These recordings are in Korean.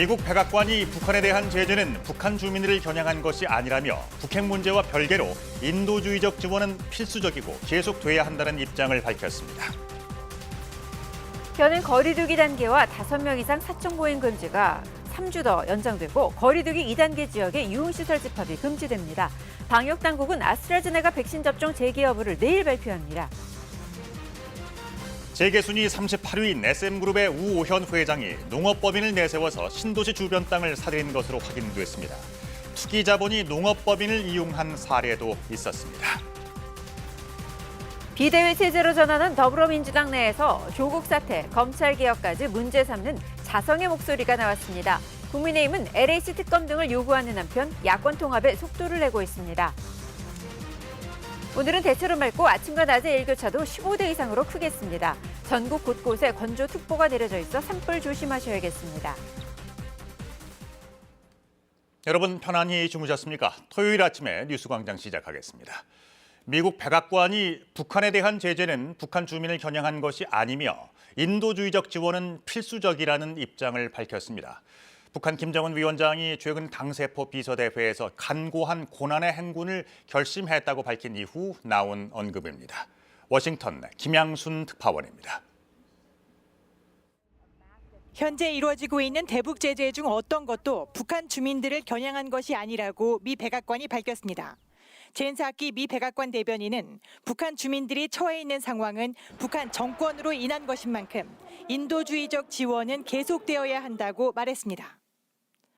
미국 백악관이 북한에 대한 제재는 북한 주민들을 겨냥한 것이 아니라며 북핵 문제와 별개로 인도주의적 지원은 필수적이고 계속돼야 한다는 입장을 밝혔습니다. 현행 거리두기 단계와 5명 이상 사적 모임 금지가 3주 더 연장되고 거리두기 2단계 지역의 유흥시설 집합이 금지됩니다. 방역당국은 아스트라제네카 백신 접종 재개 여부를 내일 발표합니다. 재계순위 38위인 SM그룹의 우오현 회장이 농업법인을 내세워서 신도시 주변 땅을 사들인 것으로 확인됐습니다. 투기 자본이 농업법인을 이용한 사례도 있었습니다. 비대위 체제로 전환한 더불어민주당 내에서 조국 사태, 검찰 개혁까지 문제 삼는 자성의 목소리가 나왔습니다. 국민의힘은 LH 특검 등을 요구하는 한편 야권 통합에 속도를 내고 있습니다. 오늘은 대체로 맑고 아침과 낮의 일교차도 15도 이상으로 크겠습니다. 전국 곳곳에 건조특보가 내려져 있어 산불 조심하셔야겠습니다. 여러분 편안히 주무셨습니까? 토요일 아침에 뉴스광장 시작하겠습니다. 미국 백악관이 북한에 대한 제재는 북한 주민을 겨냥한 것이 아니며 인도주의적 지원은 필수적이라는 입장을 밝혔습니다. 북한 김정은 위원장이 최근 당세포 비서대회에서 간고한 고난의 행군을 결심했다고 밝힌 이후 나온 언급입니다. 워싱턴 김양순 특파원입니다. 현재 이루어지고 있는 대북 제재 중 어떤 것도 북한 주민들을 겨냥한 것이 아니라고 미 백악관이 밝혔습니다. 젠 사키 미 백악관 대변인은 북한 주민들이 처해 있는 상황은 북한 정권으로 인한 것인 만큼 인도주의적 지원은 계속되어야 한다고 말했습니다.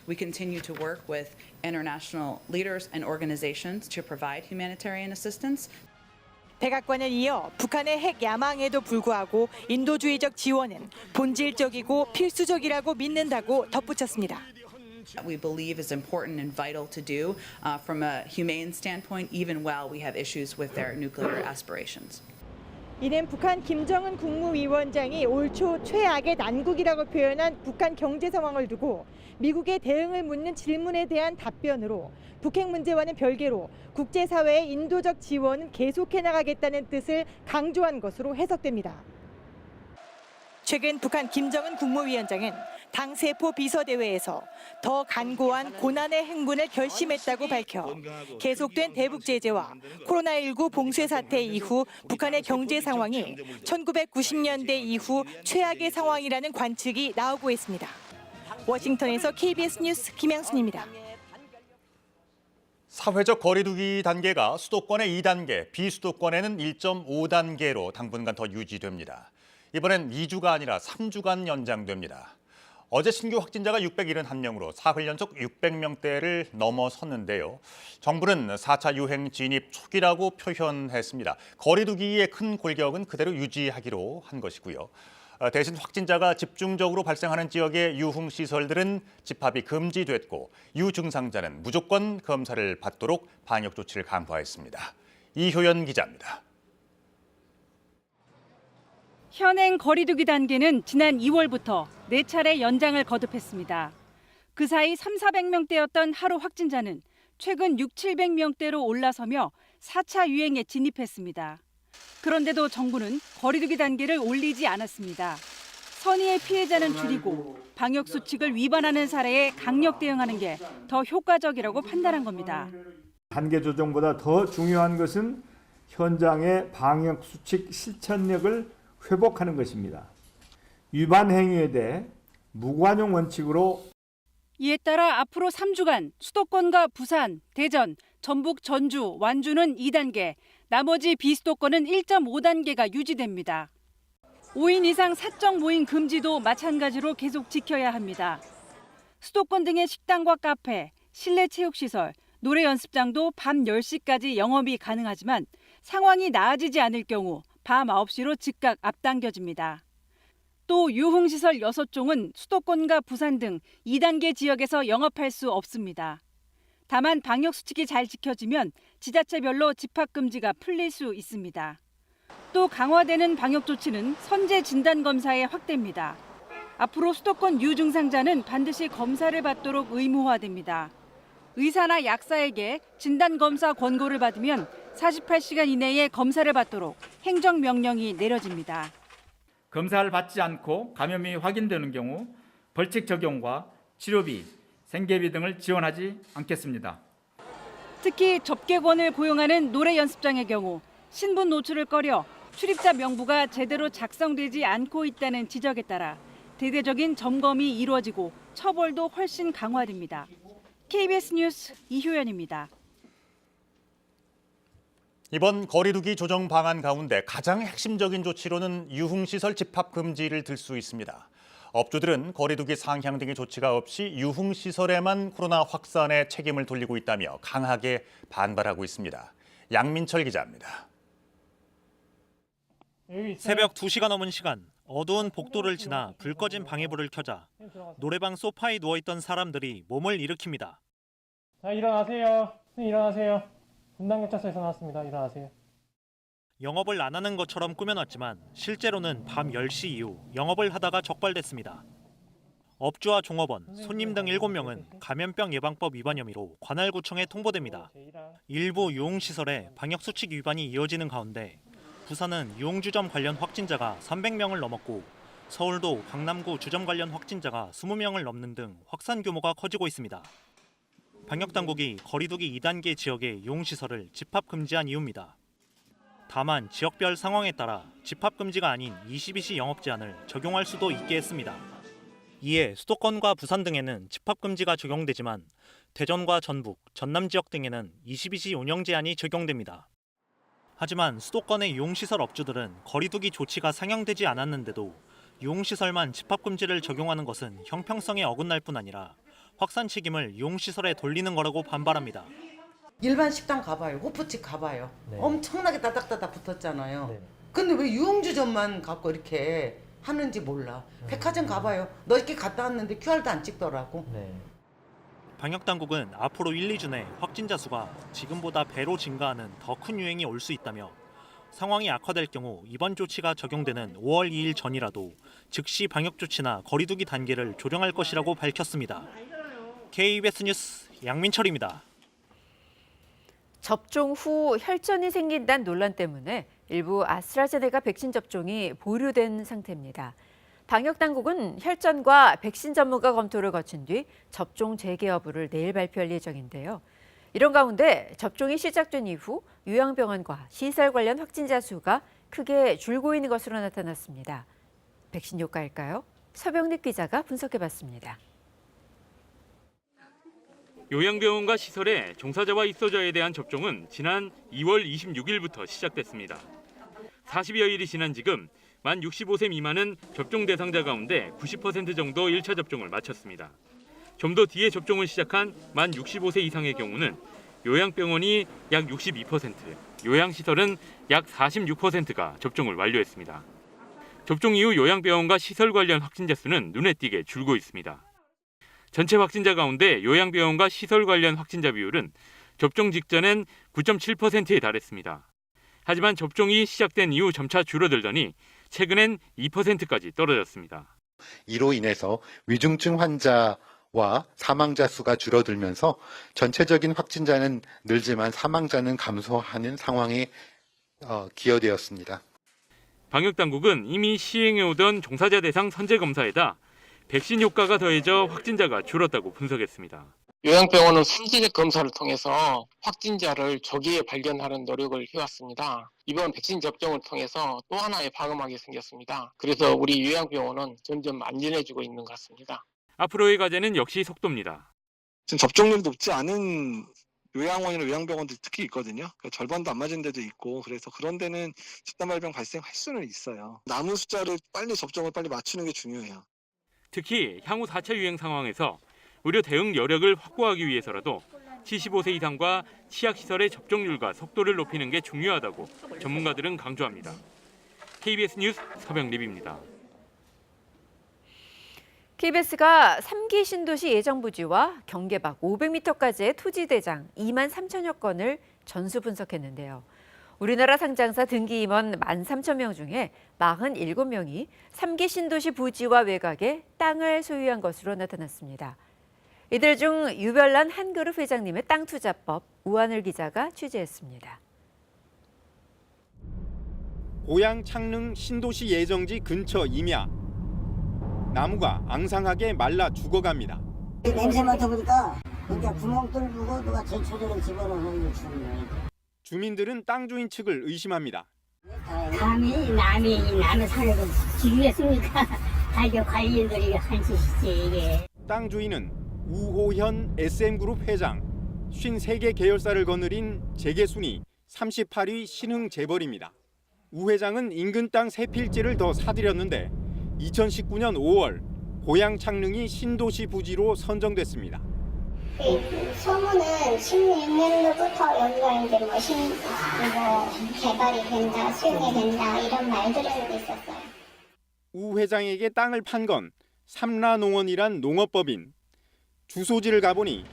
We continue to work with international leaders and organizations to provide humanitarian assistance. 백악관은 이어 북한의 핵 야망에도 불구하고 인도주의적 지원은 본질적이고 필수적이라고 믿는다고 덧붙였습니다. We believe is important and vital to do from a humane standpoint, even while we have issues with their nuclear aspirations. 이는 북한 김정은 국무위원장이 올 초 최악의 난국이라고 표현한 북한 경제 상황을 두고 미국의 대응을 묻는 질문에 대한 답변으로 북핵 문제와는 별개로 국제사회의 인도적 지원은 계속해 나가겠다는 뜻을 강조한 것으로 해석됩니다. 최근 북한 김정은 국무위원장은 당세포 비서대회에서 더 간고한 고난의 행군을 결심했다고 밝혀 계속된 대북 제재와 코로나19 봉쇄 사태 이후 북한의 경제 상황이 1990년대 이후 최악의 상황이라는 관측이 나오고 있습니다. 워싱턴에서 KBS 뉴스 김양순입니다. 사회적 거리두기 단계가 수도권의 2단계, 비수도권에는 1.5단계로 당분간 더 유지됩니다. 이번엔 2주가 아니라 3주간 연장됩니다. 어제 신규 확진자가 671명으로 사흘 연속 600명대를 넘어섰는데요. 정부는 4차 유행 진입 초기라고 표현했습니다. 거리두기의 큰 골격은 그대로 유지하기로 한 것이고요. 대신 확진자가 집중적으로 발생하는 지역의 유흥시설들은 집합이 금지됐고 유증상자는 무조건 검사를 받도록 방역 조치를 강화했습니다. 이효연 기자입니다. 현행 거리두기 단계는 지난 2월부터 4차례 연장을 거듭했습니다. 그 사이 3,400명대였던 하루 확진자는 최근 6,700명대로 올라서며 4차 유행에 진입했습니다. 그런데도 정부는 거리두기 단계를 올리지 않았습니다. 선의의 피해자는 줄이고 방역 수칙을 위반하는 사례에 강력 대응하는 게 더 효과적이라고 판단한 겁니다. 단계 조정보다 더 중요한 것은 현장의 방역 수칙 실천력을 회복하는 것입니다. 위반 행위에 대해 무관용 원칙으로 이에 따라 앞으로 3주간 수도권과 부산, 대전, 전북, 전주, 완주는 2단계, 나머지 비수도권은 1.5단계가 유지됩니다. 5인 이상 사적 모임 금지도 마찬가지로 계속 지켜야 합니다. 수도권 등의 식당과 카페, 실내 체육시설, 노래 연습장도 밤 10시까지 영업이 가능하지만 상황이 나아지지 않을 경우 밤 9시로 즉각 앞당겨집니다. 또 유흥시설 6종은 수도권과 부산 등 2단계 지역에서 영업할 수 없습니다. 다만 방역 수칙이 잘 지켜지면 지자체별로 집합금지가 풀릴 수 있습니다. 또 강화되는 방역 조치는 선제 진단검사의 확대입니다. 앞으로 수도권 유증상자는 반드시 검사를 받도록 의무화됩니다. 의사나 약사에게 진단검사 권고를 받으면 48시간 이내에 검사를 받도록 행정명령이 내려집니다. 검사를 받지 않고 감염이 확인되는 경우 벌칙 적용과 치료비, 생계비 등을 지원하지 않겠습니다. 특히 접객원을 고용하는 노래 연습장의 경우 신분 노출을 꺼려 출입자 명부가 제대로 작성되지 않고 있다는 지적에 따라 대대적인 점검이 이루어지고 처벌도 훨씬 강화됩니다. KBS 뉴스 이효연입니다. 이번 거리두기 조정 방안 가운데 가장 핵심적인 조치로는 유흥시설 집합 금지를 들 수 있습니다. 업주들은 거리두기 상향 등의 조치가 없이 유흥시설에만 코로나 확산의 책임을 돌리고 있다며 강하게 반발하고 있습니다. 양민철 기자입니다. 새벽 2시가 넘은 시간, 어두운 복도를 지나 불 꺼진 방해불을 켜자 노래방 소파에 누워있던 사람들이 몸을 일으킵니다. 자, 일어나세요. 일어나세요. 분당경찰서에서 나왔습니다. 일어나세요. 영업을 안 하는 것처럼 꾸며놨지만 실제로는 밤 10시 이후 영업을 하다가 적발됐습니다. 업주와 종업원, 손님 등 7명은 감염병 예방법 위반 혐의로 관할구청에 통보됩니다. 일부 유흥시설에 방역수칙 위반이 이어지는 가운데 부산은 유흥주점 관련 확진자가 300명을 넘었고 서울도 강남구 주점 관련 확진자가 20명을 넘는 등 확산 규모가 커지고 있습니다. 방역당국이 거리두기 2단계 지역의 유흥시설을 집합금지한 이유입니다. 다만 지역별 상황에 따라 집합금지가 아닌 22시 영업 제한을 적용할 수도 있게 했습니다. 이에 수도권과 부산 등에는 집합금지가 적용되지만 대전과 전북, 전남 지역 등에는 22시 운영 제한이 적용됩니다. 하지만 수도권의 유흥시설 업주들은 거리두기 조치가 상향되지 않았는데도 유흥시설만 집합금지를 적용하는 것은 형평성에 어긋날 뿐 아니라 확산 책임을 유흥시설에 돌리는 거라고 반발합니다. 일반 식당 가봐요. 호프집 가봐요. 네. 엄청나게 따닥따닥 붙었잖아요. 네. 근데 왜 유흥주점만 갖고 이렇게 하는지 몰라. 백화점 가봐요. 너 이렇게 갔다 왔는데 QR도 안 찍더라고. 네. 방역당국은 앞으로 1, 2주 내 확진자 수가 지금보다 배로 증가하는 더 큰 유행이 올 수 있다며 상황이 악화될 경우 이번 조치가 적용되는 5월 2일 전이라도 즉시 방역 조치나 거리두기 단계를 조정할 것이라고 밝혔습니다. KBS 뉴스 양민철입니다. 접종 후 혈전이 생긴다는 논란 때문에 일부 아스트라제네카 백신 접종이 보류된 상태입니다. 방역당국은 혈전과 백신 전문가 검토를 거친 뒤 접종 재개 여부를 내일 발표할 예정인데요. 이런 가운데 접종이 시작된 이후 요양병원과 시설 관련 확진자 수가 크게 줄고 있는 것으로 나타났습니다. 백신 효과일까요? 서병립 기자가 분석해봤습니다. 요양병원과 시설의 종사자와 입소자에 대한 접종은 지난 2월 26일부터 시작됐습니다. 40여일이 지난 지금 만 65세 미만은 접종 대상자 가운데 90% 정도 1차 접종을 마쳤습니다. 좀 더 뒤에 접종을 시작한 만 65세 이상의 경우는 요양병원이 약 62%, 요양시설은 약 46%가 접종을 완료했습니다. 접종 이후 요양병원과 시설 관련 확진자 수는 눈에 띄게 줄고 있습니다. 전체 확진자 가운데 요양병원과 시설 관련 확진자 비율은 접종 직전엔 9.7%에 달했습니다. 하지만 접종이 시작된 이후 점차 줄어들더니 최근엔 2%까지 떨어졌습니다. 이로 인해서 위중증 환자와 사망자 수가 줄어들면서 전체적인 확진자는 늘지만 사망자는 감소하는 상황에 기여되었습니다. 방역당국은 이미 시행해오던 종사자 대상 선제검사에다 백신 효과가 더해져 확진자가 줄었다고 분석했습니다. 요양병원은 선제적 검사를 통해서 확진자를 조기에 발견하는 노력을 해왔습니다. 이번 백신 접종을 통해서 또 하나의 방어막이 생겼습니다. 그래서 우리 요양병원은 점점 안전해지고 있는 것 같습니다. 앞으로의 과제는 역시 속도입니다. 지금 접종률이 높지 않은 요양원이나 요양병원도 특히 있거든요. 절반도 안 맞은 데도 있고 그래서 그런 데는 집단 발병 발생할 수는 있어요. 남은 숫자를 빨리 접종을 빨리 맞추는 게 중요해요. 특히 향후 4차 유행 상황에서 의료 대응 여력을 확보하기 위해서라도 75세 이상과 치약시설의 접종률과 속도를 높이는 게 중요하다고 전문가들은 강조합니다. KBS 뉴스 서병립입니다. KBS가 3기 신도시 예정부지와 경계 밖 500m까지의 토지 대장 2만 3천여 건을 전수 분석했는데요. 우리나라 상장사 등기 임원 13,000명 중에 47명이 3기 신도시 부지와 외곽에 땅을 소유한 것으로 나타났습니다. 이들 중 유별난 한그룹 회장님의 땅 투자법 우한을 기자가 취재했습니다. 고양 창릉 신도시 예정지 근처 임야. 나무가 앙상하게 말라 죽어갑니다. 냄새 맡아보니까 그러니까 구멍 뚫고 누가 제초제를 집어넣는 거예요. 주민들은 땅 주인 측을 의심합니다. 감히 남의 산을 지휘했습니까? 달교 관리인들이 한 짓이지 이게. 땅 주인은 우호현 SM그룹 회장, 53개 계열사를 거느린 재계순위 38위 신흥재벌입니다. 우 회장은 인근 땅 3필지를 더 사들였는데 2019년 5월 고양 창릉이 신도시 부지로 선정됐습니다. 소문은 16년도부터 여기가 이제 뭐 개발이 된다, 수용이 된다 이런 말들은 있었어요. 우 회장에게 땅을 판 건 삼라농원이란 농업법인. 주소지를 가보니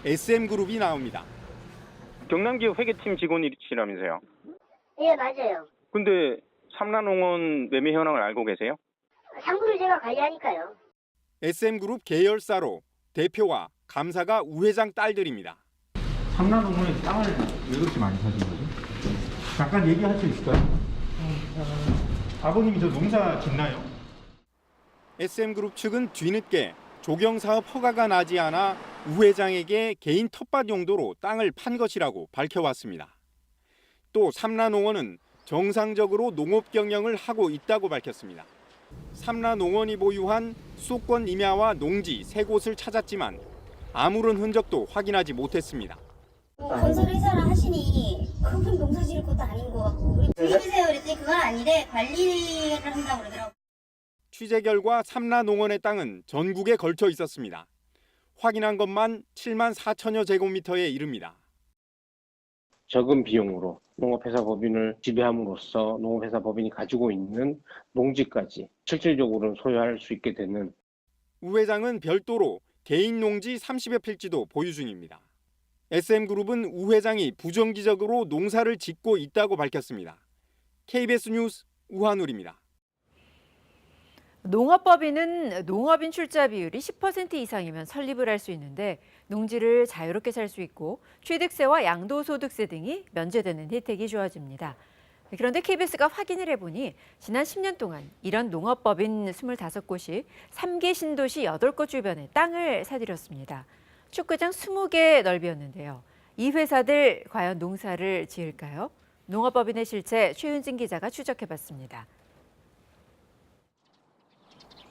SM그룹이 나옵니다. 경남기업 회계팀 직원이시라면서요? 예, 맞아요. 근데 삼라농원 매매 현황을 알고 계세요? 상구를 제가 관리하니까요. SM그룹 계열사로 대표와 감사가 우 회장 딸들입니다. 삼라농원에 땅을 왜 그렇게 많이 사신 거죠? 잠깐 얘기할 수 있을까요? 아버님이 저 농사 짓나요? SM그룹 측은 뒤늦게 조경사업 허가가 나지 않아 우 회장에게 개인 텃밭 용도로 땅을 판 것이라고 밝혀왔습니다. 또 삼라농원은 정상적으로 농업 경영을 하고 있다고 밝혔습니다. 삼라농원이 보유한 수도권 임야와 농지 3곳을 찾았지만 아무런 흔적도 확인하지 못했습니다. 건설회사를 하시니 그분 농사 지을 것도 아닌 것 같고 해주세요 그랬더니 그건 아니래 관리를 한다고 그러더라고요. 취재 결과 삼라농원의 땅은 전국에 걸쳐 있었습니다. 확인한 것만 7만 4천여 제곱미터에 이릅니다. 적은 비용으로 농업회사 법인을 지배함으로써 농업회사 법인이 가지고 있는 농지까지 실질적으로 소유할 수 있게 되는. 우 회장은 별도로 개인 농지 30여 필지도 보유 중입니다. SM그룹은 우 회장이 부정기적으로 농사를 짓고 있다고 밝혔습니다. KBS 뉴스 우한울입니다. 농업법인은 농업인 출자 비율이 10% 이상이면 설립을 할 수 있는데 농지를 자유롭게 살 수 있고 취득세와 양도소득세 등이 면제되는 혜택이 주어집니다. 그런데 KBS가 확인을 해보니 지난 10년 동안 이런 농업법인 25곳이 3개 신도시 8곳 주변에 땅을 사들였습니다. 축구장 20개 넓이었는데요. 이 회사들 과연 농사를 지을까요? 농업법인의 실체 최윤진 기자가 추적해봤습니다.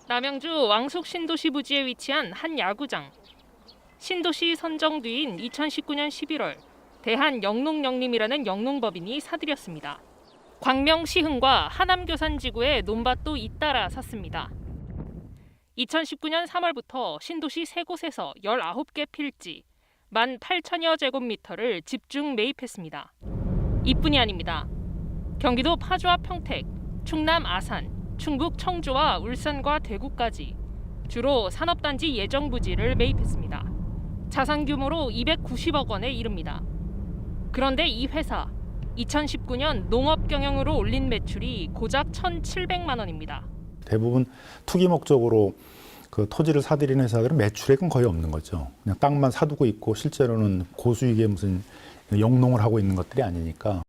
남양주 왕숙 신도시 부지에 위치한 한 야구장. 신도시 선정 뒤인 2019년 11월 대한영농영림이라는 영농법인이 사들였습니다. 광명시흥과 하남교산지구의 논밭도 잇따라 샀습니다. 2019년 3월부터 신도시 3곳에서 19개 필지, 18,000여 제곱미터를 집중 매입했습니다. 이뿐이 아닙니다. 경기도 파주와 평택, 충남 아산, 충북 청주와 울산과 대구까지 주로 산업단지 예정 부지를 매입했습니다. 자산 규모로 290억 원에 이릅니다. 그런데 이 회사 2019년 농업 경영으로 올린 매출이 고작 1,700만 원입니다. 대부분 투기 목적으로 그 토지를 사들이는 회사들은 매출액은 거의 없는 거죠. 그냥 땅만 사두고 있고 실제로는 고수익에 무슨 영농을 하고 있는 것들이 아니니까.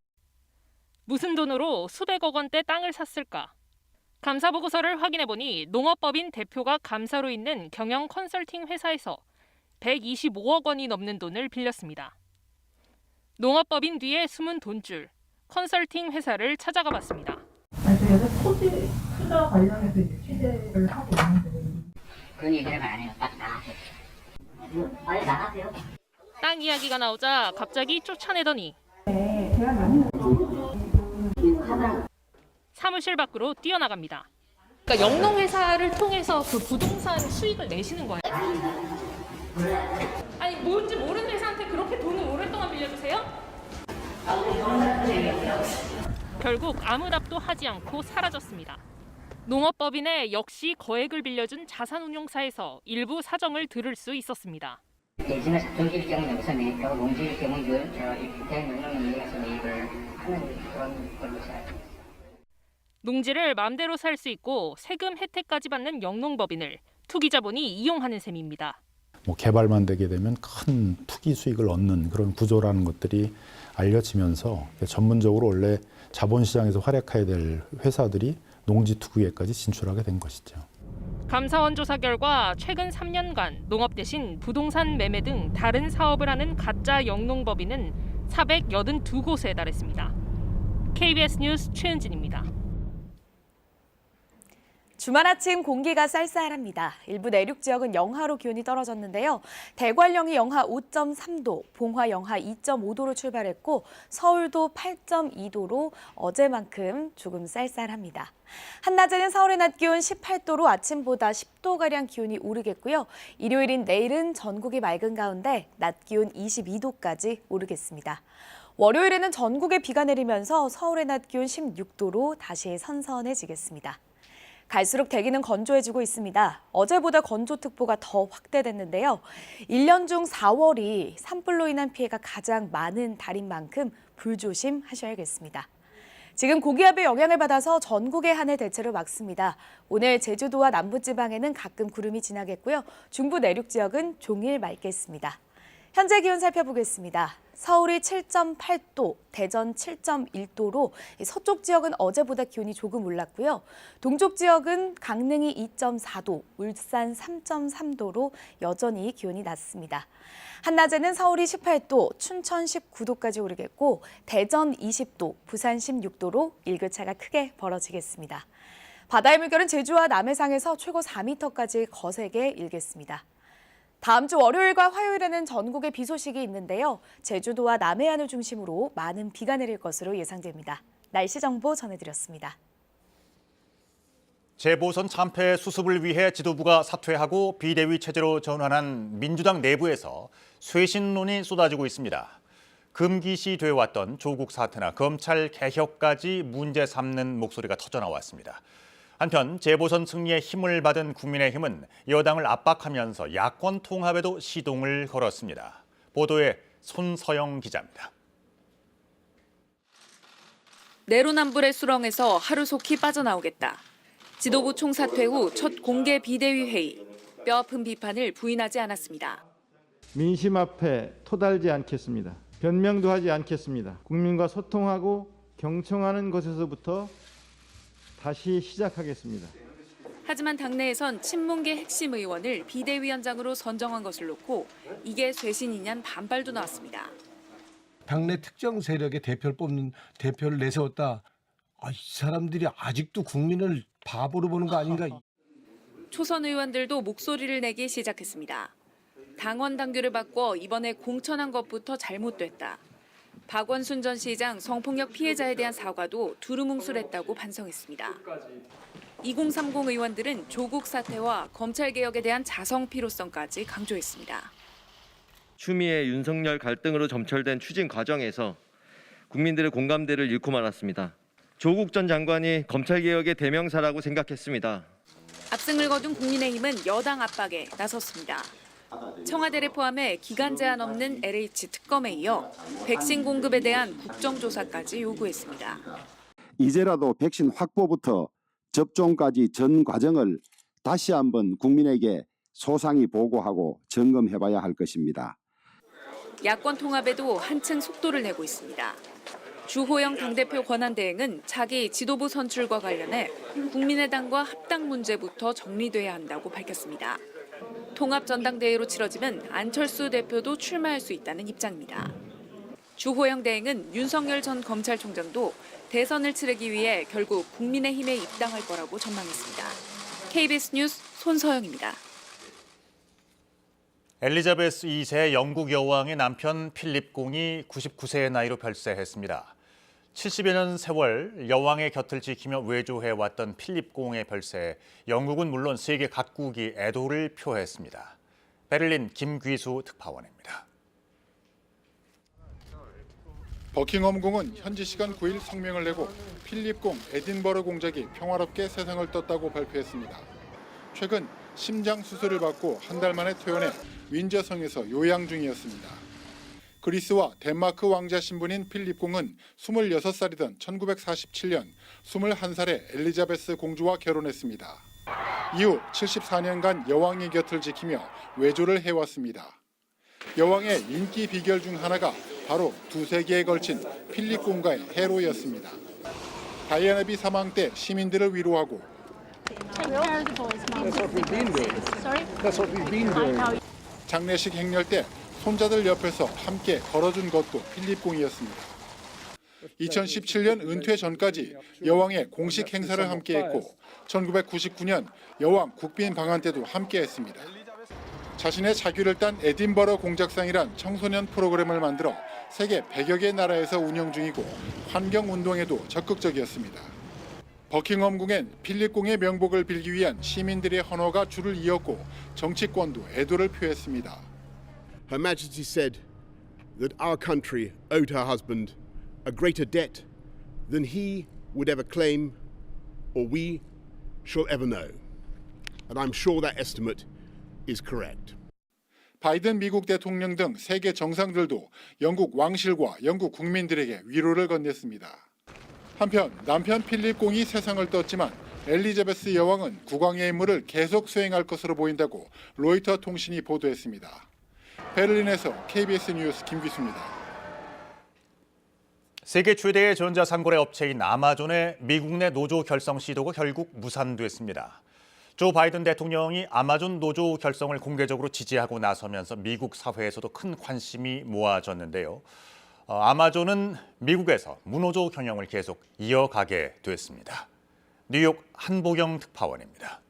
무슨 돈으로 수백억 원대 땅을 샀을까? 감사 보고서를 확인해보니 농업법인 대표가 감사로 있는 경영 컨설팅 회사에서 125억 원이 넘는 돈을 빌렸습니다. 농업법인 뒤에 숨은 돈줄, 컨설팅 회사를 찾아가 봤습니다. 요새 토지 투자 관련해서 취재를 하고 있는데 그런 얘기를 안 해요. 딱 나가세요. 빨리 나가세요. 땅 이야기가 나오자 갑자기 쫓아내더니 사무실 밖으로 뛰어나갑니다. 그러니까 영농회사를 통해서 그 부동산 수익을 내시는 거예요. 아니 뭔지 모르는 회사한테 그렇게 돈을 오랫동안 빌려주세요? 결국 아무 답도 하지 않고 사라졌습니다. 농업법인에 역시 거액을 빌려준 자산운용사에서 일부 사정을 들을 수 있었습니다. 대신에 작동질 경우 여기서 매입하고 농지일 경우 대한영농에서 매입을 하는 그런 걸로 생각합니다. 농지를 마음대로 살 수 있고 세금 혜택까지 받는 영농법인을 투기자본이 이용하는 셈입니다. 개발만 되게 되면 큰 투기 수익을 얻는 그런 구조라는 것들이 알려지면서 전문적으로 원래 자본시장에서 활약해야 될 회사들이 농지 투기에까지 진출하게 된 것이죠. 감사원 조사 결과 최근 3년간 농업 대신 부동산 매매 등 다른 사업을 하는 가짜 영농법인은 482곳에 달했습니다. KBS 뉴스 최은진입니다. 주말 아침 공기가 쌀쌀합니다. 일부 내륙 지역은 영하로 기온이 떨어졌는데요. 대관령이 영하 5.3도, 봉화 영하 2.5도로 출발했고 서울도 8.2도로 어제만큼 조금 쌀쌀합니다. 한낮에는 서울의 낮 기온 18도로 아침보다 10도가량 기온이 오르겠고요. 일요일인 내일은 전국이 맑은 가운데 낮 기온 22도까지 오르겠습니다. 월요일에는 전국에 비가 내리면서 서울의 낮 기온 16도로 다시 선선해지겠습니다. 갈수록 대기는 건조해지고 있습니다. 어제보다 건조특보가 더 확대됐는데요. 1년 중 4월이 산불로 인한 피해가 가장 많은 달인 만큼 불조심하셔야겠습니다. 지금 고기압의 영향을 받아서 전국의 하늘 대체로 맑습니다. 오늘 제주도와 남부지방에는 가끔 구름이 지나겠고요. 중부 내륙 지역은 종일 맑겠습니다. 현재 기온 살펴보겠습니다. 서울이 7.8도, 대전 7.1도로 서쪽 지역은 어제보다 기온이 조금 올랐고요. 동쪽 지역은 강릉이 2.4도, 울산 3.3도로 여전히 기온이 낮습니다. 한낮에는 서울이 18도, 춘천 19도까지 오르겠고 대전 20도, 부산 16도로 일교차가 크게 벌어지겠습니다. 바다의 물결은 제주와 남해상에서 최고 4m까지 거세게 일겠습니다. 다음 주 월요일과 화요일에는 전국에 비 소식이 있는데요. 제주도와 남해안을 중심으로 많은 비가 내릴 것으로 예상됩니다. 날씨 정보 전해드렸습니다. 재보선 참패 수습을 위해 지도부가 사퇴하고 비대위 체제로 전환한 민주당 내부에서 쇄신론이 쏟아지고 있습니다. 금기시 돼왔던 조국 사태나 검찰 개혁까지 문제 삼는 목소리가 터져나왔습니다. 한편 재보선 승리에 힘을 받은 국민의힘은 여당을 압박하면서 야권 통합에도 시동을 걸었습니다. 보도에 손서영 기자입니다. 내로남불의 수렁에서 하루속히 빠져나오겠다. 지도부 총사퇴 후 첫 공개 비대위 회의. 뼈아픈 비판을 부인하지 않았습니다. 민심 앞에 토달지 않겠습니다. 변명도 하지 않겠습니다. 국민과 소통하고 경청하는 것에서부터 다시 시작하겠습니다. 하지만 당내에선 친문계 핵심 의원을 비대위원장으로 선정한 것을 놓고 이게 쇄신이냐는 반발도 나왔습니다. 당내 특정 세력의 대표를 내세웠다. 이 사람들이 아직도 국민을 바보로 보는 거 아닌가. 초선 의원들도 목소리를 내기 시작했습니다. 당원 당규를 바꿔 이번에 공천한 것부터 잘못됐다. 박원순 전 시장 성폭력 피해자에 대한 사과도 두루뭉술했다고 반성했습니다. 2030 의원들은 조국 사태와 검찰개혁에 대한 자성 필요성까지 강조했습니다. 추미애 윤석열 갈등으로 점철된 추진 과정에서 국민들의 공감대를 잃고 말았습니다. 조국 전 장관이 검찰개혁의 대명사라고 생각했습니다. 압승을 거둔 국민의힘은 여당 압박에 나섰습니다. 청와대를 포함해 기간 제한 없는 LH 특검에 이어 백신 공급에 대한 국정조사까지 요구했습니다. 이제라도 백신 확보부터 접종까지 전 과정을 다시 한번 국민에게 소상히 보고하고 점검해봐야 할 것입니다. 야권 통합에도 한층 속도를 내고 있습니다. 주호영 당대표 권한대행은 차기 지도부 선출과 관련해 국민의당과 합당 문제부터 정리돼야 한다고 밝혔습니다. 통합전당대회로 치러지면 안철수 대표도 출마할 수 있다는 입장입니다. 주호영 대행은 윤석열 전 검찰총장도 대선을 치르기 위해 결국 국민의힘에 입당할 거라고 전망했습니다. KBS 뉴스 손서영입니다. 엘리자베스 2세 영국 여왕의 남편 필립 공이 99세의 나이로 별세했습니다. 70여 년 세월 여왕의 곁을 지키며 외조해왔던 필립 공의 별세에 영국은 물론 세계 각국이 애도를 표했습니다. 베를린 김귀수 특파원입니다. 버킹엄 궁은 현지 시간 9일 성명을 내고 필립 공 에딘버러 공작이 평화롭게 세상을 떴다고 발표했습니다. 최근 심장 수술을 받고 한 달 만에 퇴원해 윈저성에서 요양 중이었습니다. 그리스와 덴마크 왕자 신분인 필립 공은 26살이던 1947년 21살에 엘리자베스 공주와 결혼했습니다. 이후 74년간 여왕의 곁을 지키며 외조를 해왔습니다. 여왕의 인기 비결 중 하나가 바로 두세 개에 걸친 필립 공가의 해로였습니다. 다이애나비 사망 때 시민들을 위로하고 장례식 행렬 때 손자들 옆에서 함께 걸어준 것도 필립공이었습니다. 2017년 은퇴 전까지 여왕의 공식 행사를 함께했고 1999년 여왕 국빈 방한 때도 함께했습니다. 자신의 자규를 딴 에딘버러 공작상이란 청소년 프로그램을 만들어 세계 100여 개 나라에서 운영 중이고 환경운동에도 적극적이었습니다. 버킹엄궁엔 필립공의 명복을 빌기 위한 시민들의 헌화가 줄을 이었고 정치권도 애도를 표했습니다. Her Majesty said that our country owed her husband a greater debt than he would ever claim or we shall ever know. And I'm sure that estimate is correct. 바이든 미국 대통령 등 세계 정상들도 영국 왕실과 영국 국민들에게 위로를 건넸습니다. 한편 남편 필립공이 세상을 떴지만 엘리자베스 여왕은 국왕의 임무를 계속 수행할 것으로 보인다고 로이터 통신이 보도했습니다. 베를린에서 KBS 뉴스 김기수입니다. 세계 최대의 전자상거래 업체인 아마존의 미국 내 노조 결성 시도가 결국 무산됐습니다. 조 바이든 대통령이 아마존 노조 결성을 공개적으로 지지하고 나서면서 미국 사회에서도 큰 관심이 모아졌는데요. 아마존은 미국에서 무노조 경영을 계속 이어가게 됐습니다. 뉴욕 한보경 특파원입니다.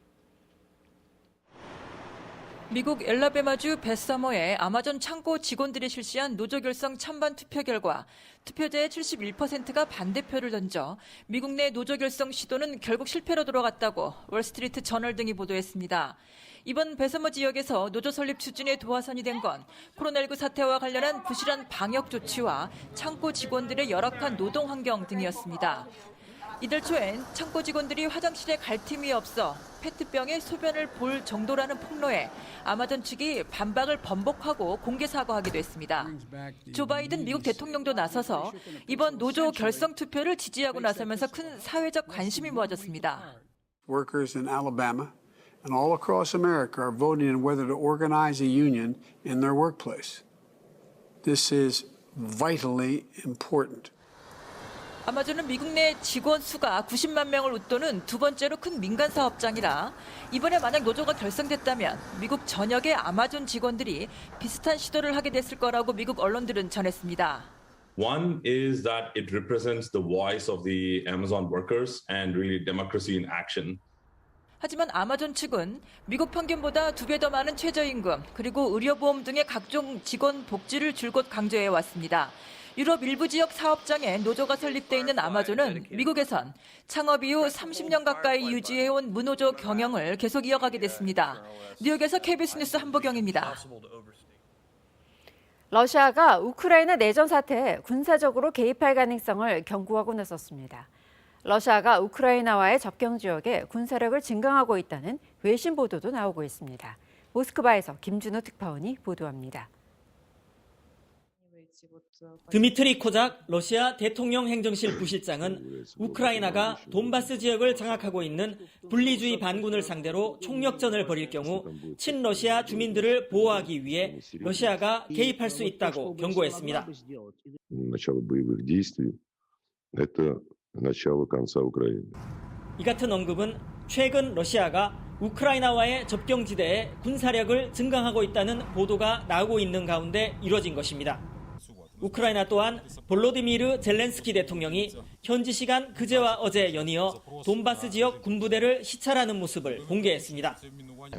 미국 엘라베마주 벳서머의 아마존 창고 직원들이 실시한 노조 결성 찬반 투표 결과 투표자의 71%가 반대표를 던져 미국 내 노조 결성 시도는 결국 실패로 돌아갔다고 월스트리트 저널 등이 보도했습니다. 이번 벳서머 지역에서 노조 설립 추진에 도화선이 된 건 코로나19 사태와 관련한 부실한 방역 조치와 창고 직원들의 열악한 노동 환경 등이었습니다. 이달 초엔 창고 직원들이 화장실에 갈 틈이 없어 페트병에 소변을 볼 정도라는 폭로에 아마존 측이 반박을 번복하고 공개 사과하기도 했습니다. 조 바이든 미국 대통령도 나서서 이번 노조 결성 투표를 지지하고 나서면서 큰 사회적 관심이 모아졌습니다. Workers in Alabama and all across America are voting on whether to organize a union in their workplace. This is vitally important. 아마존은 미국 내 직원 수가 90만 명을 웃도는 두 번째로 큰 민간 사업장이라 이번에 만약 노조가 결성됐다면 미국 전역의 아마존 직원들이 비슷한 시도를 하게 됐을 거라고 미국 언론들은 전했습니다. One is that it represents the voice of the Amazon workers and really democracy in action. 하지만 아마존 측은 미국 평균보다 2배 더 많은 최저임금 그리고 의료보험 등의 각종 직원 복지를 줄곧 강조해 왔습니다. 유럽 일부 지역 사업장에 노조가 설립돼 있는 아마존은 미국에선 창업 이후 30년 가까이 유지해온 무노조 경영을 계속 이어가게 됐습니다. 뉴욕에서 KBS 뉴스 한보경입니다. 러시아가 우크라이나 내전 사태에 군사적으로 개입할 가능성을 경고하고 나섰습니다. 러시아가 우크라이나와의 접경 지역에 군사력을 증강하고 있다는 외신 보도도 나오고 있습니다. 모스크바에서 김준호 특파원이 보도합니다. 드미트리 코작 러시아 대통령 행정실 부실장은 우크라이나가 돈바스 지역을 장악하고 있는 분리주의 반군을 상대로 총력전을 벌일 경우 친러시아 주민들을 보호하기 위해 러시아가 개입할 수 있다고 경고했습니다. 이 같은 언급은 최근 러시아가 우크라이나와의 접경지대에 군사력을 증강하고 있다는 보도가 나오고 있는 가운데 이뤄진 것입니다. 우크라이나 또한 볼로디미르 젤렌스키 대통령이 현지 시간 그제와 어제 연이어 돈바스 지역 군부대를 시찰하는 모습을 공개했습니다.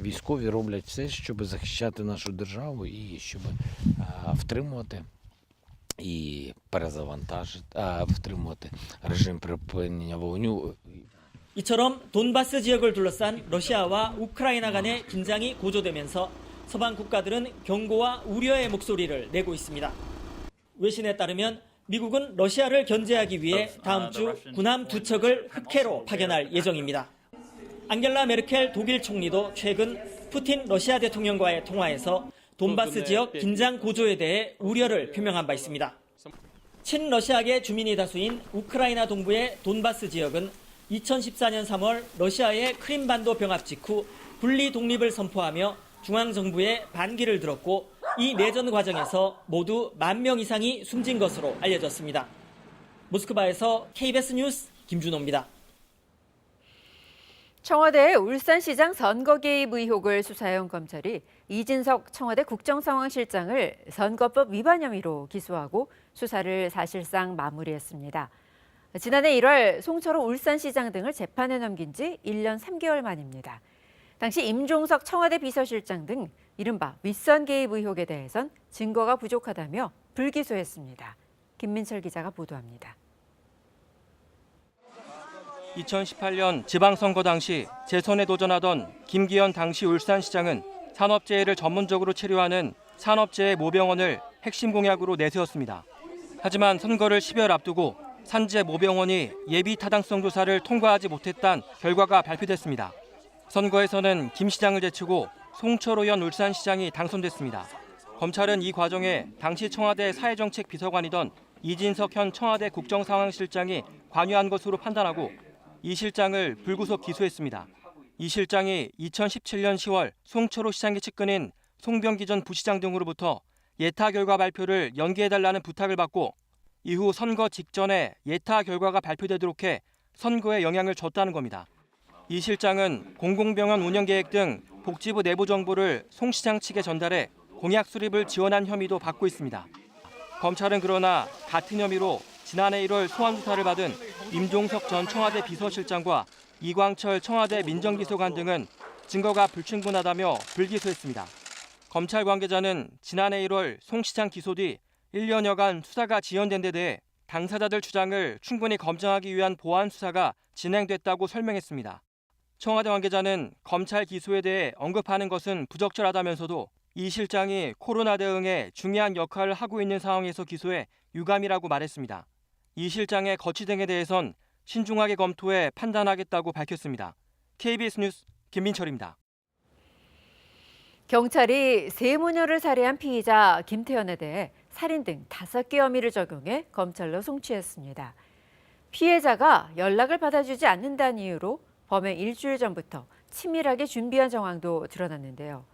Військові роблять все, щоб захищати нашу державу і щоб втримувати і втримувати режим припинення вогню. 이처럼 돈바스 지역을 둘러싼 러시아와 우크라이나 간의 긴장이 고조되면서 서방 국가들은 경고와 우려의 목소리를 내고 있습니다. 외신에 따르면 미국은 러시아를 견제하기 위해 다음 주 군함 2척을 흑해로 파견할 예정입니다. 앙겔라 메르켈 독일 총리도 최근 푸틴 러시아 대통령과의 통화에서 돈바스 지역 긴장 고조에 대해 우려를 표명한 바 있습니다. 친러시아계 주민이 다수인 우크라이나 동부의 돈바스 지역은 2014년 3월 러시아의 크림반도 병합 직후 분리 독립을 선포하며 중앙정부에 반기를 들었고 이 내전 과정에서 모두 10,000명 이상이 숨진 것으로 알려졌습니다. 모스크바에서 KBS 뉴스 김준호입니다. 청와대의 울산시장 선거 개입 의혹을 수사해온 검찰이 이진석 청와대 국정상황실장을 선거법 위반 혐의로 기소하고 수사를 사실상 마무리했습니다. 지난해 1월 송철호 울산시장 등을 재판에 넘긴 지 1년 3개월 만입니다. 당시 임종석 청와대 비서실장 등 이른바 윗선 개입 의혹에 대해선 증거가 부족하다며 불기소했습니다. 김민철 기자가 보도합니다. 2018년 지방선거 당시 재선에 도전하던 김기현 당시 울산시장은 산업재해를 전문적으로 치료하는 산업재해 모병원을 핵심 공약으로 내세웠습니다. 하지만 선거를 10여일 앞두고 산재 모병원이 예비 타당성 조사를 통과하지 못했다는 결과가 발표됐습니다. 선거에서는 김 시장을 제치고 송철호 현 울산시장이 당선됐습니다. 검찰은 이 과정에 당시 청와대 사회정책 비서관이던 이진석 현 청와대 국정상황실장이 관여한 것으로 판단하고 이 실장을 불구속 기소했습니다. 이 실장이 2017년 10월 송철호 시장의 측근인 송병기 전 부시장 등으로부터 예타 결과 발표를 연기해달라는 부탁을 받고 이후 선거 직전에 예타 결과가 발표되도록 해 선거에 영향을 줬다는 겁니다. 이 실장은 공공병원 운영 계획 등 복지부 내부 정보를 송 시장 측에 전달해 공약 수립을 지원한 혐의도 받고 있습니다. 검찰은 그러나 같은 혐의로 지난해 1월 소환 조사를 받은 임종석 전 청와대 비서실장과 이광철 청와대 민정비서관 등은 증거가 불충분하다며 불기소했습니다. 검찰 관계자는 지난해 1월 송 시장 기소 뒤 1년여간 수사가 지연된 데 대해 당사자들 주장을 충분히 검증하기 위한 보완 수사가 진행됐다고 설명했습니다. 청와대 관계자는 검찰 기소에 대해 언급하는 것은 부적절하다면서도 이 실장이 코로나 대응에 중요한 역할을 하고 있는 상황에서 기소해 유감이라고 말했습니다. 이 실장의 거취 등에 대해선 신중하게 검토해 판단하겠다고 밝혔습니다. KBS 뉴스 김민철입니다. 경찰이 세 모녀를 살해한 피의자 김태현에 대해 살인 등 5개 혐의를 적용해 검찰로 송치했습니다. 피해자가 연락을 받아주지 않는다는 이유로 범행 일주일 전부터 치밀하게 준비한 정황도 드러났는데요.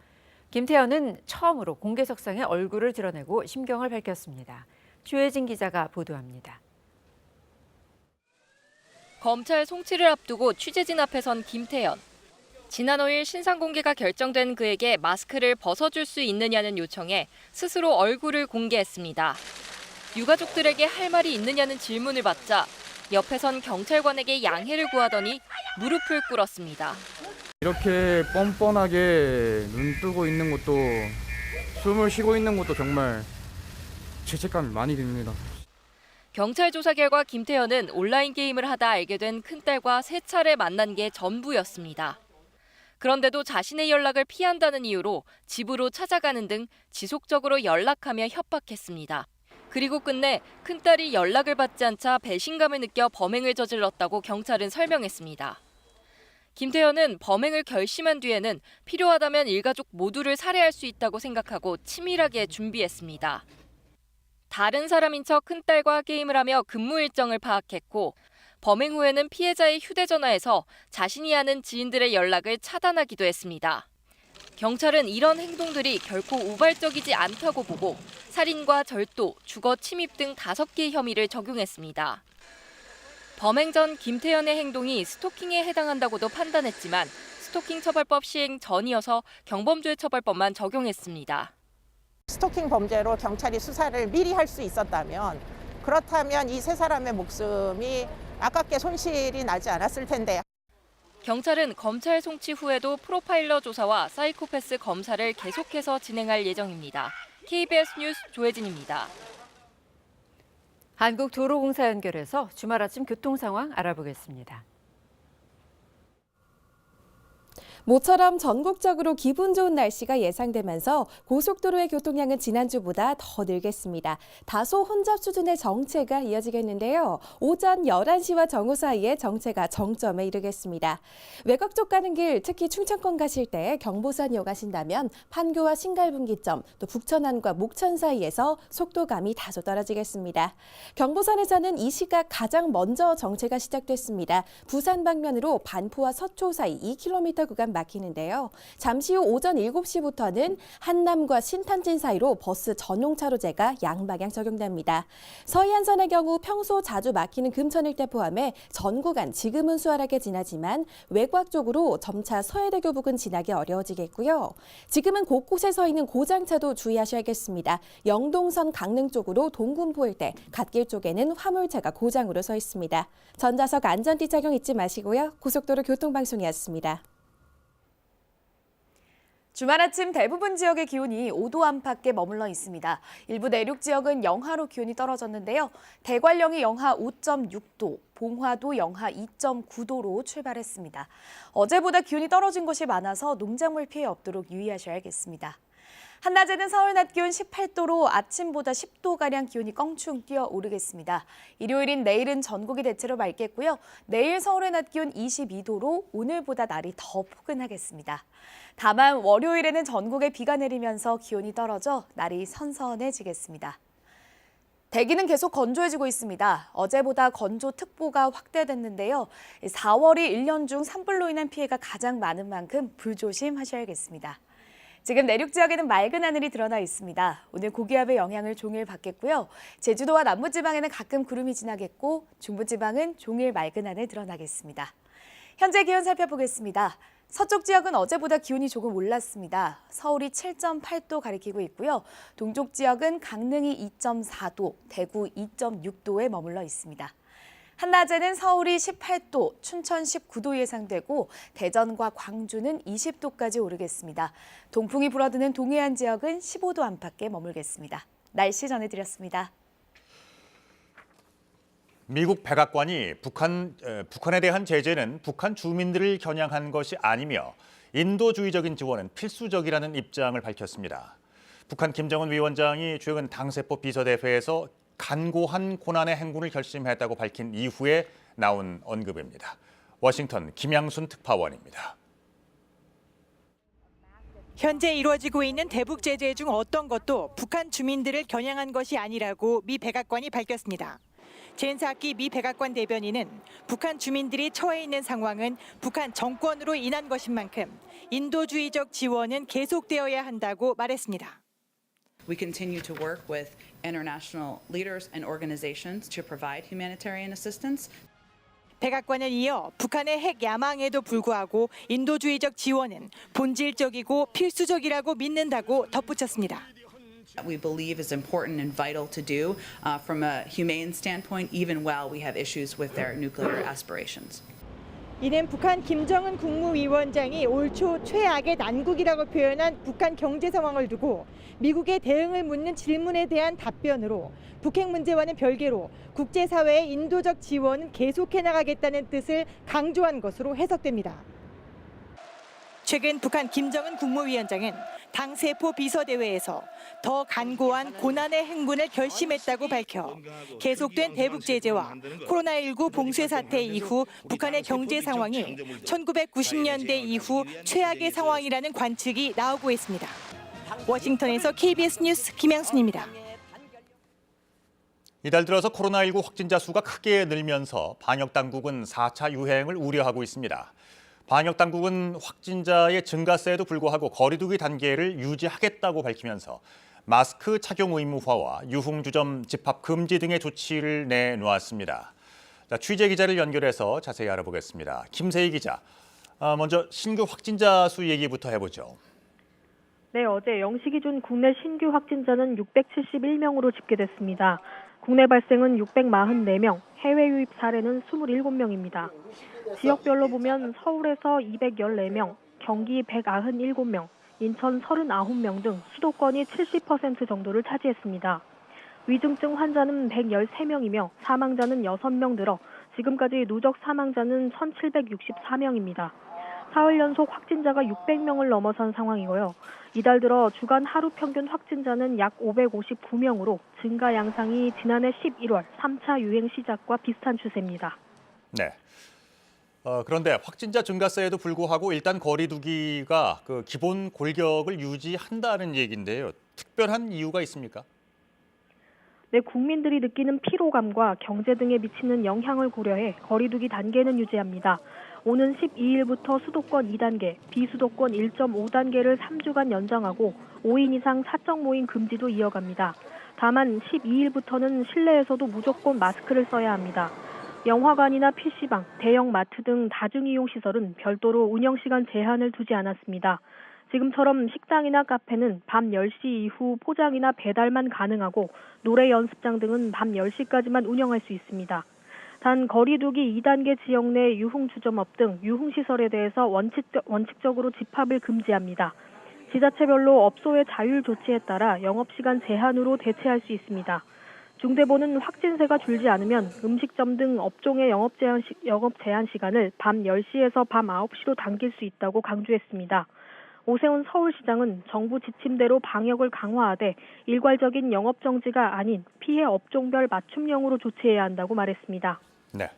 김태현은 처음으로 공개석상에 얼굴을 드러내고 심경을 밝혔습니다. 조혜진 기자가 보도합니다. 검찰 송치를 앞두고 취재진 앞에 선 김태현. 지난 5일 신상 공개가 결정된 그에게 마스크를 벗어줄 수 있느냐는 요청에 스스로 얼굴을 공개했습니다. 유가족들에게 할 말이 있느냐는 질문을 받자 옆에 선 경찰관에게 양해를 구하더니 무릎을 꿇었습니다. 이렇게 뻔뻔하게 눈 뜨고 있는 것도 숨을 쉬고 있는 것도 정말 죄책감이 많이 듭니다. 경찰 조사 결과 김태현은 온라인 게임을 하다 알게 된 큰딸과 3차례 만난 게 전부였습니다. 그런데도 자신의 연락을 피한다는 이유로 집으로 찾아가는 등 지속적으로 연락하며 협박했습니다. 그리고 끝내 큰딸이 연락을 받지 않자 배신감을 느껴 범행을 저질렀다고 경찰은 설명했습니다. 김태현은 범행을 결심한 뒤에는 필요하다면 일가족 모두를 살해할 수 있다고 생각하고 치밀하게 준비했습니다. 다른 사람인 척 큰딸과 게임을 하며 근무 일정을 파악했고 범행 후에는 피해자의 휴대전화에서 자신이 아는 지인들의 연락을 차단하기도 했습니다. 경찰은 이런 행동들이 결코 우발적이지 않다고 보고 살인과 절도, 주거 침입 등 5개의 혐의를 적용했습니다. 범행 전 김태현의 행동이 스토킹에 해당한다고도 판단했지만 스토킹 처벌법 시행 전이어서 경범죄 처벌법만 적용했습니다. 스토킹 범죄로 경찰이 수사를 미리 할 수 있었다면 그렇다면 이 3사람의 목숨이 아깝게 손실이 나지 않았을 텐데. 경찰은 검찰 송치 후에도 프로파일러 조사와 사이코패스 검사를 계속해서 진행할 예정입니다. KBS 뉴스 조혜진입니다. 한국도로공사 연결해서 주말 아침 교통 상황 알아보겠습니다. 모처럼 전국적으로 기분 좋은 날씨가 예상되면서 고속도로의 교통량은 지난주보다 더 늘겠습니다. 다소 혼잡 수준의 정체가 이어지겠는데요. 오전 11시와 정오 사이에 정체가 정점에 이르겠습니다. 외곽 쪽 가는 길, 특히 충청권 가실 때 경부선 이용하신다면 판교와 신갈분기점, 또 북천안과 목천 사이에서 속도감이 다소 떨어지겠습니다. 경부선에서는 이 시각 가장 먼저 정체가 시작됐습니다. 부산 방면으로 반포와 서초 사이 2km 구간 막히는데요. 잠시 후 오전 7시부터는 한남과 신탄진 사이로 버스 전용 차로제가 양방향 적용됩니다. 서해안선의 경우 평소 자주 막히는 금천 일대 포함해 전 구간 지금은 수월하게 지나지만 외곽 쪽으로 점차 서해대교 부근 지나기 어려워지겠고요. 지금은 곳곳에 서 있는 고장차도 주의하셔야겠습니다. 영동선 강릉 쪽으로 동군포 일대, 갓길 쪽에는 화물차가 고장으로 서 있습니다. 전좌석 안전띠 착용 잊지 마시고요. 고속도로 교통방송이었습니다. 주말 아침 대부분 지역의 기온이 5도 안팎에 머물러 있습니다. 일부 내륙 지역은 영하로 기온이 떨어졌는데요. 대관령이 영하 5.6도, 봉화도 영하 2.9도로 출발했습니다. 어제보다 기온이 떨어진 곳이 많아서 농작물 피해 없도록 유의하셔야겠습니다. 한낮에는 서울 낮 기온 18도로 아침보다 10도가량 기온이 껑충 뛰어오르겠습니다. 일요일인 내일은 전국이 대체로 맑겠고요. 내일 서울의 낮 기온 22도로 오늘보다 날이 더 포근하겠습니다. 다만 월요일에는 전국에 비가 내리면서 기온이 떨어져 날이 선선해지겠습니다. 대기는 계속 건조해지고 있습니다. 어제보다 건조특보가 확대됐는데요. 4월이 1년 중 산불로 인한 피해가 가장 많은 만큼 불조심하셔야겠습니다. 지금 내륙 지역에는 맑은 하늘이 드러나 있습니다. 오늘 고기압의 영향을 종일 받겠고요. 제주도와 남부지방에는 가끔 구름이 지나겠고 중부지방은 종일 맑은 하늘 드러나겠습니다. 현재 기온 살펴보겠습니다. 서쪽 지역은 어제보다 기온이 조금 올랐습니다. 서울이 7.8도 가리키고 있고요. 동쪽 지역은 강릉이 2.4도, 대구 2.6도에 머물러 있습니다. 한낮에는 서울이 18도, 춘천 19도 예상되고 대전과 광주는 20도까지 오르겠습니다. 동풍이 불어드는 동해안 지역은 15도 안팎에 머물겠습니다. 날씨 전해드렸습니다. 미국 백악관이 북한에 대한 제재는 북한 주민들을 겨냥한 것이 아니며 인도주의적인 지원은 필수적이라는 입장을 밝혔습니다. 북한 김정은 위원장이 최근 당세포 비서대회에서 간고한 고난의 행군을 결심했다고 밝힌 이후에 나온 언급입니다. 워싱턴 김양순 특파원입니다. 현재 이루어지고 있는 대북 제재 중 어떤 것도 북한 주민들을 겨냥한 것이 아니라고 미 백악관이 밝혔습니다. 젠 사키 미 백악관 대변인은 북한 주민들이 처해 있는 상황은 북한 정권으로 인한 것인 만큼 인도주의적 지원은 계속되어야 한다고 말했습니다. We continue to work with international leaders and organizations to provide humanitarian assistance. 백악관은 이어 북한의 핵 야망에도 불구하고 인도주의적 지원은 본질적이고 필수적이라고 믿는다고 덧붙였습니다. We believe is important and vital to do from a humane standpoint, even while we have issues with their nuclear aspirations. 이는 북한 김정은 국무위원장이 올 초 최악의 난국이라고 표현한 북한 경제 상황을 두고 미국의 대응을 묻는 질문에 대한 답변으로 북핵 문제와는 별개로 국제사회의 인도적 지원은 계속해 나가겠다는 뜻을 강조한 것으로 해석됩니다. 최근 북한 김정은 국무위원장은 당세포 비서대회에서 더 간고한 고난의 행군을 결심했다고 밝혀 계속된 대북 제재와 코로나19 봉쇄 사태 이후 북한의 경제 상황이 1990년대 이후 최악의 상황이라는 관측이 나오고 있습니다. 워싱턴에서 KBS 뉴스 김양순입니다. 이달 들어서 코로나19 확진자 수가 크게 늘면서 방역당국은 4차 유행을 우려하고 있습니다. 방역당국은 확진자의 증가세에도 불구하고 거리 두기 단계를 유지하겠다고 밝히면서 마스크 착용 의무화와 유흥주점 집합 금지 등의 조치를 내놓았습니다. 자, 취재 기자를 연결해서 자세히 알아보겠습니다. 김세희 기자, 먼저 신규 확진자 수 얘기부터 해보죠. 네, 어제 0시 기준 국내 신규 확진자는 671명으로 집계됐습니다. 국내 발생은 644명, 해외 유입 사례는 27명입니다. 지역별로 보면 서울에서 214명, 경기 197명, 인천 39명 등 수도권이 70% 정도를 차지했습니다. 위중증 환자는 113명이며 사망자는 6명 늘어 지금까지 누적 사망자는 1,764명입니다. 사흘 연속 확진자가 600명을 넘어선 상황이고요. 이달 들어 주간 하루 평균 확진자는 약 559명으로 증가 양상이 지난해 11월 3차 유행 시작과 비슷한 추세입니다. 네. 그런데 확진자 증가세에도 불구하고 일단 거리 두기가 그 기본 골격을 유지한다는 얘기인데요. 특별한 이유가 있습니까? 네, 국민들이 느끼는 피로감과 경제 등에 미치는 영향을 고려해 거리 두기 단계는 유지합니다. 오는 12일부터 수도권 2단계, 비수도권 1.5단계를 3주간 연장하고 5인 이상 사적 모임 금지도 이어갑니다. 다만 12일부터는 실내에서도 무조건 마스크를 써야 합니다. 영화관이나 PC방, 대형 마트 등 다중이용시설은 별도로 운영시간 제한을 두지 않았습니다. 지금처럼 식당이나 카페는 밤 10시 이후 포장이나 배달만 가능하고 노래 연습장 등은 밤 10시까지만 운영할 수 있습니다. 단 거리두기 2단계 지역 내 유흥주점업 등 유흥시설에 대해서 원칙적으로 집합을 금지합니다. 지자체별로 업소의 자율 조치에 따라 영업시간 제한으로 대체할 수 있습니다. 중대본은 확진세가 줄지 않으면 음식점 등 업종의 영업 제한 시간을 밤 10시에서 밤 9시로 당길 수 있다고 강조했습니다. 오세훈 서울시장은 정부 지침대로 방역을 강화하되 일괄적인 영업 정지가 아닌 피해 업종별 맞춤형으로 조치해야 한다고 말했습니다. 네.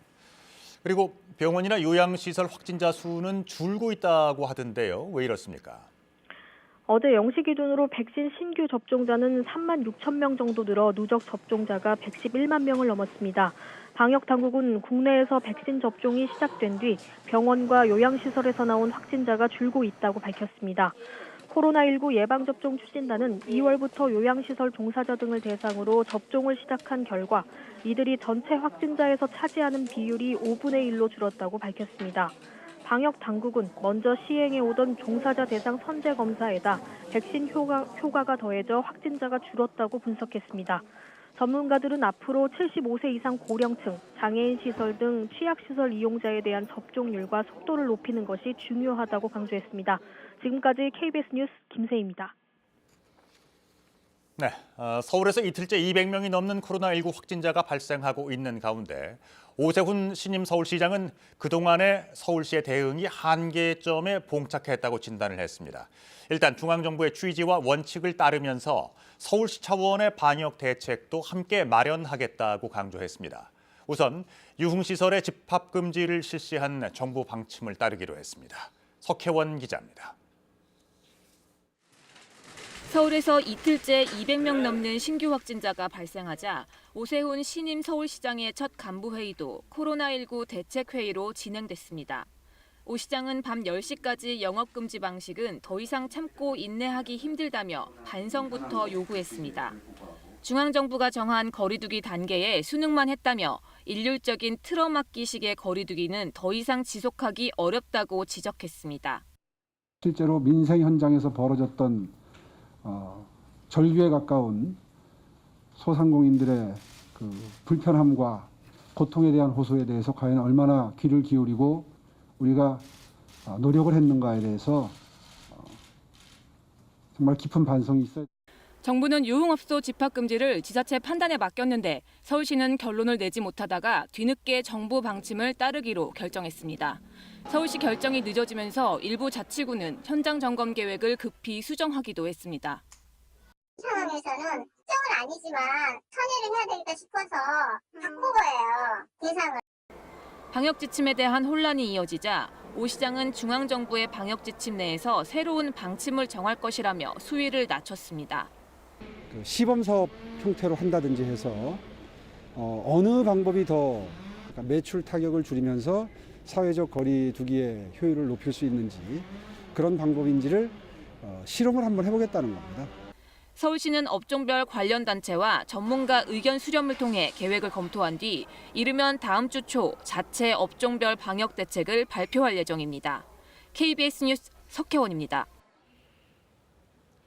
그리고 병원이나 요양시설 확진자 수는 줄고 있다고 하던데요. 왜 이렇습니까? 어제 0시 기준으로 백신 신규 접종자는 3만 6천 명 정도 늘어 누적 접종자가 111만 명을 넘었습니다. 방역당국은 국내에서 백신 접종이 시작된 뒤 병원과 요양시설에서 나온 확진자가 줄고 있다고 밝혔습니다. 코로나19 예방접종 추진단은 2월부터 요양시설 종사자 등을 대상으로 접종을 시작한 결과 이들이 전체 확진자에서 차지하는 비율이 5분의 1로 줄었다고 밝혔습니다. 방역당국은 먼저 시행해 오던 종사자 대상 선제 검사에다 백신 효과가 더해져 확진자가 줄었다고 분석했습니다. 전문가들은 앞으로 75세 이상 고령층, 장애인 시설 등 취약시설 이용자에 대한 접종률과 속도를 높이는 것이 중요하다고 강조했습니다. 지금까지 KBS 뉴스 김세희입니다. 네, 서울에서 이틀째 200명이 넘는 코로나19 확진자가 발생하고 있는 가운데 오세훈 신임 서울시장은 그동안의 서울시의 대응이 한계점에 봉착했다고 진단을 했습니다. 일단 중앙정부의 취지와 원칙을 따르면서 서울시 차원의 방역 대책도 함께 마련하겠다고 강조했습니다. 우선 유흥시설의 집합금지를 실시한 정부 방침을 따르기로 했습니다. 석혜원 기자입니다. 서울에서 이틀째 200명 넘는 신규 확진자가 발생하자 오세훈 신임 서울시장의 첫 간부회의도 코로나19 대책회의로 진행됐습니다. 오 시장은 밤 10시까지 영업금지 방식은 더 이상 참고 인내하기 힘들다며 반성부터 요구했습니다. 중앙정부가 정한 거리두기 단계에 순응만 했다며 일률적인 틀어막기식의 거리두기는 더 이상 지속하기 어렵다고 지적했습니다. 실제로 민생 현장에서 벌어졌던 절규에 가까운 소상공인들의 그 불편함과 고통에 대한 호소에 대해서 과연 얼마나 귀를 기울이고 우리가 노력을 했는가에 대해서 정말 깊은 반성이 있어요. 정부는 유흥업소 집합금지를 지자체 판단에 맡겼는데 서울시는 결론을 내지 못하다가 뒤늦게 정부 방침을 따르기로 결정했습니다. 서울시 결정이 늦어지면서 일부 자치구는 현장 점검 계획을 급히 수정하기도 했습니다. 상황에서는 특정은 아니지만 선회를 해야 되겠다 싶어서 바꾼 거예요, 대상을. 방역 지침에 대한 혼란이 이어지자 오 시장은 중앙정부의 방역 지침 내에서 새로운 방침을 정할 것이라며 수위를 낮췄습니다. 시범 사업 형태로 한다든지 해서 어느 방법이 더 매출 타격을 줄이면서 사회적 거리 두기의 효율을 높일 수 있는지 그런 방법인지를 실험을 한번 해보겠다는 겁니다. 서울시는 업종별 관련 단체와 전문가 의견 수렴을 통해 계획을 검토한 뒤 이르면 다음 주 초 자체 업종별 방역 대책을 발표할 예정입니다. KBS 뉴스 석혜원입니다.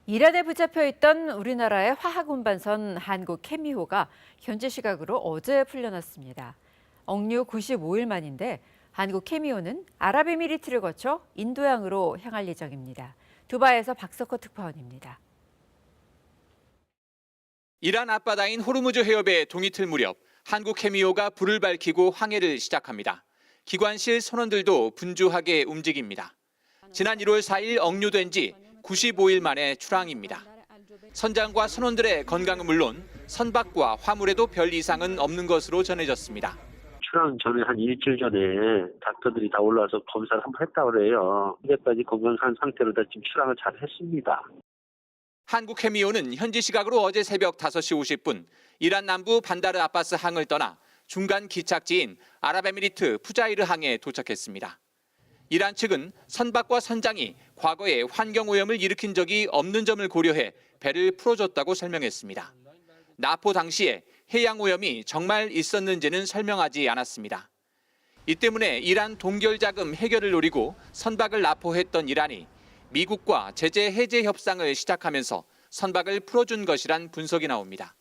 이란에 붙잡혀 있던 우리나라의 화학 운반선 한국케미호가 현지 시각으로 어제 풀려났습니다. 억류 95일 만인데 한국케미호는 아랍에미리트를 거쳐 인도양으로 향할 예정입니다. 두바이에서 박석호 특파원입니다. 이란 앞바다인 호르무즈 해협의 동이틀 무렵 한국케미호가 불을 밝히고 항해를 시작합니다. 기관실 선원들도 분주하게 움직입니다. 지난 1월 4일 억류된 지 95일 만에 출항입니다. 선장과 선원들의 건강은 물론 선박과 화물에도 별 이상은 없는 것으로 전해졌습니다. 출항 전에 한 일주일 전에 닥터들이 다 올라와서 검사를 한번 했다고 그래요. 이제까지 건강한 상태로 다 지금 출항을 잘 했습니다. 한국케미호는 현지 시각으로 어제 새벽 5시 50분 이란 남부 반다르 아바스 항을 떠나 중간 기착지인 아랍에미리트 푸자이르 항에 도착했습니다. 이란 측은 선박과 선장이 과거에 환경오염을 일으킨 적이 없는 점을 고려해 배를 풀어줬다고 설명했습니다. 납포 당시에 해양오염이 정말 있었는지는 설명하지 않았습니다. 이 때문에 이란 동결자금 해결을 노리고 선박을 납포했던 이란이 미국과 제재 해제 협상을 시작하면서 선박을 풀어준 것이란 분석이 나옵니다.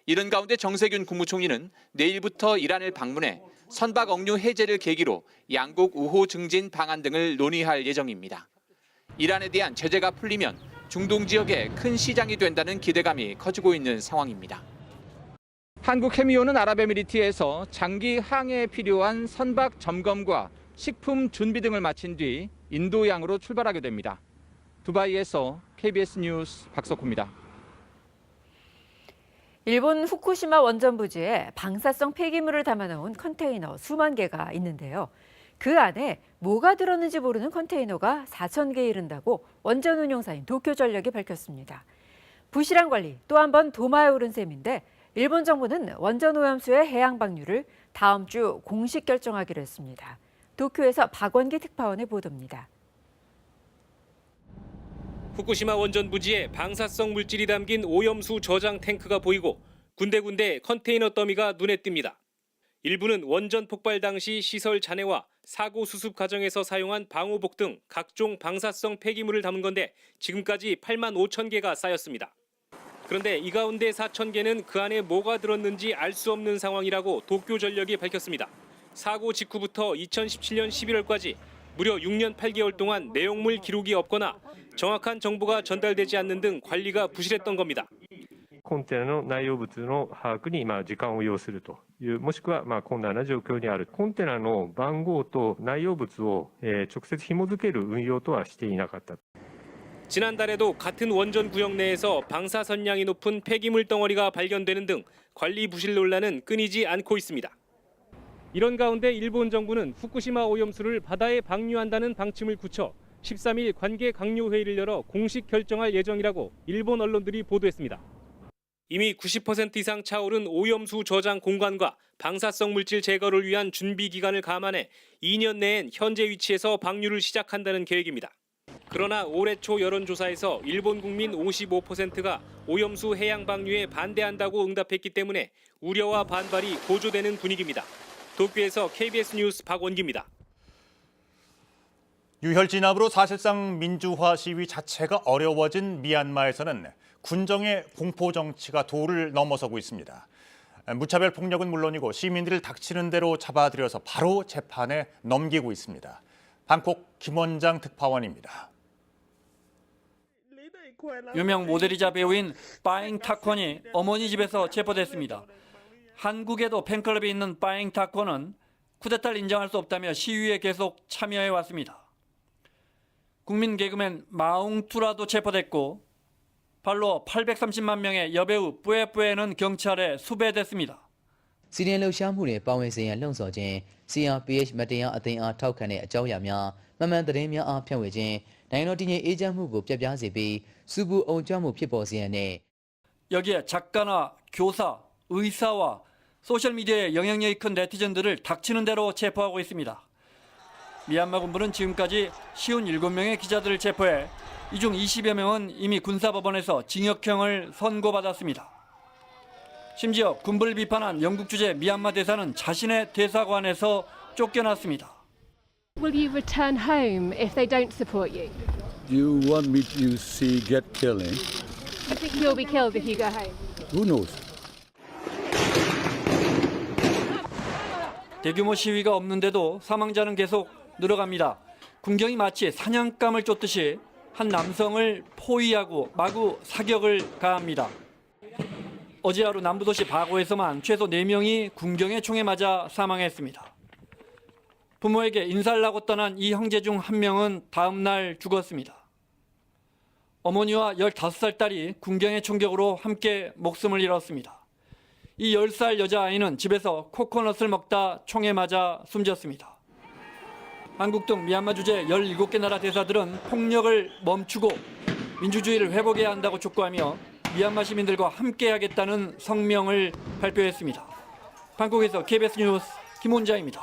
이런 가운데 정세균 국무총리는 내일부터 이란을 방문해 선박 억류 해제를 계기로 양국 우호 증진 방안 등을 논의할 예정입니다. 이란에 대한 제재가 풀리면 중동 지역에 큰 시장이 된다는 기대감이 커지고 있는 상황입니다. 한국 해미호는 아랍에미리트에서 장기 항해에 필요한 선박 점검과 식품 준비 등을 마친 뒤 인도양으로 출발하게 됩니다. 두바이에서 KBS 뉴스 박석호입니다. 일본 후쿠시마 원전 부지에 방사성 폐기물을 담아놓은 컨테이너 수만 개가 있는데요. 그 안에 뭐가 들었는지 모르는 컨테이너가 4,000개에 이른다고 원전 운용사인 도쿄전력이 밝혔습니다. 부실한 관리 또 한 번 도마에 오른 셈인데 일본 정부는 원전 오염수의 해양 방류를 다음 주 공식 결정하기로 했습니다. 도쿄에서 박원기 특파원의 보도입니다. 후쿠시마 원전 부지에 방사성 물질이 담긴 오염수 저장 탱크가 보이고 군데군데 컨테이너 더미가 눈에 띕니다. 일부는 원전 폭발 당시 시설 잔해와 사고 수습 과정에서 사용한 방호복 등 각종 방사성 폐기물을 담은 건데 지금까지 8만 5천 개가 쌓였습니다. 그런데 이 가운데 4천 개는 그 안에 뭐가 들었는지 알 수 없는 상황이라고 도쿄전력이 밝혔습니다. 사고 직후부터 2017년 11월까지 무려 6년 8개월 동안 내용물 기록이 없거나 정확한 정보가 전달되지 않는 등 관리가 부실했던 겁니다. コンテナの内容物の把握に時間を要するという、もしくは困難な状況にある。コンテナの番号と内容物を直接紐付ける運用とはしていなかった。 지난달에도 같은 원전 구역 내에서 방사선량이 높은 폐기물 덩어리가 발견되는 등 관리 부실 논란은 끊이지 않고 있습니다. 이런 가운데 일본 정부는 후쿠시마 오염수를 바다에 방류한다는 방침을 굳혀 13일 관계 강요 회의를 열어 공식 결정할 예정이라고 일본 언론들이 보도했습니다. 이미 90% 이상 차오른 오염수 저장 공간과 방사성 물질 제거를 위한 준비 기간을 감안해 2년 내엔 현재 위치에서 방류를 시작한다는 계획입니다. 그러나 올해 초 여론조사에서 일본 국민 55%가 오염수 해양 방류에 반대한다고 응답했기 때문에 우려와 반발이 고조되는 분위기입니다. 도쿄에서 KBS 뉴스 박원기입니다. 유혈 진압으로 사실상 민주화 시위 자체가 어려워진 미얀마에서는 군정의 공포 정치가 도를 넘어서고 있습니다. 무차별 폭력은 물론이고 시민들을 닥치는 대로 잡아들여서 바로 재판에 넘기고 있습니다. 방콕 김원장 특파원입니다. 유명 모델이자 배우인 빠잉 타콘이 어머니 집에서 체포됐습니다. 한국에도 팬클럽이 있는 빠잉 타콘은 쿠데타를 인정할 수 없다며 시위에 계속 참여해 왔습니다. 국민 개그맨 마웅투라도 체포됐고 발로 830만 명의 여배우 뿌에뿌에는 경찰에 수배됐습니다. CDN လှုပ်ရှားမှုတွေပါဝင်စေရန်လှုံ့ဆော်ခြင်း CRPH မတရားအသိအားထောက်ခံတဲ့အကြောင်းအရာများမှန်မှန်သတင်းများအားဖြန့်ဝေခြင်းနိုင်ငံတော်တည်ငြိမ်အေးချမ်းမှုကိုပြပြစေပြီးစူပူအုံကြွမှုဖြစ်ပေါ်စေရန်နဲ့ 여기에 작가나 교사, 의사와 소셜미디어에 영향력이 큰 네티즌들을 닥치는 대로 체포하고 있습니다. 미얀마 군부는 지금까지 57명의 기자들을 체포해 이 중 20여 명은 이미 군사법원에서 징역형을 선고받았습니다. 심지어 군부를 비판한 영국 주재 미얀마 대사는 자신의 대사관에서 쫓겨났습니다. Will you return home if they don't support you? Do you want me to see get killing? You think you'll be killed if you go home? Who knows? 대규모 시위가 없는데도 사망자는 계속 늘어갑니다. 군경이 마치 사냥감을 쫓듯이 한 남성을 포위하고 마구 사격을 가합니다. 어제 하루 남부도시 바고에서만 최소 4명이 군경의 총에 맞아 사망했습니다. 부모에게 인사를 하고 떠난 이 형제 중 한 명은 다음 날 죽었습니다. 어머니와 15살 딸이 군경의 총격으로 함께 목숨을 잃었습니다. 이 10살 여자아이는 집에서 코코넛을 먹다 총에 맞아 숨졌습니다. 한국 등 미얀마 주재 17개 나라 대사들은 폭력을 멈추고 민주주의를 회복해야 한다고 촉구하며 미얀마 시민들과 함께하겠다는 성명을 발표했습니다. 방콕에서 KBS 뉴스 김원자입니다.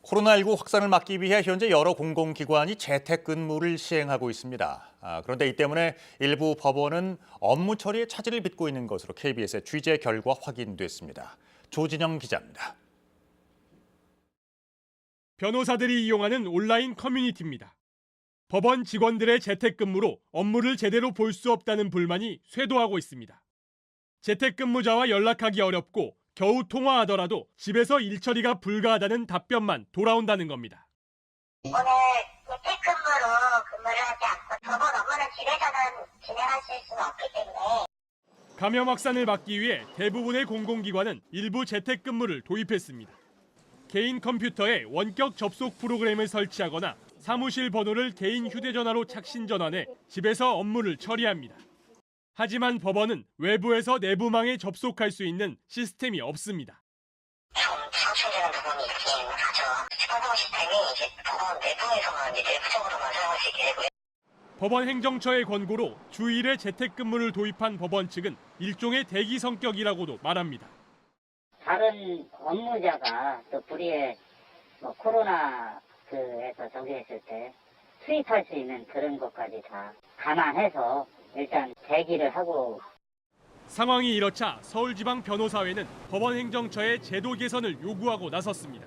코로나19 확산을 막기 위해 현재 여러 공공기관이 재택근무를 시행하고 있습니다. 그런데 이 때문에 일부 법원은 업무 처리에 차질을 빚고 있는 것으로 KBS의 취재 결과 확인됐습니다. 조진영 기자입니다. 변호사들이 이용하는 온라인 커뮤니티입니다. 법원 직원들의 재택근무로 업무를 제대로 볼 수 없다는 불만이 쇄도하고 있습니다. 재택근무자와 연락하기 어렵고 겨우 통화하더라도 집에서 일처리가 불가하다는 답변만 돌아온다는 겁니다. 오늘 재택근무로 근무를 하지 않고 법원 업무는 집에서는 진행하실 수는 없기 때문에 감염 확산을 막기 위해 대부분의 공공기관은 일부 재택근무를 도입했습니다. 개인 컴퓨터에 원격 접속 프로그램을 설치하거나 사무실 번호를 개인 휴대전화로 착신 전환해 집에서 업무를 처리합니다. 하지만 법원은 외부에서 내부망에 접속할 수 있는 시스템이 없습니다. 좀 상충되는 부분이 있긴 하죠. 스파동 시스템이 이제 법원 내부에서만 내부적으로만 사용할 수 있게 되고요. 법원 행정처의 권고로 주일에 재택근무를 도입한 법원 측은 일종의 대기 성격이라고도 말합니다. 다른 업무자가 또 불의에 코로나에서 저기 했을 때 수입할 수 있는 그런 것까지 다 감안해서 일단 대기를 하고. 상황이 이렇자 서울지방변호사회는 법원 행정처의 제도 개선을 요구하고 나섰습니다.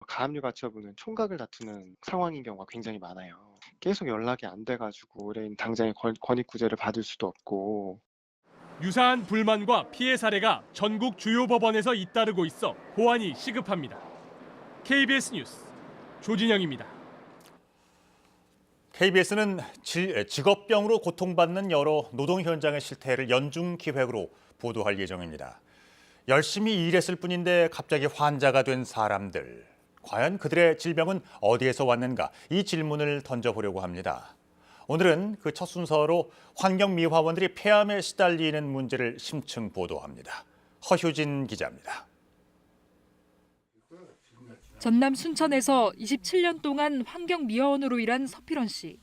가압류가처분은 총각을 다투는 상황인 경우가 굉장히 많아요. 계속 연락이 안 돼가지고 의뢰인 당장의 권익구제를 받을 수도 없고. 유사한 불만과 피해 사례가 전국 주요 법원에서 잇따르고 있어 보완이 시급합니다. KBS 뉴스 조진영입니다. KBS는 직업병으로 고통받는 여러 노동 현장의 실태를 연중 기획으로 보도할 예정입니다. 열심히 일했을 뿐인데 갑자기 환자가 된 사람들. 과연 그들의 질병은 어디에서 왔는가? 이 질문을 던져보려고 합니다. 오늘은 그 첫 순서로 환경미화원들이 폐암에 시달리는 문제를 심층 보도합니다. 허효진 기자입니다. 전남 순천에서 27년 동안 환경미화원으로 일한 서필원 씨.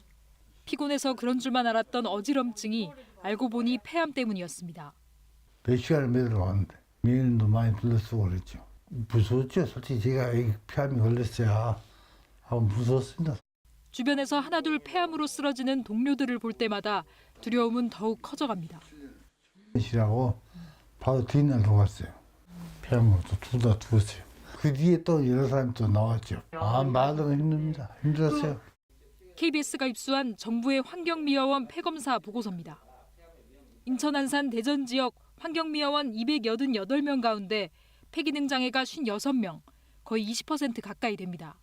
피곤해서 그런 줄만 알았던 어지럼증이 알고 보니 폐암 때문이었습니다. 몇 시간을 매달아 왔는데 미인도 많이 들렸고 그랬죠. 무서웠죠. 솔직히 제가 폐암이 걸렸어야 하고 무서웠습니다. 주변에서 하나둘 폐암으로 쓰러지는 동료들을 볼 때마다 두려움은 더욱 커져갑니다. 시라고 바로 뒷날 녹았어요. 폐암으로 둘 다 죽었어요. 그 뒤에 또 여러 사람이 또 나왔죠. 말도 힘듭니다. 힘들었어요. KBS가 입수한 정부의 환경미화원 폐검사 보고서입니다. 인천 안산 대전 지역 환경미화원 288명 가운데 폐기능 장애가 56명, 거의 20% 가까이 됩니다.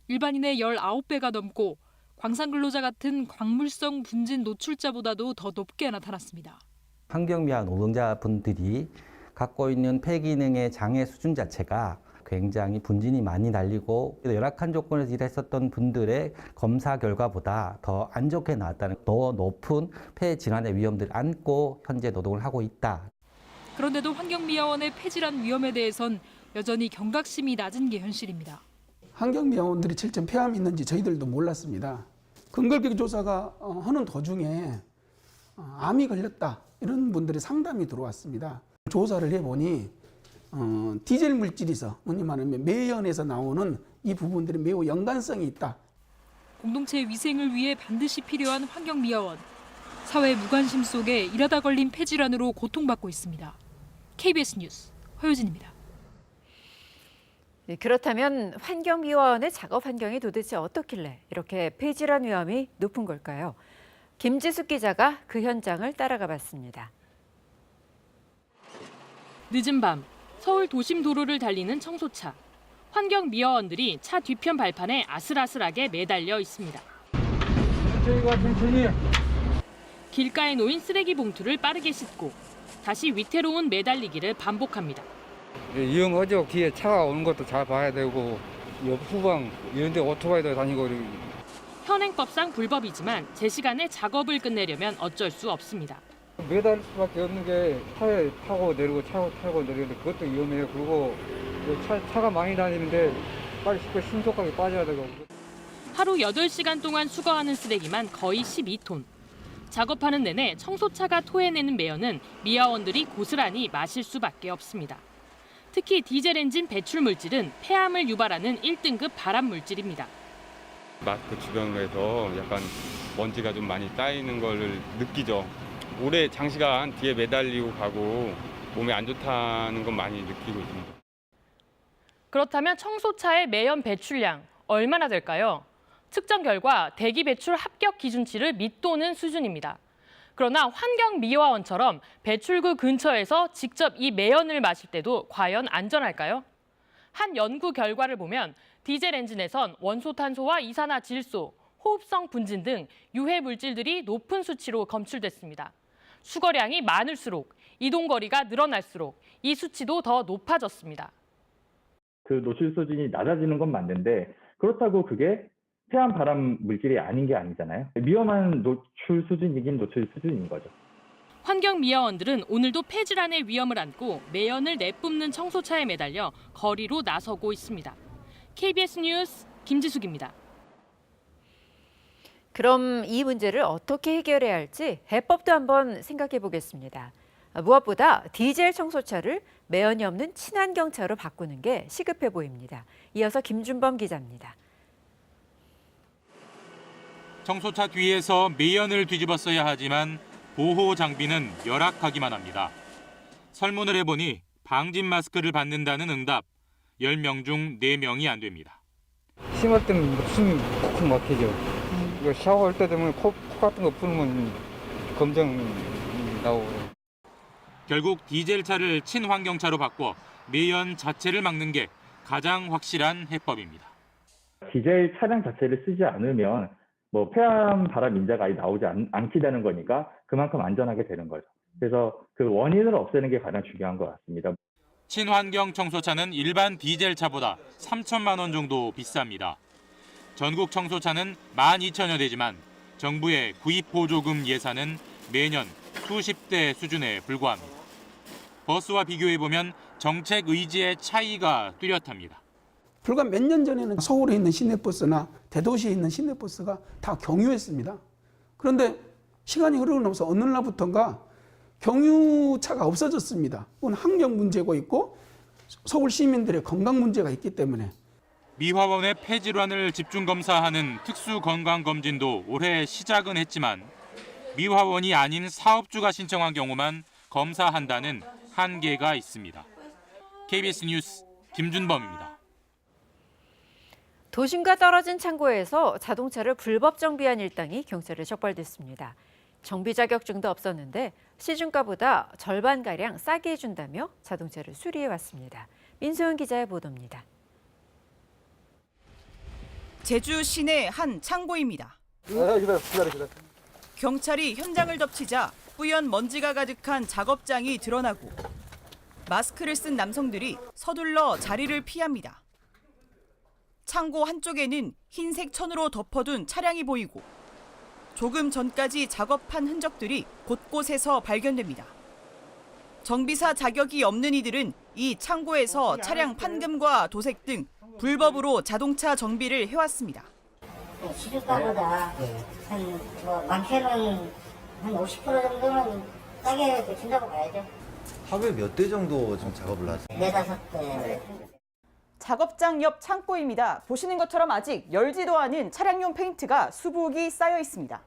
일반인의 19배가 넘고 광산근로자 같은 광물성 분진 노출자보다도 더 높게 나타났습니다. 환경미화 노동자분들이 갖고 있는 폐기능의 장애 수준 자체가 굉장히 분진이 많이 날리고 열악한 조건에서 일했었던 분들의 검사 결과보다 더 안 좋게 나왔다는, 더 높은 폐 질환의 위험들을 안고 현재 노동을 하고 있다. 그런데도 환경미화원의 폐질환 위험에 대해선 여전히 경각심이 낮은 게 현실입니다. 환경미화원들이 실제 폐암이 있는지 저희들도 몰랐습니다. 근거리 조사가 하는 도중에 암이 걸렸다 이런 분들이 상담이 들어왔습니다. 조사를 해보니 디젤 물질에서 흔히 말하면 매연에서 나오는 이 부분들이 매우 연관성이 있다. 공동체 위생을 위해 반드시 필요한 환경미화원. 사회 무관심 속에 일하다 걸린 폐질환으로 고통받고 있습니다. KBS 뉴스 허효진입니다. 네, 그렇다면 환경미화원의 작업 환경이 도대체 어떻길래 이렇게 폐질환 위험이 높은 걸까요? 김지숙 기자가 그 현장을 따라가 봤습니다. 늦은 밤 서울 도심 도로를 달리는 청소차. 환경미화원들이 차 뒤편 발판에 아슬아슬하게 매달려 있습니다. 천천히. 길가에 놓인 쓰레기 봉투를 빠르게 싣고 다시 위태로운 매달리기를 반복합니다. 이용하죠. 뒤에 차가 오는 것도 잘 봐야 되고 옆 후방 이런 데 오토바이도 다니고. 현행법상 불법이지만 제 시간에 작업을 끝내려면 어쩔 수 없습니다. 매달 수밖에 없는 게 차에 타고 내리고 차 타고 내리는데 그것도 위험해요. 그리고 차가 많이 다니는데 빨리 싣고 신속하게 빠져야 되고. 하루 8시간 동안 수거하는 쓰레기만 거의 12톤. 작업하는 내내 청소차가 토해내는 매연은 미화원들이 고스란히 마실 수밖에 없습니다. 특히 디젤 엔진 배출 물질은 폐암을 유발하는 1등급 발암 물질입니다. 마스크 주변에서 약간 먼지가 좀 많이 쌓이는 걸 느끼죠. 오래 장시간 뒤에 매달리고 가고 몸에 안 좋다는 건 많이 느끼고 있습니다. 그렇다면 청소차의 매연 배출량 얼마나 될까요? 측정 결과 대기 배출 합격 기준치를 밑도는 수준입니다. 그러나 환경미화원처럼 배출구 근처에서 직접 이 매연을 마실 때도 과연 안전할까요? 한 연구 결과를 보면 디젤 엔진에선 원소탄소와 이산화질소, 호흡성 분진 등 유해 물질들이 높은 수치로 검출됐습니다. 수거량이 많을수록 이동거리가 늘어날수록 이 수치도 더 높아졌습니다. 그 노출 수준이 낮아지는 건 맞는데 그렇다고 그게 폐암 발암 물질이 아닌 게 아니잖아요. 위험한 노출 수준이긴 노출 수준인 거죠. 환경미화원들은 오늘도 폐질환의 위험을 안고 매연을 내뿜는 청소차에 매달려 거리로 나서고 있습니다. KBS 뉴스 김지숙입니다. 그럼 이 문제를 어떻게 해결해야 할지 해법도 한번 생각해 보겠습니다. 무엇보다 디젤 청소차를 매연이 없는 친환경차로 바꾸는 게 시급해 보입니다. 이어서 김준범 기자입니다. 청소차 뒤에서 매연을 뒤집어 써야 하지만 보호 장비는 열악하기만 합니다. 설문을 해보니 방진 마스크를 받는다는 응답 10명 중 4명이 안 됩니다. 심할 때는 숨이 푹 막히죠. 이거 샤워할 때 되면 코 같은 거 풀면 검정 나오고. 결국 디젤차를 친환경차로 바꿔 매연 자체를 막는 게 가장 확실한 해법입니다. 디젤 차량 자체를 쓰지 않으면 뭐 폐암 발암 인자가 아예 나오지 않게 되는 거니까 그만큼 안전하게 되는 거죠. 그래서 그 원인을 없애는 게 가장 중요한 것 같습니다. 친환경 청소차는 일반 디젤차보다 3천만 원 정도 비쌉니다. 전국 청소차는 12,000여 대지만 정부의 구입 보조금 예산은 매년 수십 대 수준에 불과합니다. 버스와 비교해보면 정책 의지의 차이가 뚜렷합니다. 불과 몇 년 전에는 서울에 있는 시내버스나 대도시에 있는 시내버스가 다 경유했습니다. 그런데 시간이 흐르고 나서 어느 날부터인가 경유차가 없어졌습니다. 그건 환경 문제가 있고 서울 시민들의 건강 문제가 있기 때문에. 미화원의 폐질환을 집중 검사하는 특수 건강 검진도 올해 시작은 했지만 미화원이 아닌 사업주가 신청한 경우만 검사한다는 한계가 있습니다. KBS 뉴스 김준범입니다. 도심과 떨어진 창고에서 자동차를 불법 정비한 일당이 경찰에 적발됐습니다. 정비 자격증도 없었는데 시중가보다 절반가량 싸게 해준다며 자동차를 수리해왔습니다. 민소영 기자의 보도입니다. 제주 시내 한 창고입니다. 기다려. 경찰이 현장을 덮치자 뿌연 먼지가 가득한 작업장이 드러나고 마스크를 쓴 남성들이 서둘러 자리를 피합니다. 창고 한쪽에는 흰색 천으로 덮어둔 차량이 보이고 조금 전까지 작업한 흔적들이 곳곳에서 발견됩니다. 정비사 자격이 없는 이들은 이 창고에서 차량 판금과 도색 등 불법으로 자동차 정비를 해왔습니다. 시중가보다 많게는 한 50% 정도는 싸게 준다고 봐야죠. 하루에 몇 대 정도 좀 작업을 하세요? 4-5대. 작업장 옆 창고입니다. 보시는 것처럼 아직 열지도 않은 차량용 페인트가 수북이 쌓여 있습니다.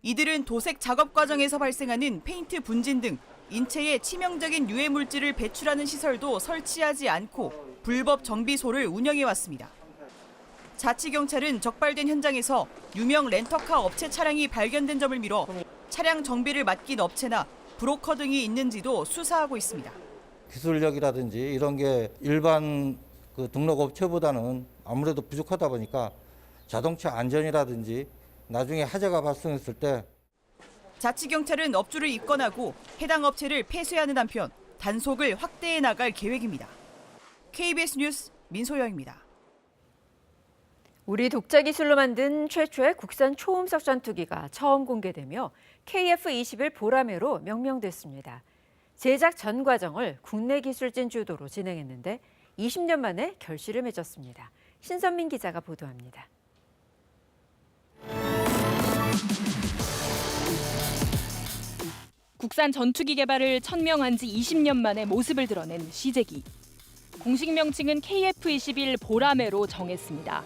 이들은 도색 작업 과정에서 발생하는 페인트 분진 등 인체에 치명적인 유해 물질을 배출하는 시설도 설치하지 않고 불법 정비소를 운영해 왔습니다. 자치경찰은 적발된 현장에서 유명 렌터카 업체 차량이 발견된 점을 미뤄 차량 정비를 맡긴 업체나 브로커 등이 있는지도 수사하고 있습니다. 기술력이라든지 이런 게 일반 그 등록업체보다는 아무래도 부족하다 보니까 자동차 안전이라든지 나중에 화재가 발생했을 때 자치경찰은 업주를 입건하고 해당 업체를 폐쇄하는 한편 단속을 확대해 나갈 계획입니다. KBS 뉴스 민소영입니다. 우리 독자 기술로 만든 최초의 국산 초음속 전투기가 처음 공개되며 KF-21 보라매로 명명됐습니다. 제작 전 과정을 국내 기술진 주도로 진행했는데 20년 만에 결실을 맺었습니다. 신선민 기자가 보도합니다. 국산 전투기 개발을 천명한 지 20년 만에 모습을 드러낸 시제기. 공식 명칭은 KF-21 보라매로 정했습니다.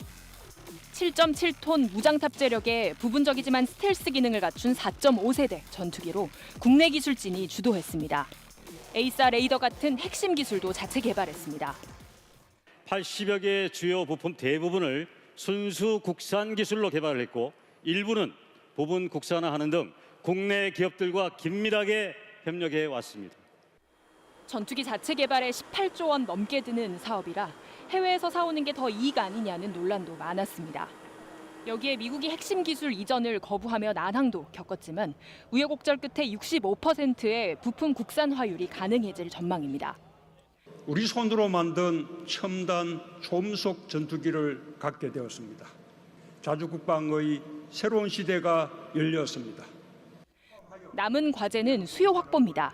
7.7톤 무장 탑재력에 부분적이지만 스텔스 기능을 갖춘 4.5세대 전투기로 국내 기술진이 주도했습니다. 에이사 레이더 같은 핵심 기술도 자체 개발했습니다. 80여 개의 주요 부품 대부분을 순수 국산 기술로 개발을 했고 일부는 부분 국산화하는 등 국내 기업들과 긴밀하게 협력해 왔습니다. 전투기 자체 개발에 18조 원 넘게 드는 사업이라 해외에서 사오는 게 더 이익 아니냐는 논란도 많았습니다. 여기에 미국이 핵심 기술 이전을 거부하며 난항도 겪었지만 우여곡절 끝에 65%의 부품 국산화율이 가능해질 전망입니다. 우리 손으로 만든 첨단 초음속 전투기를 갖게 되었습니다. 자주국방의 새로운 시대가 열렸습니다. 남은 과제는 수요 확보입니다.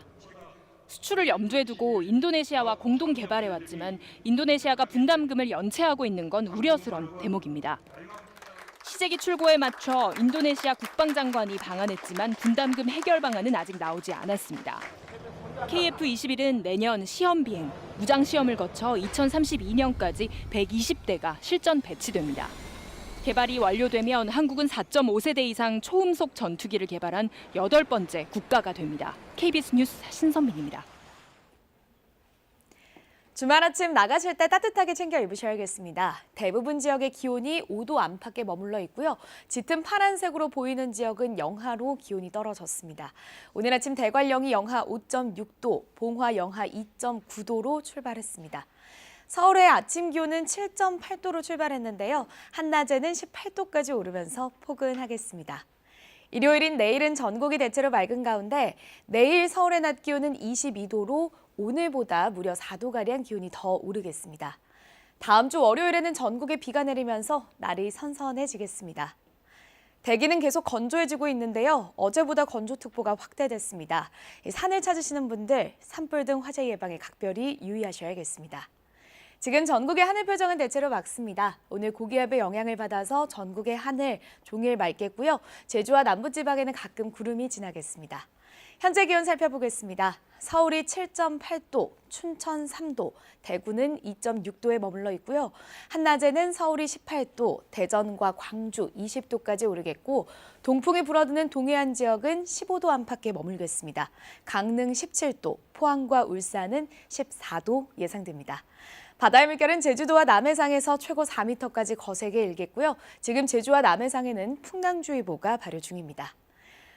수출을 염두에 두고 인도네시아와 공동 개발해왔지만 인도네시아가 분담금을 연체하고 있는 건 우려스러운 대목입니다. 시제기 출고에 맞춰 인도네시아 국방장관이 방한했지만 분담금 해결 방안은 아직 나오지 않았습니다. KF-21은 내년 시험 비행, 무장 시험을 거쳐 2032년까지 120대가 실전 배치됩니다. 개발이 완료되면 한국은 4.5세대 이상 초음속 전투기를 개발한 8번째 국가가 됩니다. KBS 뉴스 신선민입니다. 주말 아침 나가실 때 따뜻하게 챙겨 입으셔야겠습니다. 대부분 지역의 기온이 5도 안팎에 머물러 있고요. 짙은 파란색으로 보이는 지역은 영하로 기온이 떨어졌습니다. 오늘 아침 대관령이 영하 5.6도, 봉화 영하 2.9도로 출발했습니다. 서울의 아침 기온은 7.8도로 출발했는데요. 한낮에는 18도까지 오르면서 포근하겠습니다. 일요일인 내일은 전국이 대체로 맑은 가운데 내일 서울의 낮 기온은 22도로 오늘보다 무려 4도가량 기온이 더 오르겠습니다. 다음 주 월요일에는 전국에 비가 내리면서 날이 선선해지겠습니다. 대기는 계속 건조해지고 있는데요. 어제보다 건조특보가 확대됐습니다. 산을 찾으시는 분들 산불 등 화재 예방에 각별히 유의하셔야겠습니다. 지금 전국의 하늘 표정은 대체로 맑습니다. 오늘 고기압의 영향을 받아서 전국의 하늘 종일 맑겠고요. 제주와 남부지방에는 가끔 구름이 지나겠습니다. 현재 기온 살펴보겠습니다. 서울이 7.8도, 춘천 3도, 대구는 2.6도에 머물러 있고요. 한낮에는 서울이 18도, 대전과 광주 20도까지 오르겠고 동풍이 불어드는 동해안 지역은 15도 안팎에 머물겠습니다. 강릉 17도, 포항과 울산은 14도 예상됩니다. 바다의 물결은 제주도와 남해상에서 최고 4m까지 거세게 일겠고요. 지금 제주와 남해상에는 풍랑주의보가 발효 중입니다.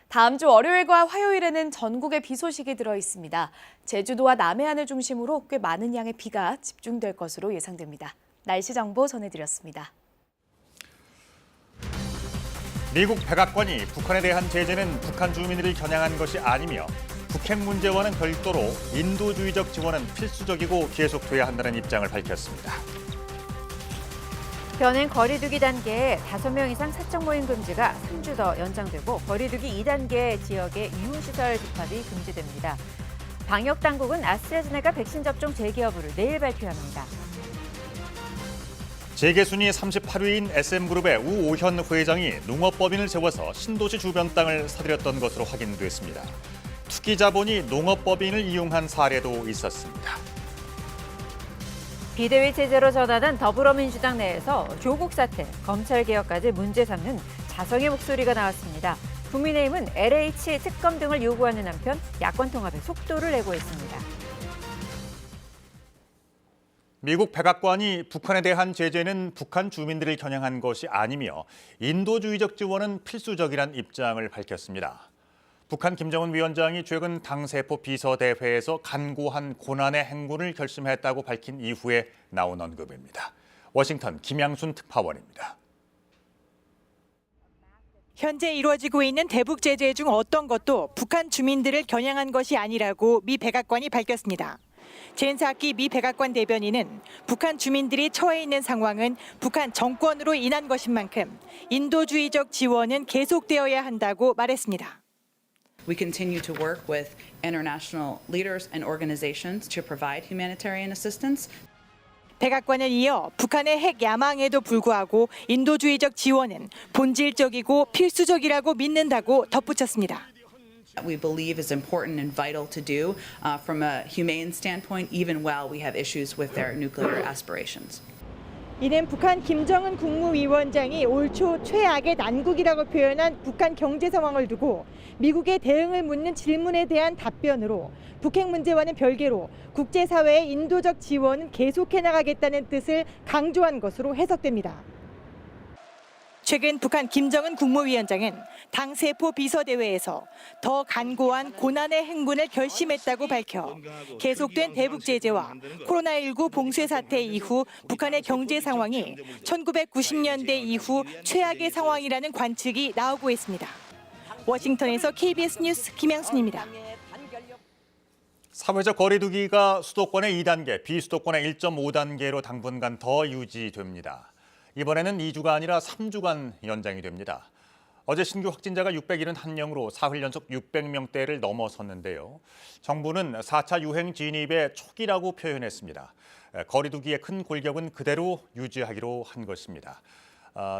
다음 주 월요일과 화요일에는 전국에 비 소식이 들어 있습니다. 제주도와 남해안을 중심으로 꽤 많은 양의 비가 집중될 것으로 예상됩니다. 날씨 정보 전해드렸습니다. 미국 백악관이 북한에 대한 제재는 북한 주민들을 겨냥한 것이 아니며 북핵 문제와는 별도로 인도주의적 지원은 필수적이고 계속돼야 한다는 입장을 밝혔습니다. 현행 거리두기 단계에 5명 이상 사적 모임 금지가 3주 더 연장되고 거리두기 2단계 지역의 유흥시설 집합이 금지됩니다. 방역당국은 아스트라제네카 백신 접종 재개 여부를 내일 발표합니다. 재계 순위 38위인 SM그룹의 우오현 회장이 농업법인을 세워서 신도시 주변 땅을 사들였던 것으로 확인됐습니다. 투기 자본이 농업법인을 이용한 사례도 있었습니다. 비대위 체제로 전환한 더불어민주당 내에서 조국 사태, 검찰개혁까지 문제 삼는 자성의 목소리가 나왔습니다. 국민의힘은 LH 특검 등을 요구하는 한편 야권 통합에 속도를 내고 있습니다. 미국 백악관이 북한에 대한 제재는 북한 주민들을 겨냥한 것이 아니며 인도주의적 지원은 필수적이란 입장을 밝혔습니다. 북한 김정은 위원장이 최근 당세포 비서대회에서 간고한 고난의 행군을 결심했다고 밝힌 이후에 나온 언급입니다. 워싱턴 김양순 특파원입니다. 현재 이루어지고 있는 대북 제재 중 어떤 것도 북한 주민들을 겨냥한 것이 아니라고 미 백악관이 밝혔습니다. 젠 사키 미 백악관 대변인은 북한 주민들이 처해 있는 상황은 북한 정권으로 인한 것인 만큼 인도주의적 지원은 계속되어야 한다고 말했습니다. We continue to work with international leaders and organizations to provide humanitarian assistance. 백악관은 이어 북한의 핵 야망에도 불구하고 인도주의적 지원은 본질적이고 필수적이라고 믿는다고 덧붙였습니다. We believe is important and vital to do from a humane standpoint, even while we have issues with their nuclear aspirations. 이는 북한 김정은 국무위원장이 올 초 최악의 난국이라고 표현한 북한 경제 상황을 두고 미국의 대응을 묻는 질문에 대한 답변으로 북핵 문제와는 별개로 국제사회의 인도적 지원은 계속해 나가겠다는 뜻을 강조한 것으로 해석됩니다. 최근 북한 김정은 국무위원장은 당 세포 비서대회에서 더 간고한 고난의 행군을 결심했다고 밝혀 계속된 대북 제재와 코로나19 봉쇄 사태 이후 북한의 경제 상황이 1990년대 이후 최악의 상황이라는 관측이 나오고 있습니다. 워싱턴에서 KBS 뉴스 김양순입니다. 사회적 거리두기가 수도권의 2단계, 비수도권의 1.5단계로 당분간 더 유지됩니다. 이번에는 2주가 아니라 3주간 연장이 됩니다. 어제 신규 확진자가 671명으로 사흘 연속 600명대를 넘어섰는데요. 정부는 4차 유행 진입의 초기라고 표현했습니다. 거리두기의 큰 골격은 그대로 유지하기로 한 것입니다.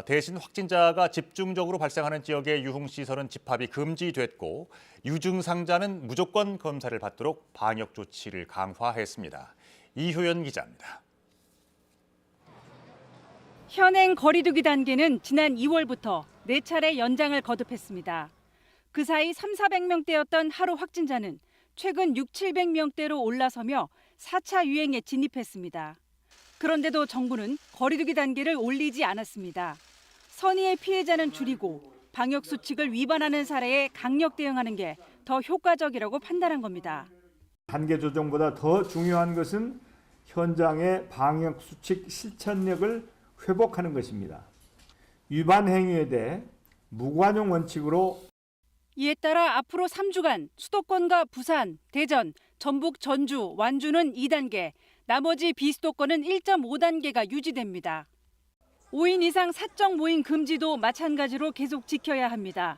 대신 확진자가 집중적으로 발생하는 지역의 유흥시설은 집합이 금지됐고 유증상자는 무조건 검사를 받도록 방역 조치를 강화했습니다. 이효연 기자입니다. 현행 거리두기 단계는 지난 2월부터 4차례 연장을 거듭했습니다. 그 사이 3,400명대였던 하루 확진자는 최근 6,700명대로 올라서며 4차 유행에 진입했습니다. 그런데도 정부는 거리두기 단계를 올리지 않았습니다. 선의의 피해자는 줄이고 방역 수칙을 위반하는 사례에 강력 대응하는 게 더 효과적이라고 판단한 겁니다. 단계 조정보다 더 중요한 것은 현장의 방역 수칙 실천력을 회복하는 것입니다. 위반 행위에 대해 무관용 원칙으로 이에 따라 앞으로 3주간 수도권과 부산, 대전, 전북, 전주, 완주는 2단계, 나머지 비수도권은 1.5단계가 유지됩니다. 5인 이상 사적 모임 금지도 마찬가지로 계속 지켜야 합니다.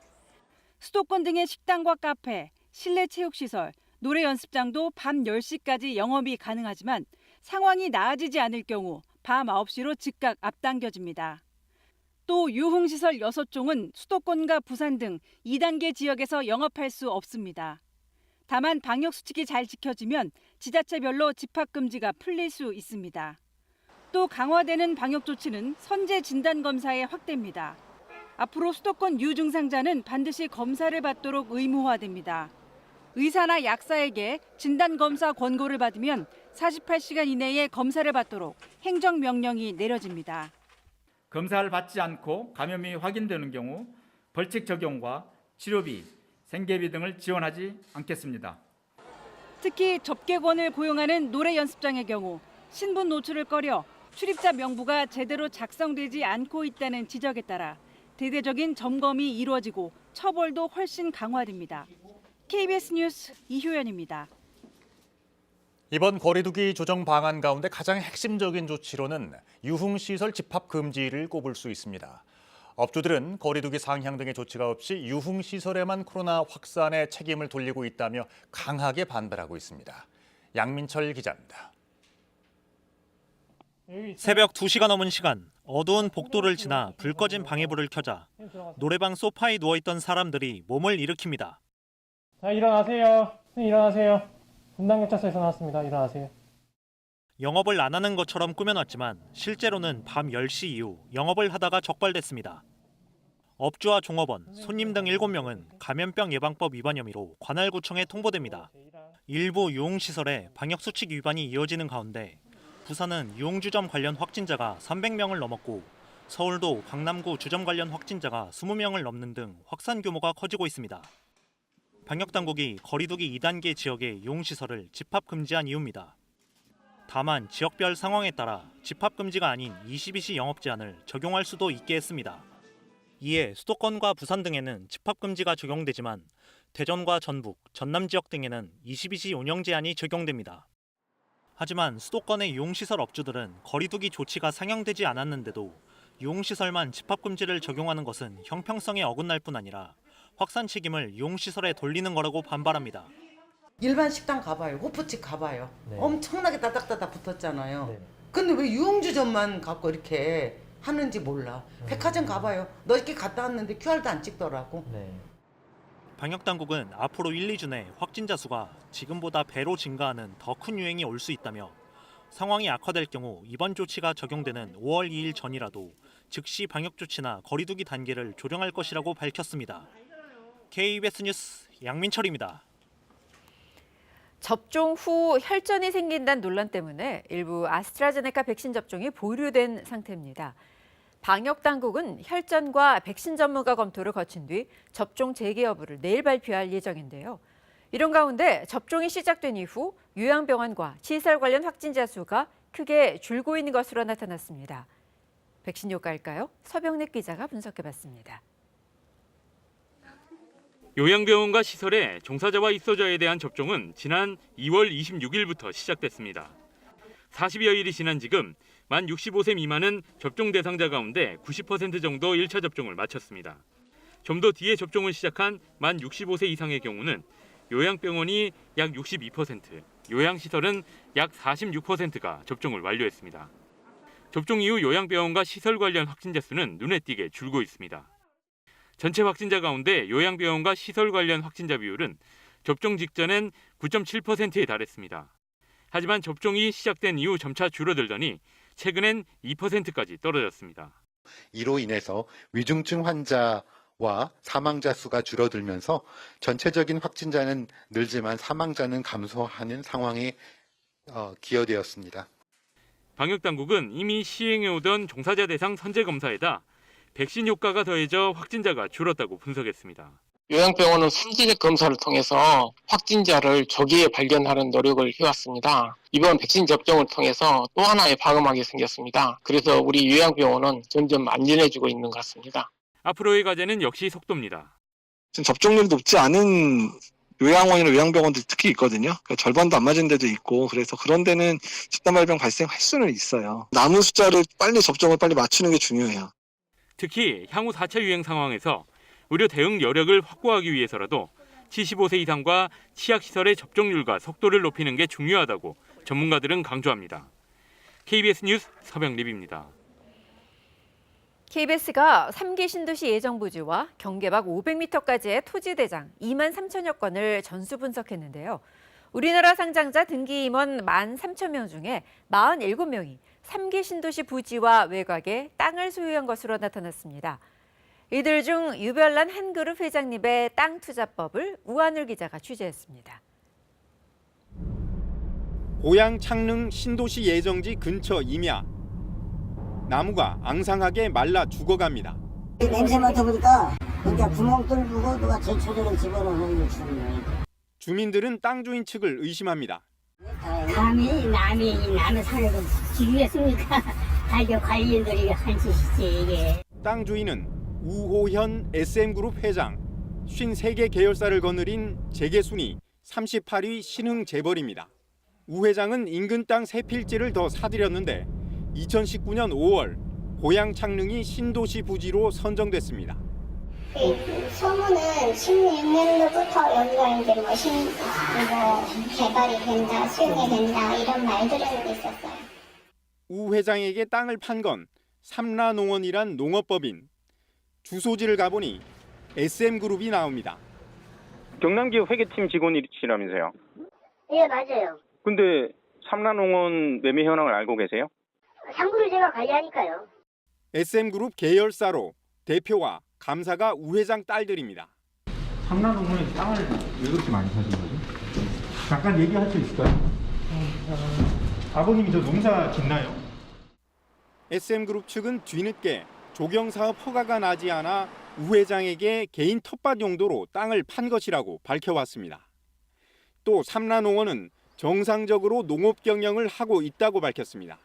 수도권 등의 식당과 카페, 실내 체육시설, 노래 연습장도 밤 10시까지 영업이 가능하지만 상황이 나아지지 않을 경우 밤 9시로 즉각 앞당겨집니다. 또 유흥시설 6종은 수도권과 부산 등 2단계 지역에서 영업할 수 없습니다. 다만 방역수칙이 잘 지켜지면 지자체별로 집합금지가 풀릴 수 있습니다. 또 강화되는 방역조치는 선제 진단검사의 확대입니다. 앞으로 수도권 유증상자는 반드시 검사를 받도록 의무화됩니다. 의사나 약사에게 진단검사 권고를 받으면 48시간 이내에 검사를 받도록 행정명령이 내려집니다. 검사를 받지 않고 감염이 확인되는 경우 벌칙 적용과 치료비, 생계비 등을 지원하지 않겠습니다. 특히 접객원을 고용하는 노래 연습장의 경우 신분 노출을 꺼려 출입자 명부가 제대로 작성되지 않고 있다는 지적에 따라 대대적인 점검이 이루어지고 처벌도 훨씬 강화됩니다. KBS 뉴스 이효연입니다. 이번 거리두기 조정 방안 가운데 가장 핵심적인 조치로는 유흥시설 집합 금지를 꼽을 수 있습니다. 업주들은 거리두기 상향 등의 조치가 없이 유흥시설에만 코로나 확산의 책임을 돌리고 있다며 강하게 반발하고 있습니다. 양민철 기자입니다. 새벽 2시가 넘은 시간, 어두운 복도를 지나 불 꺼진 방해불을 켜자 노래방 소파에 누워있던 사람들이 몸을 일으킵니다. 자, 일어나세요. 일어나세요. 분당경찰서에서 나왔습니다. 일어나세요. 영업을 안 하는 것처럼 꾸며놨지만 실제로는 밤 10시 이후 영업을 하다가 적발됐습니다. 업주와 종업원, 손님 등 7명은 감염병 예방법 위반 혐의로 관할구청에 통보됩니다. 일부 유흥시설에 방역수칙 위반이 이어지는 가운데 부산은 유흥주점 관련 확진자가 300명을 넘었고 서울도 강남구 주점 관련 확진자가 20명을 넘는 등 확산 규모가 커지고 있습니다. 방역당국이 거리두기 2단계 지역의 유흥시설을 집합금지한 이유입니다. 다만 지역별 상황에 따라 집합금지가 아닌 22시 영업 제한을 적용할 수도 있게 했습니다. 이에 수도권과 부산 등에는 집합금지가 적용되지만 대전과 전북, 전남 지역 등에는 22시 운영 제한이 적용됩니다. 하지만 수도권의 유흥시설 업주들은 거리두기 조치가 상향되지 않았는데도 유흥시설만 집합금지를 적용하는 것은 형평성에 어긋날 뿐 아니라 확산 책임을 유흥시설에 돌리는 거라고 반발합니다. 일반 식당 가봐요. 호프집 가봐요. 네. 엄청나게 따닥따닥 붙었잖아요. 네. 근데 왜 유흥주점만 갖고 이렇게 하는지 몰라. 백화점 가봐요. 너 이렇게 갔다 왔는데 QR도 안 찍더라고. 네. 방역당국은 앞으로 1, 2주 내 확진자 수가 지금보다 배로 증가하는 더 큰 유행이 올 수 있다며 상황이 악화될 경우 이번 조치가 적용되는 5월 2일 전이라도 즉시 방역 조치나 거리두기 단계를 조정할 것이라고 밝혔습니다. KBS 뉴스 양민철입니다. 접종 후 혈전이 생긴다는 논란 때문에 일부 아스트라제네카 백신 접종이 보류된 상태입니다. 방역당국은 혈전과 백신 전문가 검토를 거친 뒤 접종 재개 여부를 내일 발표할 예정인데요. 이런 가운데 접종이 시작된 이후 요양병원과 시설 관련 확진자 수가 크게 줄고 있는 것으로 나타났습니다. 백신 효과일까요? 서병래 기자가 분석해봤습니다. 요양병원과 시설의 종사자와 입소자에 대한 접종은 지난 2월 26일부터 시작됐습니다. 40여일이 지난 지금 만 65세 미만은 접종 대상자 가운데 90% 정도 1차 접종을 마쳤습니다. 좀 더 뒤에 접종을 시작한 만 65세 이상의 경우는 요양병원이 약 62%, 요양시설은 약 46%가 접종을 완료했습니다. 접종 이후 요양병원과 시설 관련 확진자 수는 눈에 띄게 줄고 있습니다. 전체 확진자 가운데 요양병원과 시설 관련 확진자 비율은 접종 직전엔 9.7%에 달했습니다. 하지만 접종이 시작된 이후 점차 줄어들더니 최근엔 2%까지 떨어졌습니다. 이로 인해서 위중증 환자와 사망자 수가 줄어들면서 전체적인 확진자는 늘지만 사망자는 감소하는 상황에 기여되었습니다. 방역당국은 이미 시행해오던 종사자 대상 선제 검사에다 백신 효과가 더해져 확진자가 줄었다고 분석했습니다. 요양병원은 선제 검사를 통해서 확진자를 조기에 발견하는 노력을 해왔습니다. 이번 백신 접종을 통해서 또 하나의 방어막이 생겼습니다. 그래서 우리 요양병원은 점점 안전해지고 있는 것 같습니다. 앞으로의 과제는 역시 속도입니다. 지금 접종률이 높지 않은 요양원이나 요양병원도 특히 있거든요. 그러니까 절반도 안 맞은 데도 있고 그래서 그런 데는 집단 발병 발생할 수는 있어요. 남은 숫자를 빨리 접종을 빨리 맞추는 게 중요해요. 특히 향후 4차 유행 상황에서 의료 대응 여력을 확보하기 위해서라도 75세 이상과 치약시설의 접종률과 속도를 높이는 게 중요하다고 전문가들은 강조합니다. KBS 뉴스 서병립입니다. KBS가 3기 신도시 예정부지와 경계박 500m까지의 토지 대장 2만 3천여 건을 전수 분석했는데요. 우리나라 상장자 등기 임원 13,000명 중에 47명이 3기 신도시 부지와 외곽에 땅을 소유한 것으로 나타났습니다. 이들 중 유별난 한그룹 회장님의 땅 투자법을 우한울 기자가 취재했습니다. 고양 창릉 신도시 예정지 근처 임야. 나무가 앙상하게 말라 죽어갑니다. 냄새 맡아보니까 그러니까 구멍 뚫고 누가 제초제를 집어넣는 거예요. 주민들은 땅 주인 측을 의심합니다. 남이 남의 산을 지휘했습니까? 달교 관리인들이 한 짓이지 이게. 땅 주인은 우호현 SM그룹 회장, 53개 계열사를 거느린 재계순위 38위 신흥 재벌입니다. 우 회장은 인근 땅 3필지를 더 사들였는데 2019년 5월 고양 창릉이 신도시 부지로 선정됐습니다. 소문은 16년도부터 여기가 이제 개발이 된다, 수용이 된다 이런 말들은 있었어요. 우 회장에게 땅을 판 건 삼라농원이란 농업법인. 주소지를 가보니 SM그룹이 나옵니다. 경남기업 회계팀 직원이시라면서요? 예, 맞아요. 근데 삼라농원 매매 현황을 알고 계세요? 상부를 제가 관리하니까요. SM그룹 계열사로 대표와 감사가 우 회장 딸들입니다. 삼라농원에 땅을 왜 그렇게 많이 사신 거죠? 잠깐 얘기할 수 있을까요? 아버님이 저 농사 짓나요? SM그룹 측은 뒤늦게 조경사업 허가가 나지 않아 우 회장에게 개인 텃밭 용도로 땅을 판 것이라고 밝혀왔습니다. 또 삼라농원은 정상적으로 농업 경영을 하고 있다고 밝혔습니다.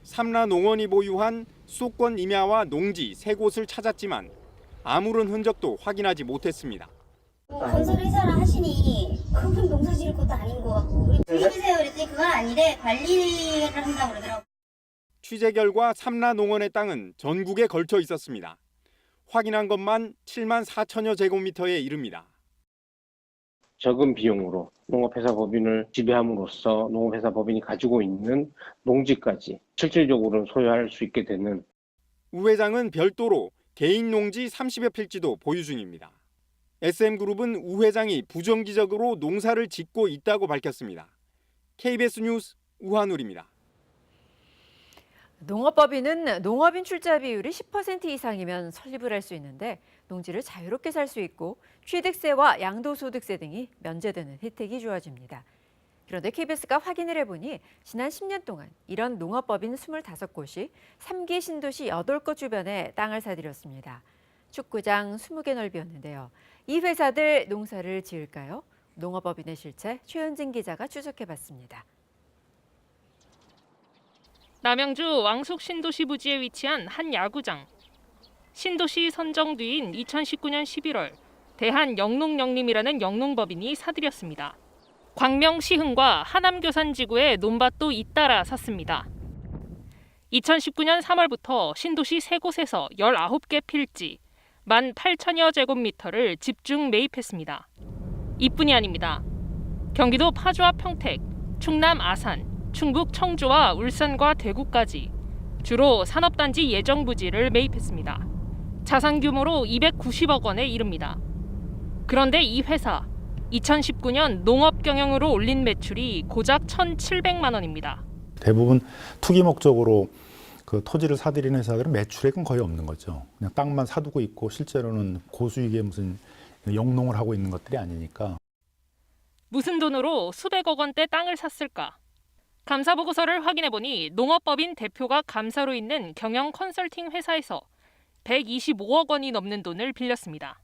삼라농원이 보유한 수도권 임야와 농지 3곳을 찾았지만 아무런 흔적도 확인하지 못했습니다. 건설회사를 하시니 그분 농사 지을 것도 아닌 것 같고 해주세요 그랬더니 그건 아니래 관리를 한다고 그러더라고요. 취재 결과 삼라농원의 땅은 전국에 걸쳐 있었습니다. 확인한 것만 7만 4천여 제곱미터에 이릅니다. 적은 비용으로 농업회사 법인을 지배함으로써 농업회사 법인이 가지고 있는 농지까지 실질적으로 소유할 수 있게 되는. 우 회장은 별도로 개인 농지 30여 필지도 보유 중입니다. SM그룹은 우 회장이 부정기적으로 농사를 짓고 있다고 밝혔습니다. KBS 뉴스 우한울입니다. 농업법인은 농업인 출자 비율이 10% 이상이면 설립을 할 수 있는데 농지를 자유롭게 살 수 있고 취득세와 양도소득세 등이 면제되는 혜택이 주어집니다. 그런데 KBS가 확인을 해보니 지난 10년 동안 이런 농업법인 25곳이 3기 신도시 8곳 주변에 땅을 사들였습니다. 축구장 20개 넓이었는데요. 이 회사들 농사를 지을까요? 농업법인의 실체 최현진 기자가 추적해봤습니다. 남양주 왕숙 신도시 부지에 위치한 한 야구장. 신도시 선정 뒤인 2019년 11월 대한영농영림이라는 영농법인이 사들였습니다. 광명시흥과 하남교산지구의 논밭도 잇따라 샀습니다. 2019년 3월부터 신도시 3곳에서 19개 필지, 18,000여 제곱미터를 집중 매입했습니다. 이뿐이 아닙니다. 경기도 파주와 평택, 충남 아산, 충북 청주와 울산과 대구까지 주로 산업단지 예정부지를 매입했습니다. 자산 규모로 290억 원에 이릅니다. 그런데 이 회사, 2019년 농업 경영으로 올린 매출이 고작 1,700만 원입니다. 대부분 투기 목적으로 그 토지를 사들이는 회사들은 매출액은 거의 없는 거죠. 그냥 땅만 사두고 있고 실제로는 고수익에 무슨 영농을 하고 있는 것들이 아니니까. 무슨 돈으로 수백억 원대 땅을 샀을까? 감사 보고서를 확인해 보니 농업법인 대표가 감사로 있는 경영 컨설팅 회사에서 125억 원이 넘는 돈을 빌렸습니다.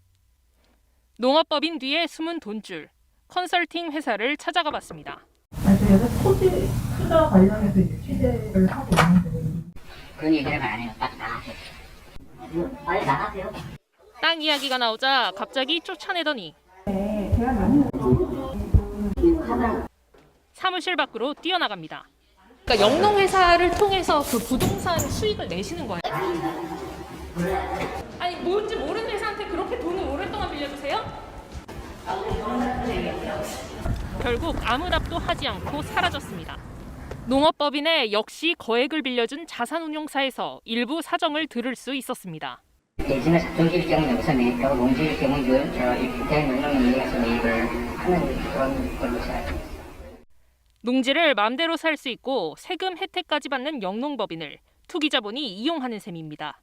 농업법인 뒤에 숨은 돈줄, 컨설팅 회사를 찾아가 봤습니다. 저희가 토지 투자 관련해서 취재를 하고 있는데 그런 얘기를 안 해요. 딱 나가세요. 빨리 나가세요. 땅 이야기가 나오자 갑자기 쫓아내더니 사무실 밖으로 뛰어나갑니다. 그러니까 영농회사를 통해서 그 부동산 수익을 내시는 거예요? 아니 뭔지 모르는 회사한테 그렇게 돈을 오랫동안 빌려주세요? 결국 아무 답도 하지 않고 사라졌습니다. 농업법인에 역시 거액을 빌려준 자산운용사에서 일부 사정을 들을 수 있었습니다. 대신에 작동지일 경우 여기서 매입하고 농지일 경우 대농농에서 매입을 하는 그런 걸로 생각합니다. 농지를 마음대로 살 수 있고 세금 혜택까지 받는 영농법인을 투기자본이 이용하는 셈입니다.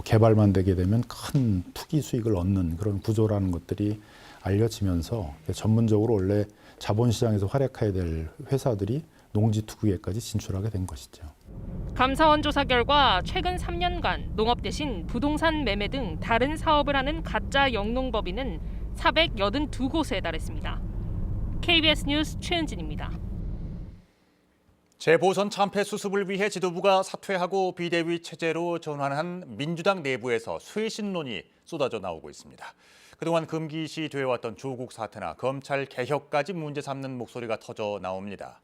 개발만 되게 되면 큰 투기 수익을 얻는 그런 구조라는 것들이 알려지면서 전문적으로 원래 자본시장에서 활약해야 될 회사들이 농지 투기에까지 진출하게 된 것이죠. 감사원 조사 결과 최근 3년간 농업 대신 부동산 매매 등 다른 사업을 하는 가짜 영농법인은 482곳에 달했습니다. KBS 뉴스 최은진입니다. 재보선 참패 수습을 위해 지도부가 사퇴하고 비대위 체제로 전환한 민주당 내부에서 쇄신론이 쏟아져 나오고 있습니다. 그동안 금기시되어왔던 조국 사태나 검찰 개혁까지 문제 삼는 목소리가 터져 나옵니다.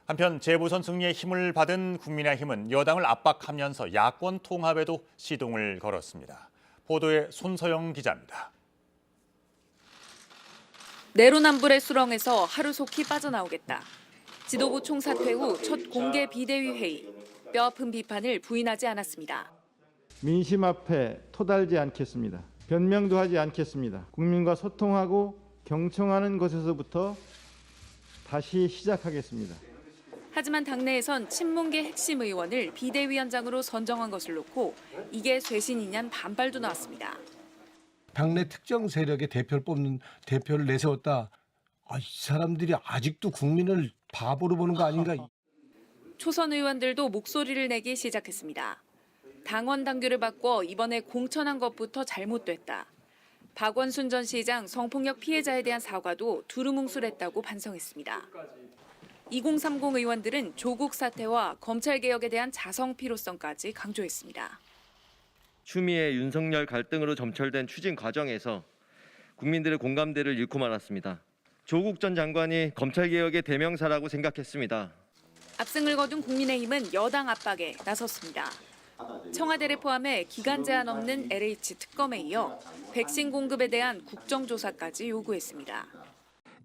한편 재보선 승리에 힘을 받은 국민의힘은 여당을 압박하면서 야권 통합에도 시동을 걸었습니다. 보도에 손서영 기자입니다. 내로남불의 수렁에서 하루속히 빠져나오겠다. 지도부 총사퇴 후 첫 공개 비대위 회의, 뼈아픈 비판을 부인하지 않았습니다. 민심 앞에 토달지 않겠습니다. 변명도 하지 않겠습니다. 국민과 소통하고 경청하는 것에서부터 다시 시작하겠습니다. 하지만 당내에선 친문계 핵심 의원을 비대위원장으로 선정한 것을 놓고 이게 쇄신이냐는 반발도 나왔습니다. 당내 특정 세력의 대표를 내세웠다. 이 사람들이 아직도 국민을 바보로 보는 거 아닌가. 초선 의원들도 목소리를 내기 시작했습니다. 당원 당규를 바꿔 이번에 공천한 것부터 잘못됐다. 박원순 전 시장 성폭력 피해자에 대한 사과도 두루뭉술했다고 반성했습니다. 2030 의원들은 조국 사태와 검찰개혁에 대한 자성 필요성까지 강조했습니다. 추미애 윤석열 갈등으로 점철된 추진 과정에서 국민들의 공감대를 잃고 말았습니다. 조국 전 장관이 검찰개혁의 대명사라고 생각했습니다. 압승을 거둔 국민의힘은 여당 압박에 나섰습니다. 청와대를 포함해 기간 제한 없는 LH 특검에 이어 백신 공급에 대한 국정조사까지 요구했습니다.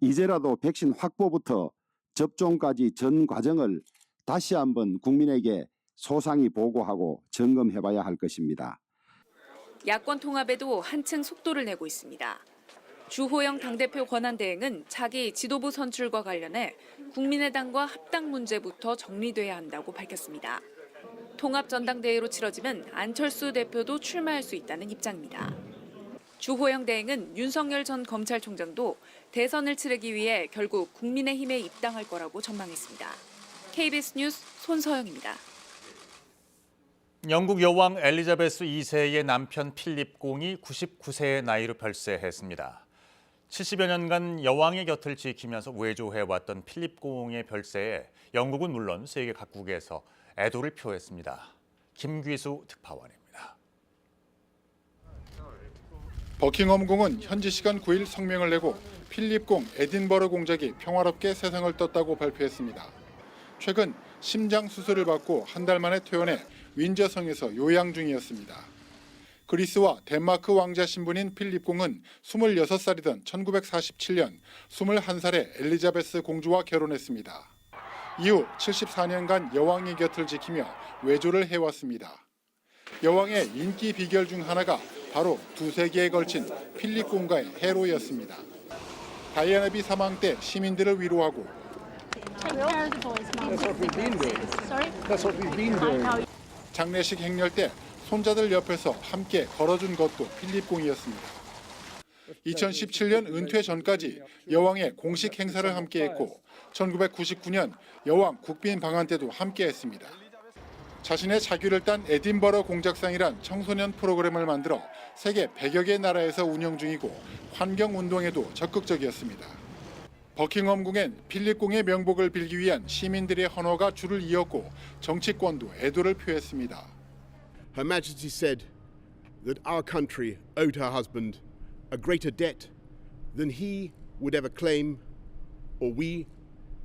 이제라도 백신 확보부터 접종까지 전 과정을 다시 한번 국민에게 소상히 보고하고 점검해봐야 할 것입니다. 야권 통합에도 한층 속도를 내고 있습니다. 주호영 당대표 권한대행은 차기 지도부 선출과 관련해 국민의당과 합당 문제부터 정리돼야 한다고 밝혔습니다. 통합전당대회로 치러지면 안철수 대표도 출마할 수 있다는 입장입니다. 주호영 대행은 윤석열 전 검찰총장도 대선을 치르기 위해 결국 국민의힘에 입당할 거라고 전망했습니다. KBS 뉴스 손서영입니다. 영국 여왕 엘리자베스 2세의 남편 필립 공이 99세의 나이로 별세했습니다. 70여 년간 여왕의 곁을 지키면서 외조해왔던 필립 공의 별세에 영국은 물론 세계 각국에서 애도를 표했습니다. 김귀수 특파원입니다. 버킹엄궁은 현지 시간 9일 성명을 내고 필립 공 에딘버러 공작이 평화롭게 세상을 떴다고 발표했습니다. 최근 심장 수술을 받고 한 달 만에 퇴원해 윈저성에서 요양 중이었습니다. 그리스와 덴마크 왕자 신분인 필립 공은 26살이던 1947년 21살에 엘리자베스 공주와 결혼했습니다. 이후 74년간 여왕의 곁을 지키며 외조를 해왔습니다. 여왕의 인기 비결 중 하나가 바로 두세 개에 걸친 필립 공가의 해로였습니다. 다이애나비 사망 때 시민들을 위로하고 장례식 행렬 때 손자들 옆에서 함께 걸어준 것도 필립 공이었습니다. 2017년 은퇴 전까지 여왕의 공식 행사를 함께했고 1999년 여왕 국빈 방한 때도 함께했습니다. 자신의 자규를 딴 에딘버러 공작상이란 청소년 프로그램을 만들어 세계 100여 개 나라에서 운영 중이고 환경운동에도 적극적이었습니다. 버킹엄궁엔 필립 공의 명복을 빌기 위한 시민들의 헌화가 줄을 이었고 정치권도 애도를 표했습니다. Her Majesty said that our country owed her husband a greater debt than he would ever claim or we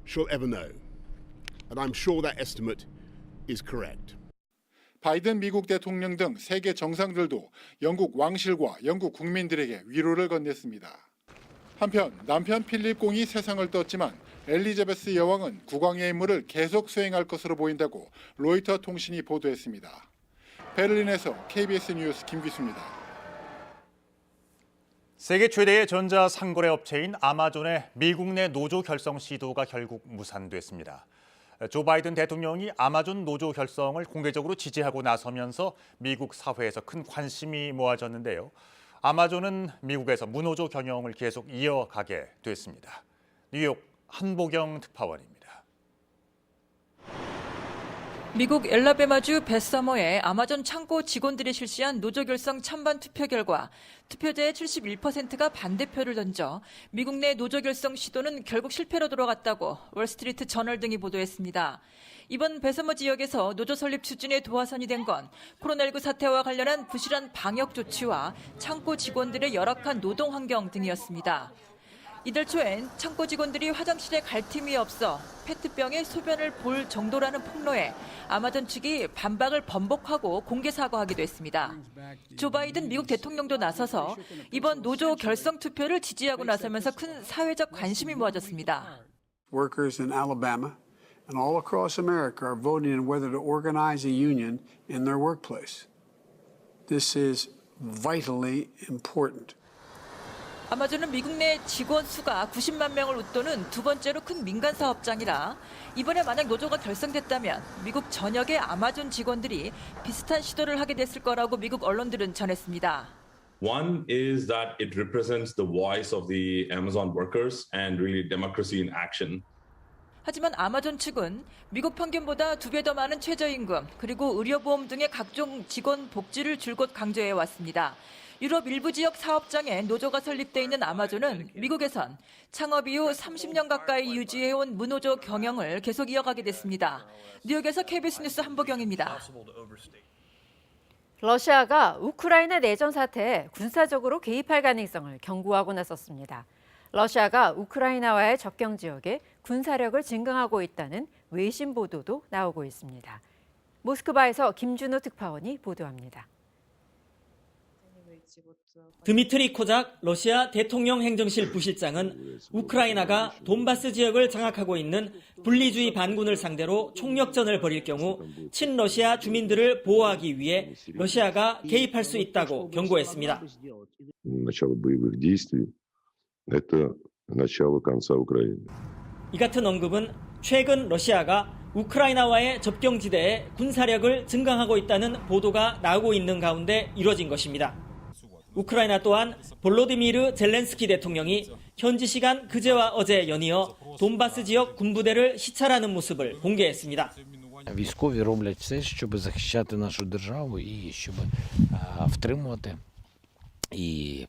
shall ever know. And I'm sure that estimate is correct. 바이든 미국 대통령 등 세계 정상들도 영국 왕실과 영국 국민들에게 위로를 건넸습니다. 한편 남편 필립 공이 세상을 떴지만 엘리자베스 여왕은 국왕의 임무를 계속 수행할 것으로 보인다고 로이터 통신이 보도했습니다. 베를린에서 KBS 뉴스 김기수입니다. 세계 최대의 전자상거래 업체인 아마존의 미국 내 노조 결성 시도가 결국 무산됐습니다. 조 바이든 대통령이 아마존 노조 결성을 공개적으로 지지하고 나서면서 미국 사회에서 큰 관심이 모아졌는데요. 아마존은 미국에서 무노조 경영을 계속 이어가게 됐습니다. 뉴욕 한보경 특파원입니다. 미국 엘라베마주 베서머의 아마존 창고 직원들이 실시한 노조 결성 찬반 투표 결과 투표자의 71%가 반대표를 던져 미국 내 노조 결성 시도는 결국 실패로 돌아갔다고 월스트리트 저널 등이 보도했습니다. 이번 베서머 지역에서 노조 설립 추진에 도화선이 된 건 코로나19 사태와 관련한 부실한 방역 조치와 창고 직원들의 열악한 노동 환경 등이었습니다. 이달 초엔 창고 직원들이 화장실에 갈 틈이 없어 페트병에 소변을 볼 정도라는 폭로에 아마존 측이 반박을 번복하고 공개 사과하기도 했습니다. 조 바이든 미국 대통령도 나서서 이번 노조 결성 투표를 지지하고 나서면서 큰 사회적 관심이 모아졌습니다. Workers in Alabama and all across America are voting on whether to organize a union in their workplace. This is vitally important. 아마존은 미국 내 직원 수가 90만 명을 웃도는 두 번째로 큰 민간 사업장이라 이번에 만약 노조가 결성됐다면 미국 전역의 아마존 직원들이 비슷한 시도를 하게 됐을 거라고 미국 언론들은 전했습니다. One is that it represents the voice of the Amazon workers and really democracy in action. 하지만 아마존 측은 미국 평균보다 2배 더 많은 최저임금 그리고 의료보험 등의 각종 직원 복지를 줄곧 강조해 왔습니다. 유럽 일부 지역 사업장에 노조가 설립돼 있는 아마존은 미국에선 창업 이후 30년 가까이 유지해온 무노조 경영을 계속 이어가게 됐습니다. 뉴욕에서 KBS 뉴스 한보경입니다. 러시아가 우크라이나 내전 사태에 군사적으로 개입할 가능성을 경고하고 나섰습니다. 러시아가 우크라이나와의 접경 지역에 군사력을 증강하고 있다는 외신 보도도 나오고 있습니다. 모스크바에서 김준호 특파원이 보도합니다. 드미트리 코작 러시아 대통령 행정실 부실장은 우크라이나가 돈바스 지역을 장악하고 있는 분리주의 반군을 상대로 총력전을 벌일 경우 친러시아 주민들을 보호하기 위해 러시아가 개입할 수 있다고 경고했습니다. Это начало конца Украины. 이 같은 언급은 최근 러시아가 우크라이나와의 접경지대에 군사력을 증강하고 있다는 보도가 나오고 있는 가운데 이뤄진 것입니다. 우크라이나 또한 볼로디미르 젤렌스키 대통령이 현지 시간 그제와 어제 연이어 돈바스 지역 군부대를 시찰하는 모습을 공개했습니다. Військові роблять все, щоб захищати нашу державу і щоб втримувати і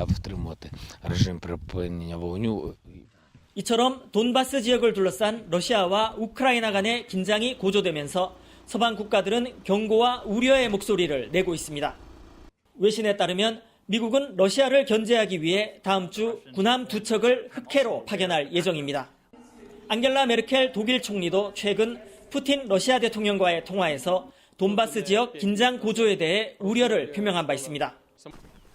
втримувати режим припинення вогню. 이처럼 돈바스 지역을 둘러싼 러시아와 우크라이나 간의 긴장이 고조되면서 서방 국가들은 경고와 우려의 목소리를 내고 있습니다. 외신에 따르면 미국은 러시아를 견제하기 위해 다음 주 군함 2척을 흑해로 파견할 예정입니다. 앙겔라 메르켈 독일 총리도 최근 푸틴 러시아 대통령과의 통화에서 돈바스 지역 긴장 고조에 대해 우려를 표명한 바 있습니다.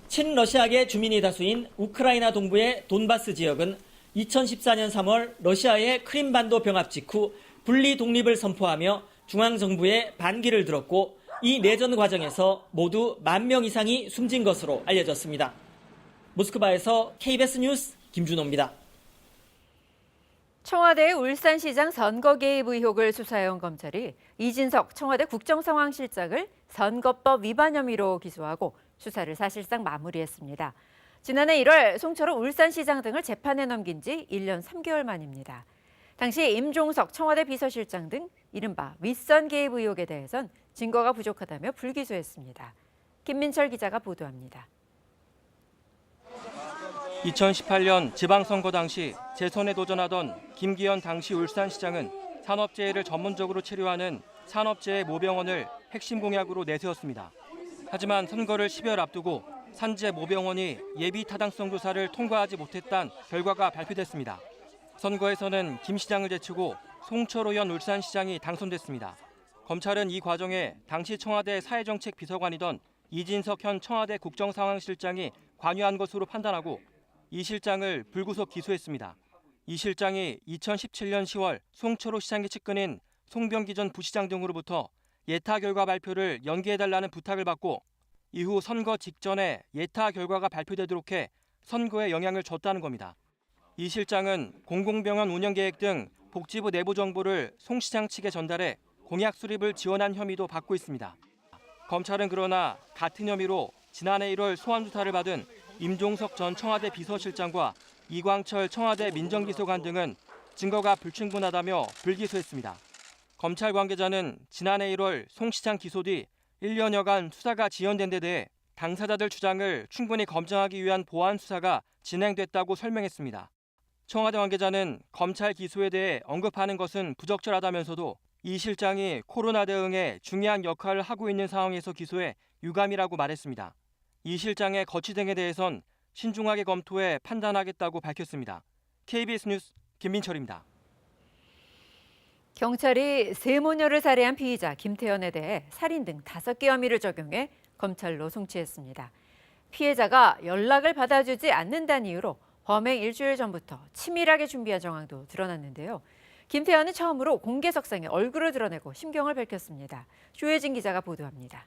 친러시아계 주민이 다수인 우크라이나 동부의 돈바스 지역은 2014년 3월 러시아의 크림반도 병합 직후 분리 독립을 선포하며 중앙정부에 반기를 들었고 이 내전 과정에서 모두 10,000명 이상이 숨진 것으로 알려졌습니다. 모스크바에서 KBS 뉴스 김준호입니다. 청와대 울산시장 선거 개입 의혹을 수사해온 검찰이 이진석 청와대 국정상황실장을 선거법 위반 혐의로 기소하고 수사를 사실상 마무리했습니다. 지난해 1월 송철호 울산시장 등을 재판에 넘긴 지 1년 3개월 만입니다. 당시 임종석 청와대 비서실장 등 이른바 윗선 개입 의혹에 대해선 증거가 부족하다며 불기소했습니다. 김민철 기자가 보도합니다. 2018년 지방선거 당시 재선에 도전하던 김기현 당시 울산시장은 산업재해를 전문적으로 치료하는 산업재해 모병원을 핵심 공약으로 내세웠습니다. 하지만 선거를 10여일 앞두고 산재 모병원이 예비 타당성 조사를 통과하지 못했다는 결과가 발표됐습니다. 선거에서는 김 시장을 제치고 송철호 현 울산시장이 당선됐습니다. 검찰은 이 과정에 당시 청와대 사회정책 비서관이던 이진석 현 청와대 국정상황실장이 관여한 것으로 판단하고 이 실장을 불구속 기소했습니다. 이 실장이 2017년 10월 송철호 시장의 측근인 송병기 전 부시장 등으로부터 예타 결과 발표를 연기해달라는 부탁을 받고 이후 선거 직전에 예타 결과가 발표되도록 해 선거에 영향을 줬다는 겁니다. 이 실장은 공공병원 운영계획 등 복지부 내부 정보를 송 시장 측에 전달해 공약 수립을 지원한 혐의도 받고 있습니다. 검찰은 그러나 같은 혐의로 지난해 1월 소환조사를 받은 임종석 전 청와대 비서실장과 이광철 청와대 민정비서관 등은 증거가 불충분하다며 불기소했습니다. 검찰 관계자는 지난해 1월 송 시장 기소 뒤 1년여간 수사가 지연된 데 대해 당사자들 주장을 충분히 검증하기 위한 보완 수사가 진행됐다고 설명했습니다. 청와대 관계자는 검찰 기소에 대해 언급하는 것은 부적절하다면서도 이 실장이 코로나 대응에 중요한 역할을 하고 있는 상황에서 기소해 유감이라고 말했습니다. 이 실장의 거취 등에 대해선 신중하게 검토해 판단하겠다고 밝혔습니다. KBS 뉴스 김민철입니다. 경찰이 세모녀를 살해한 피의자 김태현에 대해 살인 등 5개 혐의를 적용해 검찰로 송치했습니다. 피해자가 연락을 받아주지 않는다는 이유로 범행 일주일 전부터 치밀하게 준비한 정황도 드러났는데요. 김태현은 처음으로 공개석상에 얼굴을 드러내고 심경을 밝혔습니다. 조혜진 기자가 보도합니다.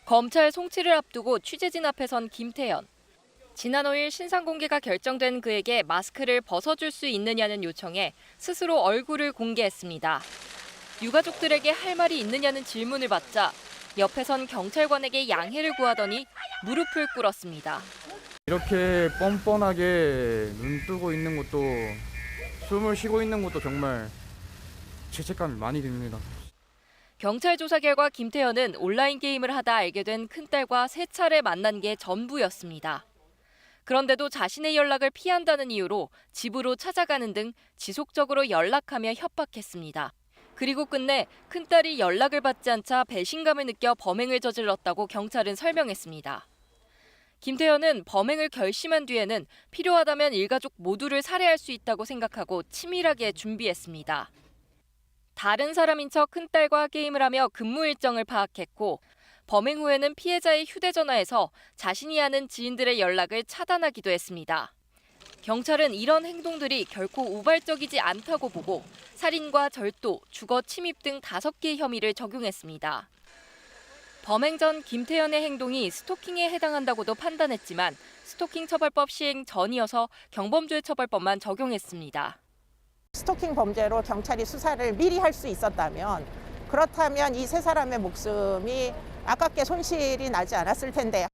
검찰 송치를 앞두고 취재진 앞에 선 김태현. 지난 5일 신상 공개가 결정된 그에게 마스크를 벗어줄 수 있느냐는 요청에 스스로 얼굴을 공개했습니다. 유가족들에게 할 말이 있느냐는 질문을 받자 옆에 선 경찰관에게 양해를 구하더니 무릎을 꿇었습니다. 이렇게 뻔뻔하게 눈 뜨고 있는 것도 숨을 쉬고 있는 것도 정말 죄책감이 많이 듭니다. 경찰 조사 결과 김태현은 온라인 게임을 하다 알게 된 큰딸과 3차례 만난 게 전부였습니다. 그런데도 자신의 연락을 피한다는 이유로 집으로 찾아가는 등 지속적으로 연락하며 협박했습니다. 그리고 끝내 큰딸이 연락을 받지 않자 배신감을 느껴 범행을 저질렀다고 경찰은 설명했습니다. 김태현은 범행을 결심한 뒤에는 필요하다면 일가족 모두를 살해할 수 있다고 생각하고 치밀하게 준비했습니다. 다른 사람인 척 큰딸과 게임을 하며 근무 일정을 파악했고 범행 후에는 피해자의 휴대전화에서 자신이 아는 지인들의 연락을 차단하기도 했습니다. 경찰은 이런 행동들이 결코 우발적이지 않다고 보고 살인과 절도, 주거 침입 등 5개의 혐의를 적용했습니다. 범행 전 김태현의 행동이 스토킹에 해당한다고도 판단했지만 스토킹 처벌법 시행 전이어서 경범죄 처벌법만 적용했습니다. 스토킹 범죄로 경찰이 수사를 미리 할 수 있었다면 그렇다면 이 세 사람의 목숨이 아깝게 손실이 나지 않았을 텐데.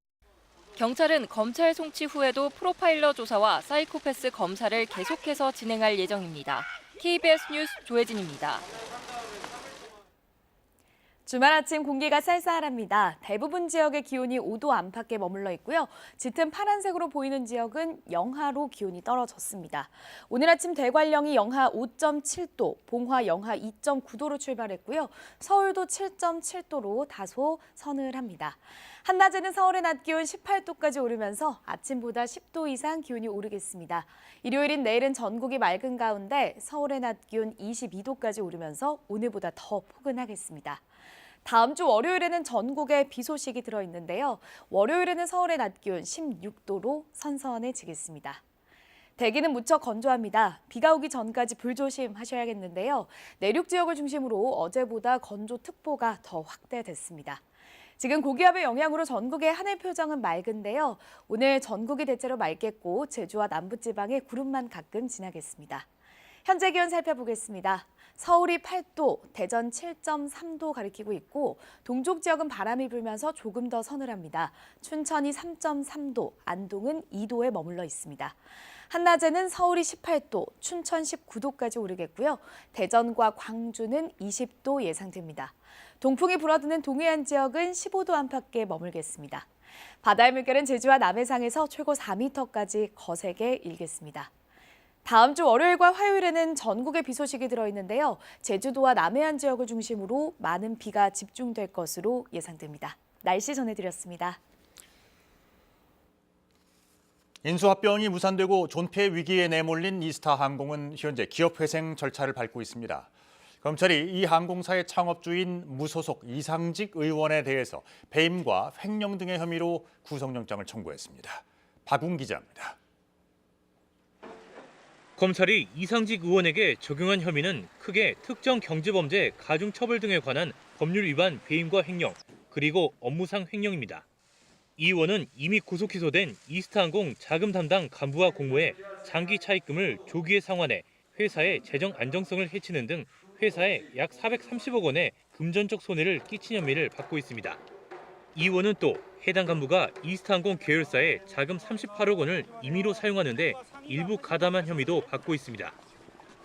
경찰은 검찰 송치 후에도 프로파일러 조사와 사이코패스 검사를 계속해서 진행할 예정입니다. KBS 뉴스 조혜진입니다. 주말 아침 공기가 쌀쌀합니다. 대부분 지역의 기온이 5도 안팎에 머물러 있고요. 짙은 파란색으로 보이는 지역은 영하로 기온이 떨어졌습니다. 오늘 아침 대관령이 영하 5.7도, 봉화 영하 2.9도로 출발했고요. 서울도 7.7도로 다소 서늘합니다. 한낮에는 서울의 낮 기온 18도까지 오르면서 아침보다 10도 이상 기온이 오르겠습니다. 일요일인 내일은 전국이 맑은 가운데 서울의 낮 기온 22도까지 오르면서 오늘보다 더 포근하겠습니다. 다음 주 월요일에는 전국에 비 소식이 들어있는데요. 월요일에는 서울의 낮 기온 16도로 선선해지겠습니다. 대기는 무척 건조합니다. 비가 오기 전까지 불조심하셔야겠는데요. 내륙 지역을 중심으로 어제보다 건조특보가 더 확대됐습니다. 지금 고기압의 영향으로 전국의 하늘 표정은 맑은데요. 오늘 전국이 대체로 맑겠고 제주와 남부지방에 구름만 가끔 지나겠습니다. 현재 기온 살펴보겠습니다. 서울이 8도, 대전 7.3도 가리키고 있고 동쪽 지역은 바람이 불면서 조금 더 서늘합니다. 춘천이 3.3도, 안동은 2도에 머물러 있습니다. 한낮에는 서울이 18도, 춘천 19도까지 오르겠고요. 대전과 광주는 20도 예상됩니다. 동풍이 불어드는 동해안 지역은 15도 안팎에 머물겠습니다. 바다의 물결은 제주와 남해상에서 최고 4m까지 거세게 일겠습니다. 다음 주 월요일과 화요일에는 전국에 비 소식이 들어있는데요. 제주도와 남해안 지역을 중심으로 많은 비가 집중될 것으로 예상됩니다. 날씨 전해드렸습니다. 인수합병이 무산되고 존폐 위기에 내몰린 이스타 항공은 현재 기업회생 절차를 밟고 있습니다. 검찰이 이 항공사의 창업주인 무소속 이상직 의원에 대해서 배임과 횡령 등의 혐의로 구속영장을 청구했습니다. 박웅 기자입니다. 검찰이 이상직 의원에게 적용한 혐의는 크게 특정 경제범죄, 가중처벌 등에 관한 법률 위반 배임과 횡령, 그리고 업무상 횡령입니다. 이 의원은 이미 구속 기소된 이스타항공 자금 담당 간부와 공모해 장기 차입금을 조기에 상환해 회사의 재정 안정성을 해치는 등 회사에 약 430억 원의 금전적 손해를 끼친 혐의를 받고 있습니다. 이 의원은 또 해당 간부가 이스타항공 계열사에 자금 38억 원을 임의로 사용하는데 일부 가담한 혐의도 받고 있습니다.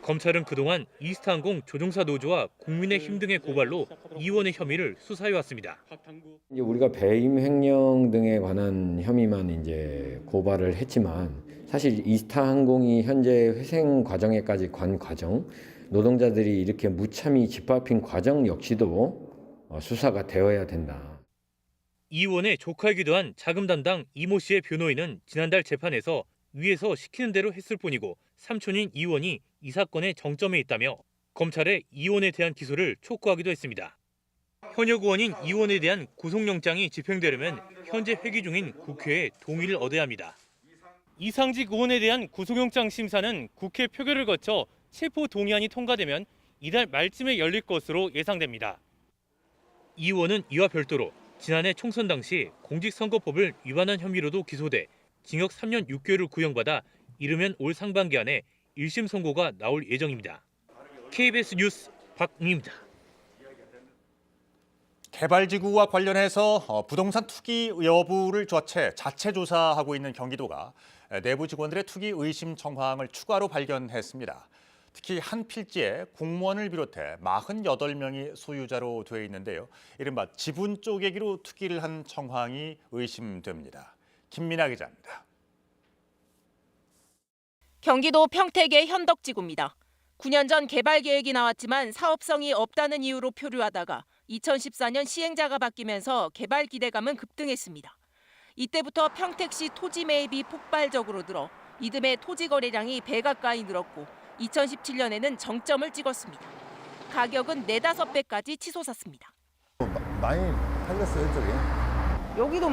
검찰은 그동안 이스타항공 조종사 노조와 국민의힘 등의 고발로 이 의원의 혐의를 수사해왔습니다. 이제 우리가 배임 횡령 등에 관한 혐의만 이제 고발을 했지만 사실 이스타항공이 현재 회생 과정에까지 간 과정, 노동자들이 이렇게 무참히 짓밟힌 과정 역시도 수사가 되어야 된다. 이 의원의 조카이기도 한 자금 담당 이모 씨의 변호인은 지난달 재판에서 위에서 시키는 대로 했을 뿐이고 삼촌인 이 의원이 이 사건의 정점에 있다며 검찰에 이 의원에 대한 기소를 촉구하기도 했습니다. 현역 의원인 이 의원에 대한 구속영장이 집행되려면 현재 회기 중인 국회의 동의를 얻어야 합니다. 이상직 의원에 대한 구속영장 심사는 국회 표결을 거쳐 체포 동의안이 통과되면 이달 말쯤에 열릴 것으로 예상됩니다. 이 의원은 이와 별도로 지난해 총선 당시 공직선거법을 위반한 혐의로도 기소돼 징역 3년 6개월을 구형받아 이르면 올 상반기 안에 1심 선고가 나올 예정입니다. KBS 뉴스 박웅입니다. 개발지구와 관련해서 부동산 투기 여부를 자체 조사하고 있는 경기도가 내부 직원들의 투기 의심 정황을 추가로 발견했습니다. 특히 한 필지에 공무원을 비롯해 48명이 소유자로 되어 있는데요. 이른바 지분 쪼개기로 투기를 한 정황이 의심됩니다. 김민아 기자입니다. 경기도 평택의 현덕지구입니다. 9년 전 개발 계획이 나왔지만 사업성이 없다는 이유로 표류하다가 2014년 시행자가 바뀌면서 개발 기대감은 급등했습니다. 이때부터 평택시 토지 매입이 폭발적으로 늘어 이듬해 토지 거래량이 배 가까이 늘었고 2017년에는 정점을 찍었습니다. 가격은 4-5배까지 치솟았습니다. 많이 팔렸어요, 이쪽에. 여기도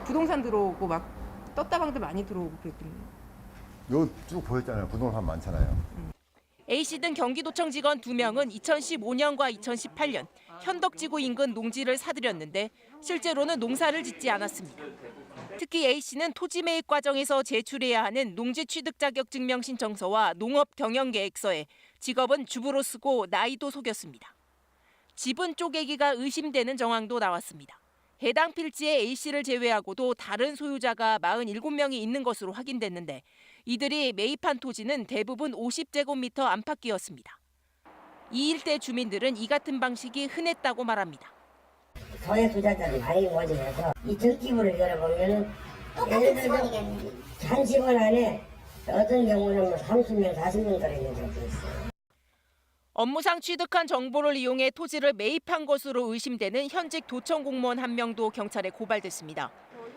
부동산 들어오고 막 떴다방들 많이 들어오고 그랬거든요. 요 쭉 보였잖아요. 부동산 많잖아요. A씨 등 경기도청 직원 2명은 2015년과 2018년 현덕지구 인근 농지를 사들였는데 실제로는 농사를 짓지 않았습니다. 특히 A씨는 토지 매입 과정에서 제출해야 하는 농지 취득 자격 증명 신청서와 농업 경영 계획서에 직업은 주부로 쓰고 나이도 속였습니다. 지분 쪼개기가 의심되는 정황도 나왔습니다. 해당 필지에 A씨를 제외하고도 다른 소유자가 47명이 있는 것으로 확인됐는데 이들이 매입한 토지는 대부분 50제곱미터 안팎이었습니다. 이 일대 주민들은 이 같은 방식이 흔했다고 말합니다. 서해 투자자를 많이 모집해서 이 등기부를 열어보면은 예를 들어서 한 집안 안에 어떤 경우는 30명, 40명 들어있는 적도 있어요. 업무상 취득한 정보를 이용해 토지를 매입한 것으로 의심되는 현직 도청 공무원 한 명도 경찰에 고발됐습니다.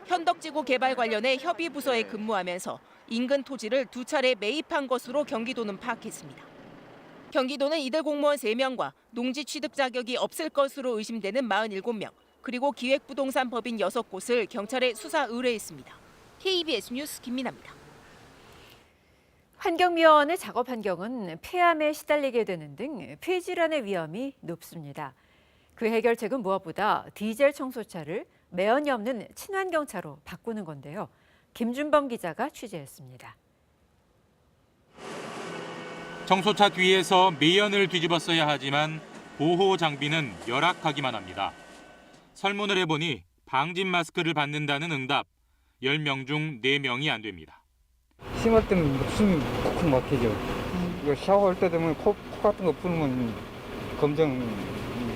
현덕지구 개발 관련해 협의부서에 근무하면서 인근 토지를 2차례 매입한 것으로 경기도는 파악했습니다. 경기도는 이들 공무원 3명과 농지 취득 자격이 없을 것으로 의심되는 47명, 그리고 기획부동산 법인 6곳을 경찰에 수사 의뢰했습니다. KBS 뉴스 김민아입니다. 환경미화원의 작업 환경은 폐암에 시달리게 되는 등 폐질환의 위험이 높습니다. 그 해결책은 무엇보다 디젤 청소차를 매연이 없는 친환경차로 바꾸는 건데요. 김준범 기자가 취재했습니다. 청소차 뒤에서 매연을 뒤집어 써야 하지만 보호 장비는 열악하기만 합니다. 설문을 해보니 방진 마스크를 받는다는 응답 10명 중 4명이 안 됩니다. 심할 때는 숨이 푹 막히죠. 이거 샤워할 때 되면 코 같은 거 풀면 검정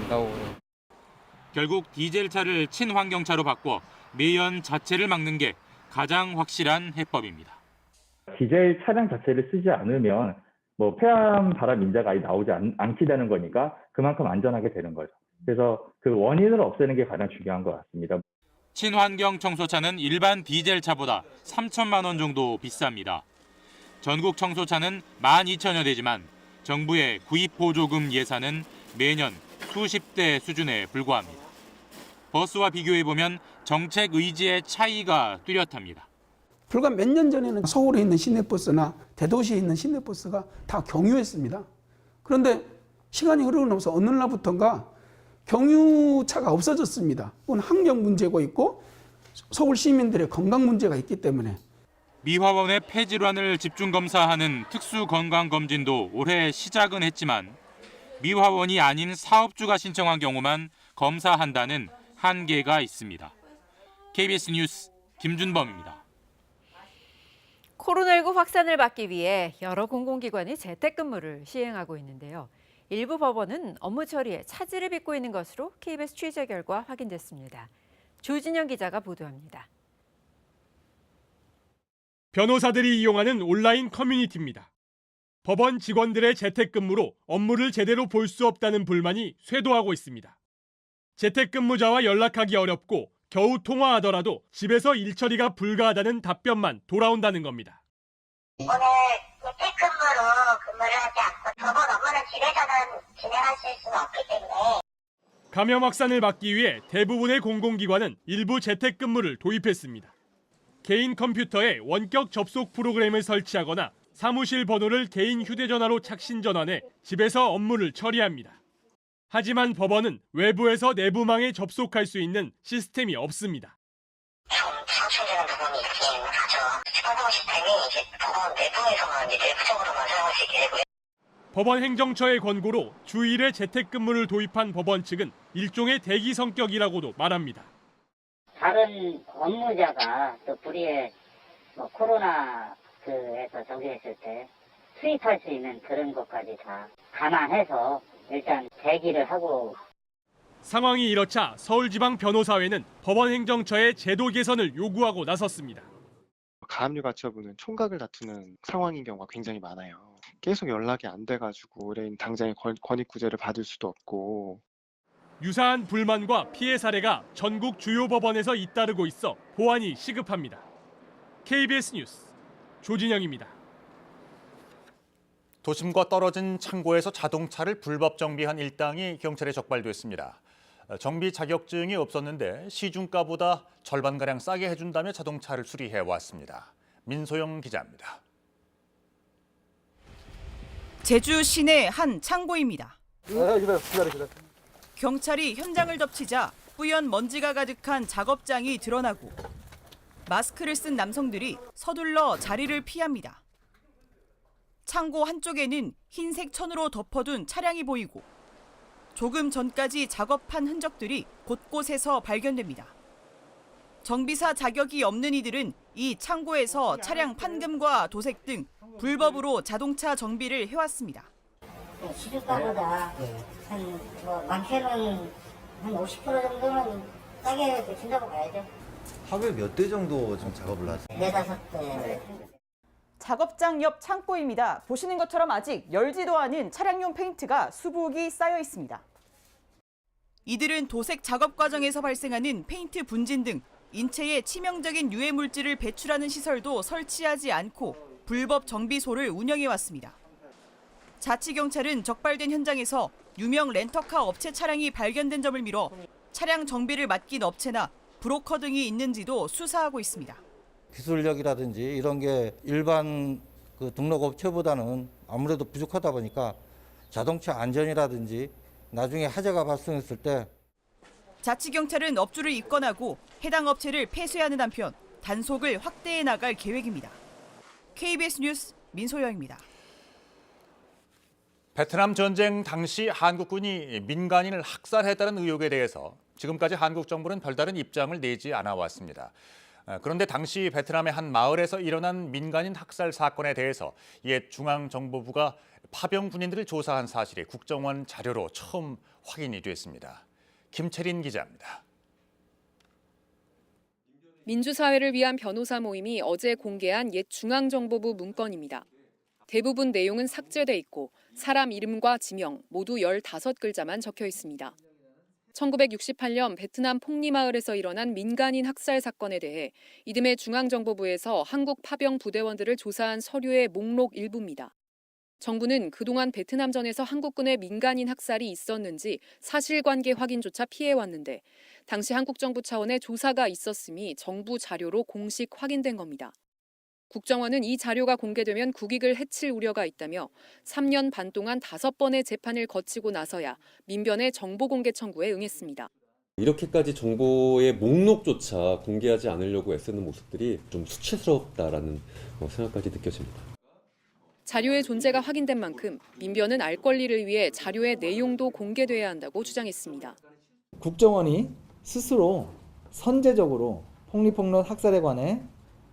나오고. 결국 디젤차를 친환경차로 바꿔 매연 자체를 막는 게 가장 확실한 해법입니다. 디젤 차량 자체를 쓰지 않으면 뭐 폐암 발암 인자가 나오지 않게 되는 거니까 그만큼 안전하게 되는 거죠. 그래서 그 원인을 없애는 게 가장 중요한 것 같습니다. 친환경 청소차는 일반 디젤차보다 3천만 원 정도 비쌉니다. 전국 청소차는 12,000여 대지만 정부의 구입 보조금 예산은 매년 수십 대 수준에 불과합니다. 버스와 비교해보면 정책 의지의 차이가 뚜렷합니다. 불과 몇 년 전에는 서울에 있는 시내버스나 대도시에 있는 시내버스가 다 경유했습니다. 그런데 시간이 흐르면서 어느 날부터인가 경유차가 없어졌습니다. 그건 환경 문제가 있고 서울 시민들의 건강 문제가 있기 때문에. 미화원의 폐질환을 집중 검사하는 특수 건강 검진도 올해 시작은 했지만 미화원이 아닌 사업주가 신청한 경우만 검사한다는 한계가 있습니다. KBS 뉴스 김준범입니다. 코로나19 확산을 막기 위해 여러 공공기관이 재택근무를 시행하고 있는데요. 일부 법원은 업무 처리에 차질을 빚고 있는 것으로 KBS 취재 결과 확인됐습니다. 조진영 기자가 보도합니다. 변호사들이 이용하는 온라인 커뮤니티입니다. 법원 직원들의 재택근무로 업무를 제대로 볼 수 없다는 불만이 쇄도하고 있습니다. 재택근무자와 연락하기 어렵고 겨우 통화하더라도 집에서 일 처리가 불가하다는 답변만 돌아온다는 겁니다. 오늘 재택근무로 근무를 하지 않고 법원 업무는 집에서는 진행하실 수는 없기 때문에 감염 확산을 막기 위해 대부분의 공공기관은 일부 재택근무를 도입했습니다. 개인 컴퓨터에 원격 접속 프로그램을 설치하거나 사무실 번호를 개인 휴대전화로 착신 전환해 집에서 업무를 처리합니다. 하지만 법원은 외부에서 내부망에 접속할 수 있는 시스템이 없습니다. 상충되는 부분이 있긴 하죠. 스파동 시스템이 이제 법원 내부에서만 내부적으로만 사용할 수 있게 되고요. 법원 행정처의 권고로 주일에 재택근무를 도입한 법원 측은 일종의 대기 성격이라고도 말합니다. 다른 업무자가 또 불의에 코로나에서 저기 했을 때 수입할 수 있는 그런 것까지 다 감안해서 일단 대기를 하고. 상황이 이렇자 서울지방변호사회는 법원 행정처의 제도 개선을 요구하고 나섰습니다. 가압류 가처분은 총각을 다투는 상황인 경우가 굉장히 많아요. 계속 연락이 안 돼가지고 의뢰인 당장에 권익구제를 받을 수도 없고. 유사한 불만과 피해 사례가 전국 주요 법원에서 잇따르고 있어 보완이 시급합니다. KBS 뉴스 조진영입니다. 도심과 떨어진 창고에서 자동차를 불법 정비한 일당이 경찰에 적발됐습니다. 정비 자격증이 없었는데 시중가보다 절반가량 싸게 해준다며 자동차를 수리해왔습니다. 민소영 기자입니다. 제주 시내 한 창고입니다. 경찰이 현장을 덮치자 뿌연 먼지가 가득한 작업장이 드러나고 마스크를 쓴 남성들이 서둘러 자리를 피합니다. 창고 한쪽에는 흰색 천으로 덮어둔 차량이 보이고 조금 전까지 작업한 흔적들이 곳곳에서 발견됩니다. 정비사 자격이 없는 이들은 이 창고에서 차량 판금과 도색 등 불법으로 자동차 정비를 해왔습니다. 시중가보다 많게는 한 50% 정도는 싸게 준다고 봐야죠. 하루에 몇 대 정도 좀 작업을 하세요? 4-5대. 작업장 옆 창고입니다. 보시는 것처럼 아직 열지도 않은 차량용 페인트가 수북이 쌓여 있습니다. 이들은 도색 작업 과정에서 발생하는 페인트 분진 등 인체에 치명적인 유해 물질을 배출하는 시설도 설치하지 않고 불법 정비소를 운영해왔습니다. 자치경찰은 적발된 현장에서 유명 렌터카 업체 차량이 발견된 점을 미뤄 차량 정비를 맡긴 업체나 브로커 등이 있는지도 수사하고 있습니다. 기술력이라든지 이런 게 일반 등록 업체보다는 아무래도 부족하다 보니까 자동차 안전이라든지 나중에 화재가 발생했을 때 자치경찰은 업주를 입건하고 해당 업체를 폐쇄하는 한편 단속을 확대해 나갈 계획입니다. KBS 뉴스 민소영입니다. 베트남 전쟁 당시 한국군이 민간인을 학살했다는 의혹에 대해서 지금까지 한국 정부는 별다른 입장을 내지 않아 왔습니다. 그런데 당시 베트남의 한 마을에서 일어난 민간인 학살 사건에 대해서 옛 중앙정보부가 파병 군인들을 조사한 사실이 국정원 자료로 처음 확인이 됐습니다. 김채린 기자입니다. 민주사회를 위한 변호사 모임이 어제 공개한 옛 중앙정보부 문건입니다. 대부분 내용은 삭제돼 있고 사람 이름과 지명 모두 15글자만 적혀 있습니다. 1968년 베트남 폭리마을에서 일어난 민간인 학살 사건에 대해 이듬해 중앙정보부에서 한국 파병 부대원들을 조사한 서류의 목록 일부입니다. 정부는 그동안 베트남전에서 한국군의 민간인 학살이 있었는지 사실관계 확인조차 피해왔는데 당시 한국 정부 차원의 조사가 있었음이 정부 자료로 공식 확인된 겁니다. 국정원은 이 자료가 공개되면 국익을 해칠 우려가 있다며 3년 반 동안 5번의 재판을 거치고 나서야 민변의 정보 공개 청구에 응했습니다. 이렇게까지 정보의 목록조차 공개하지 않으려고 애쓰는 모습들이 좀 수치스럽다라는 생각까지 느껴집니다. 자료의 존재가 확인된 만큼 민변은 알 권리를 위해 자료의 내용도 공개돼야 한다고 주장했습니다. 국정원이 스스로 선제적으로 폭리폭론 학살에 관해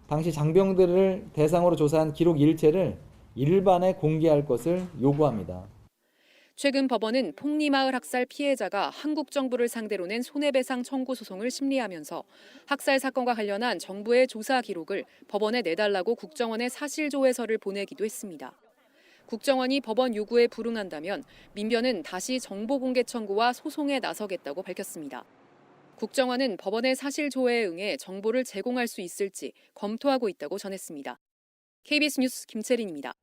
당시 장병들을 대상으로 조사한 기록 일체를 일반에 공개할 것을 요구합니다. 최근 법원은 폭리마을 학살 피해자가 한국 정부를 상대로 낸 손해배상 청구 소송을 심리하면서 학살 사건과 관련한 정부의 조사 기록을 법원에 내달라고 국정원에 사실조회서를 보내기도 했습니다. 국정원이 법원 요구에 불응한다면 민변은 다시 정보 공개 청구와 소송에 나서겠다고 밝혔습니다. 국정원은 법원의 사실조회에 응해 정보를 제공할 수 있을지 검토하고 있다고 전했습니다. KBS 뉴스 김채린입니다.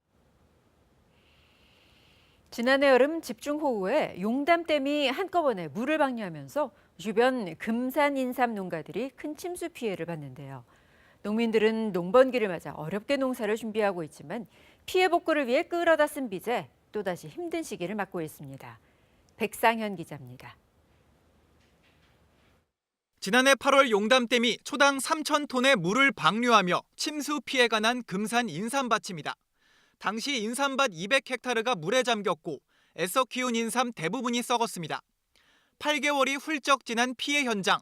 지난해 여름 집중호우에 용담댐이 한꺼번에 물을 방류하면서 주변 금산 인삼 농가들이 큰 침수 피해를 봤는데요. 농민들은 농번기를 맞아 어렵게 농사를 준비하고 있지만 피해 복구를 위해 끌어다 쓴 빚에 또다시 힘든 시기를 맞고 있습니다. 백상현 기자입니다. 지난해 8월 용담댐이 초당 3,000톤의 물을 방류하며 침수 피해가 난 금산 인삼밭입니다. 당시 인삼밭 200헥타르가 물에 잠겼고 애써 키운 인삼 대부분이 썩었습니다. 8개월이 훌쩍 지난 피해 현장.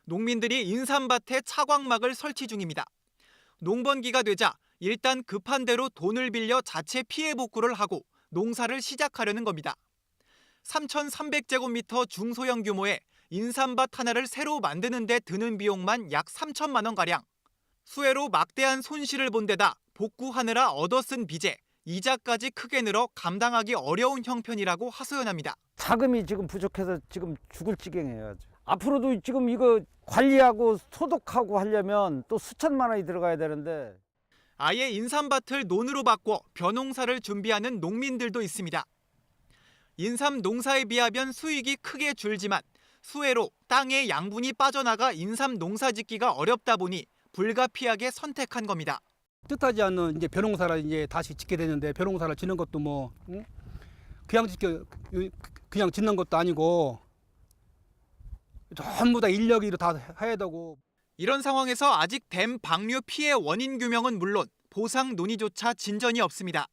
농민들이 인삼밭에 차광막을 설치 중입니다. 농번기가 되자 일단 급한 대로 돈을 빌려 자체 피해 복구를 하고 농사를 시작하려는 겁니다. 3,300제곱미터 중소형 규모의 인삼밭 하나를 새로 만드는 데 드는 비용만 약 3천만 원가량. 수해로 막대한 손실을 본 데다 복구하느라 얻어쓴 빚에 이자까지 크게 늘어 감당하기 어려운 형편이라고 하소연합니다. 자금이 지금 부족해서 지금 죽을 지경이에요. 앞으로도 지금 이거 관리하고 소독하고 하려면 또 수천만 원이 들어가야 되는데. 아예 인삼밭을 논으로 바꿔 벼농사를 준비하는 농민들도 있습니다. 인삼 농사에 비하면 수익이 크게 줄지만 수해로 땅의 양분이 빠져나가 인삼 농사 짓기가 어렵다 보니 불가피하게 선택한 겁니다. 뜻하지 않는 이제 벼농사를 이제 다시 짓게 되는데 벼농사를 짓는 것도 뭐 그냥 짓는 것도 아니고 전부 다 인력으로 다 해야 되고. 이런 상황에서 아직 댐 방류 피해 원인 규명은 물론 보상 논의조차 진전이 없습니다.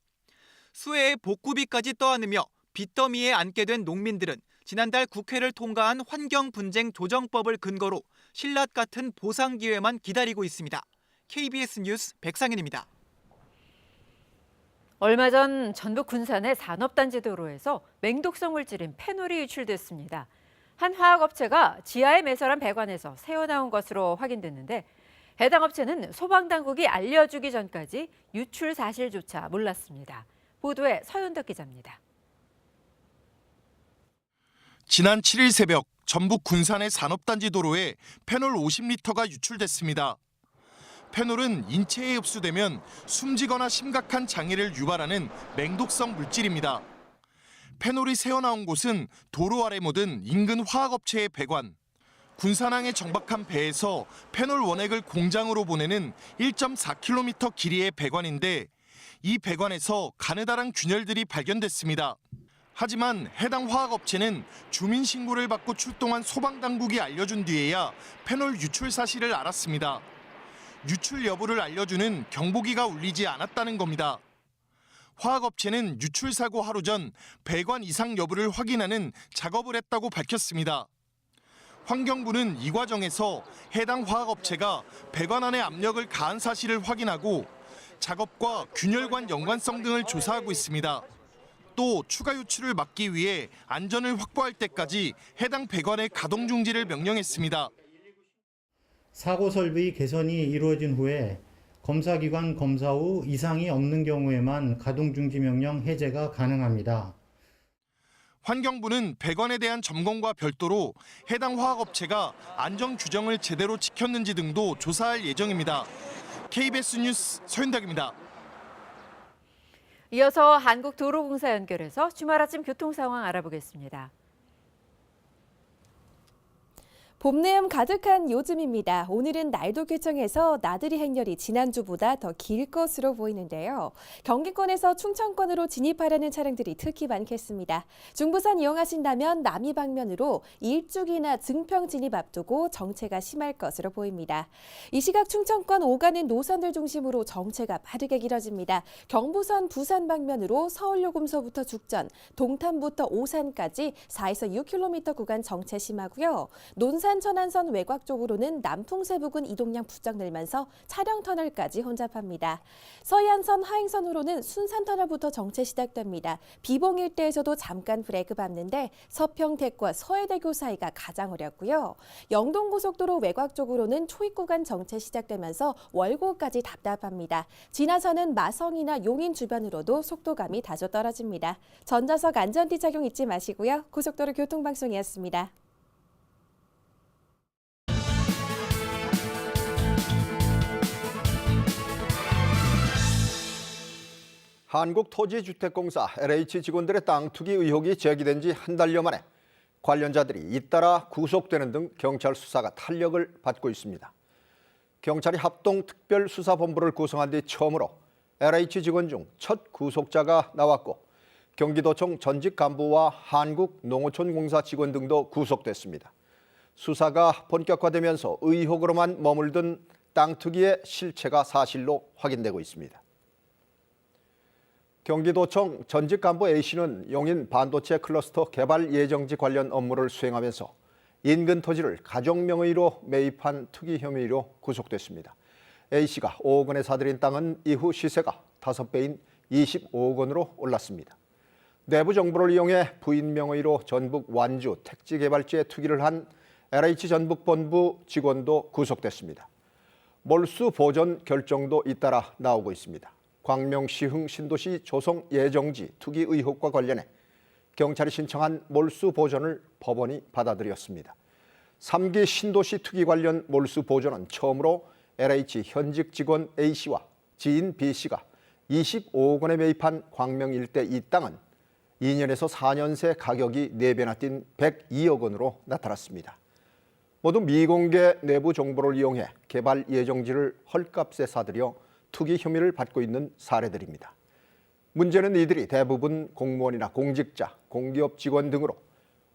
수해에 복구비까지 떠안으며 빚더미에 앉게 된 농민들은 지난달 국회를 통과한 환경분쟁 조정법을 근거로 신라 같은 보상 기회만 기다리고 있습니다. KBS 뉴스 백상현입니다. 얼마 전 전북 군산의 산업단지 도로에서 맹독성 물질인 페놀이 유출됐습니다. 한 화학업체가 지하에 매설한 배관에서 새어나온 것으로 확인됐는데 해당 업체는 소방당국이 알려주기 전까지 유출 사실조차 몰랐습니다. 보도에 서윤덕 기자입니다. 지난 7일 새벽 전북 군산의 산업단지 도로에 페놀 50리터가 유출됐습니다. 페놀은 인체에 흡수되면 숨지거나 심각한 장애를 유발하는 맹독성 물질입니다. 페놀이 새어나온 곳은 도로 아래 묻은 인근 화학업체의 배관. 군산항에 정박한 배에서 페놀 원액을 공장으로 보내는 1.4km 길이의 배관인데 이 배관에서 가느다란 균열들이 발견됐습니다. 하지만 해당 화학업체는 주민 신고를 받고 출동한 소방당국이 알려준 뒤에야 페놀 유출 사실을 알았습니다. 유출 여부를 알려주는 경보기가 울리지 않았다는 겁니다. 화학업체는 유출 사고 하루 전 배관 이상 여부를 확인하는 작업을 했다고 밝혔습니다. 환경부는 이 과정에서 해당 화학업체가 배관 안에 압력을 가한 사실을 확인하고 작업과 균열관 연관성 등을 조사하고 있습니다. 또 추가 유출을 막기 위해 안전을 확보할 때까지 해당 배관의 가동 중지를 명령했습니다. 사고 설비 개선이 이루어진 후에 검사기관 검사 후 이상이 없는 경우에만 가동 중지 명령 해제가 가능합니다. 환경부는 배관에 대한 점검과 별도로 해당 화학업체가 안전 규정을 제대로 지켰는지 등도 조사할 예정입니다. KBS 뉴스 서윤덕입니다. 이어서 한국도로공사 연결해서 주말 아침 교통 상황 알아보겠습니다. 봄 내음 가득한 요즘입니다. 오늘은 날도 쾌청해서 나들이 행렬이 지난주보다 더 길 것으로 보이는데요. 경기권에서 충청권으로 진입하려는 차량들이 특히 많겠습니다. 중부선 이용하신다면 남이 방면으로 일죽이나 증평 진입 앞두고 정체가 심할 것으로 보입니다. 이 시각 충청권 오가는 노선들 중심으로 정체가 빠르게 길어집니다. 경부선 부산 방면으로 서울요금소부터 죽전, 동탄부터 오산까지 4에서 6km 구간 정체 심하고요. 논산 천안선 외곽 쪽으로는 남풍새 부근 이동량 부쩍 늘면서 차량 터널까지 혼잡합니다. 서해안선 하행선으로는 순산터널부터 정체 시작됩니다. 비봉 일대에서도 잠깐 브레이크 밟는데 서평택과 서해대교 사이가 가장 어렵고요. 영동고속도로 외곽 쪽으로는 초입 구간 정체 시작되면서 월고까지 답답합니다. 지나서는 마성이나 용인 주변으로도 속도감이 다소 떨어집니다. 전좌석 안전띠 착용 잊지 마시고요. 고속도로 교통방송이었습니다. 한국토지주택공사 LH 직원들의 땅 투기 의혹이 제기된 지 한 달여 만에 관련자들이 잇따라 구속되는 등 경찰 수사가 탄력을 받고 있습니다. 경찰이 합동특별수사본부를 구성한 뒤 처음으로 LH 직원 중 첫 구속자가 나왔고 경기도청 전직 간부와 한국농어촌공사 직원 등도 구속됐습니다. 수사가 본격화되면서 의혹으로만 머물던 땅 투기의 실체가 사실로 확인되고 있습니다. 경기도청 전직 간부 A씨는 용인 반도체 클러스터 개발 예정지 관련 업무를 수행하면서 인근 토지를 가족 명의로 매입한 투기 혐의로 구속됐습니다. A씨가 5억 원에 사들인 땅은 이후 시세가 5배인 25억 원으로 올랐습니다. 내부 정보를 이용해 부인 명의로 전북 완주 택지 개발지에 투기를 한 LH 전북본부 직원도 구속됐습니다. 몰수 보전 결정도 잇따라 나오고 있습니다. 광명시흥 신도시 조성 예정지 투기 의혹과 관련해 경찰이 신청한 몰수 보전을 법원이 받아들였습니다. 3기 신도시 투기 관련 몰수 보전은 처음으로 LH 현직 직원 A씨와 지인 B씨가 25억 원에 매입한 광명 일대 이 땅은 2년에서 4년 새 가격이 4배나 뛴 102억 원으로 나타났습니다. 모두 미공개 내부 정보를 이용해 개발 예정지를 헐값에 사들여 투기 혐의를 받고 있는 사례들입니다. 문제는 이들이 대부분 공무원이나 공직자, 공기업 직원 등으로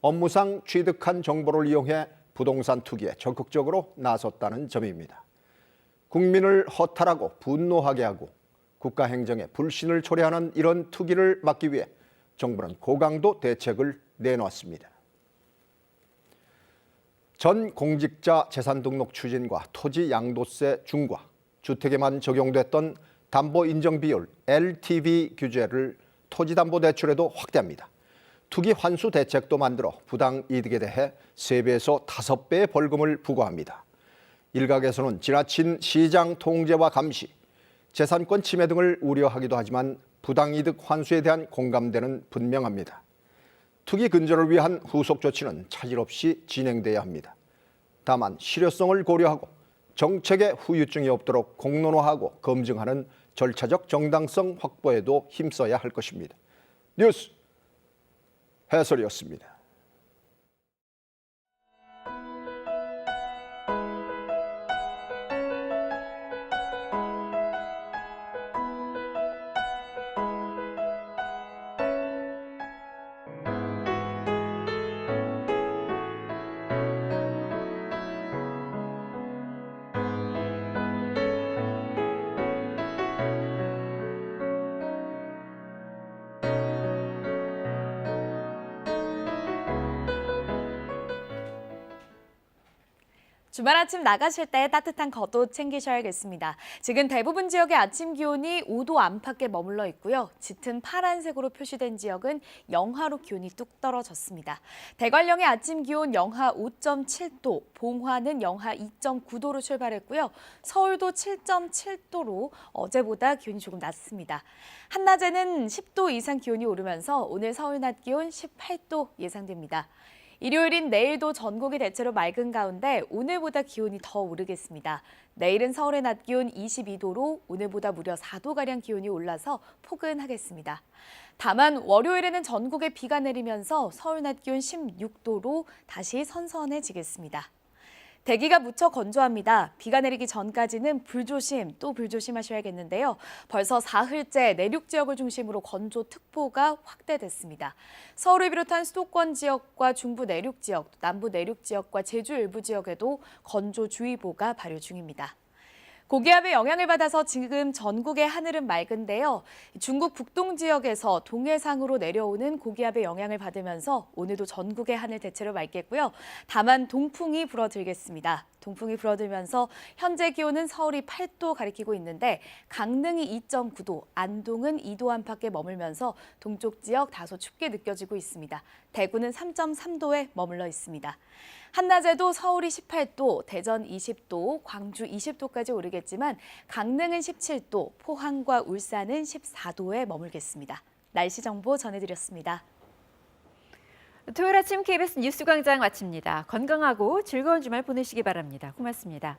업무상 취득한 정보를 이용해 부동산 투기에 적극적으로 나섰다는 점입니다. 국민을 허탈하고 분노하게 하고 국가 행정에 불신을 초래하는 이런 투기를 막기 위해 정부는 고강도 대책을 내놓았습니다. 전 공직자 재산 등록 추진과 토지 양도세 중과 주택에만 적용됐던 담보 인정 비율 LTV 규제를 토지담보대출에도 확대합니다. 투기 환수 대책도 만들어 부당 이득에 대해 3배에서 5배의 벌금을 부과합니다. 일각에서는 지나친 시장 통제와 감시, 재산권 침해 등을 우려하기도 하지만 부당 이득 환수에 대한 공감대는 분명합니다. 투기 근절을 위한 후속 조치는 차질 없이 진행돼야 합니다. 다만 실효성을 고려하고 정책에 후유증이 없도록 공론화하고 검증하는 절차적 정당성 확보에도 힘써야 할 것입니다. 뉴스 해설이었습니다. 주말 아침 나가실 때 따뜻한 겉옷 챙기셔야겠습니다. 지금 대부분 지역의 아침 기온이 5도 안팎에 머물러 있고요. 짙은 파란색으로 표시된 지역은 영하로 기온이 뚝 떨어졌습니다. 대관령의 아침 기온 영하 5.7도, 봉화는 영하 2.9도로 출발했고요. 서울도 7.7도로 어제보다 기온이 조금 낮습니다. 한낮에는 10도 이상 기온이 오르면서 오늘 서울 낮 기온 18도 예상됩니다. 일요일인 내일도 전국이 대체로 맑은 가운데 오늘보다 기온이 더 오르겠습니다. 내일은 서울의 낮 기온 22도로 오늘보다 무려 4도가량 기온이 올라서 포근하겠습니다. 다만 월요일에는 전국에 비가 내리면서 서울 낮 기온 16도로 다시 선선해지겠습니다. 대기가 무척 건조합니다. 비가 내리기 전까지는 불조심, 또 불조심하셔야겠는데요. 벌써 사흘째 내륙 지역을 중심으로 건조특보가 확대됐습니다. 서울을 비롯한 수도권 지역과 중부 내륙 지역, 남부 내륙 지역과 제주 일부 지역에도 건조주의보가 발효 중입니다. 고기압의 영향을 받아서 지금 전국의 하늘은 맑은데요. 중국 북동 지역에서 동해상으로 내려오는 고기압의 영향을 받으면서 오늘도 전국의 하늘 대체로 맑겠고요. 다만 동풍이 불어들겠습니다. 동풍이 불어들면서 현재 기온은 서울이 8도 가리키고 있는데 강릉이 2.9도, 안동은 2도 안팎에 머물면서 동쪽 지역 다소 춥게 느껴지고 있습니다. 대구는 3.3도에 머물러 있습니다. 한낮에도 서울이 18도, 대전 20도, 광주 20도까지 오르겠지만 강릉은 17도, 포항과 울산은 14도에 머물겠습니다. 날씨 정보 전해드렸습니다. 토요일 아침 KBS 뉴스광장 마칩니다. 건강하고 즐거운 주말 보내시기 바랍니다. 고맙습니다.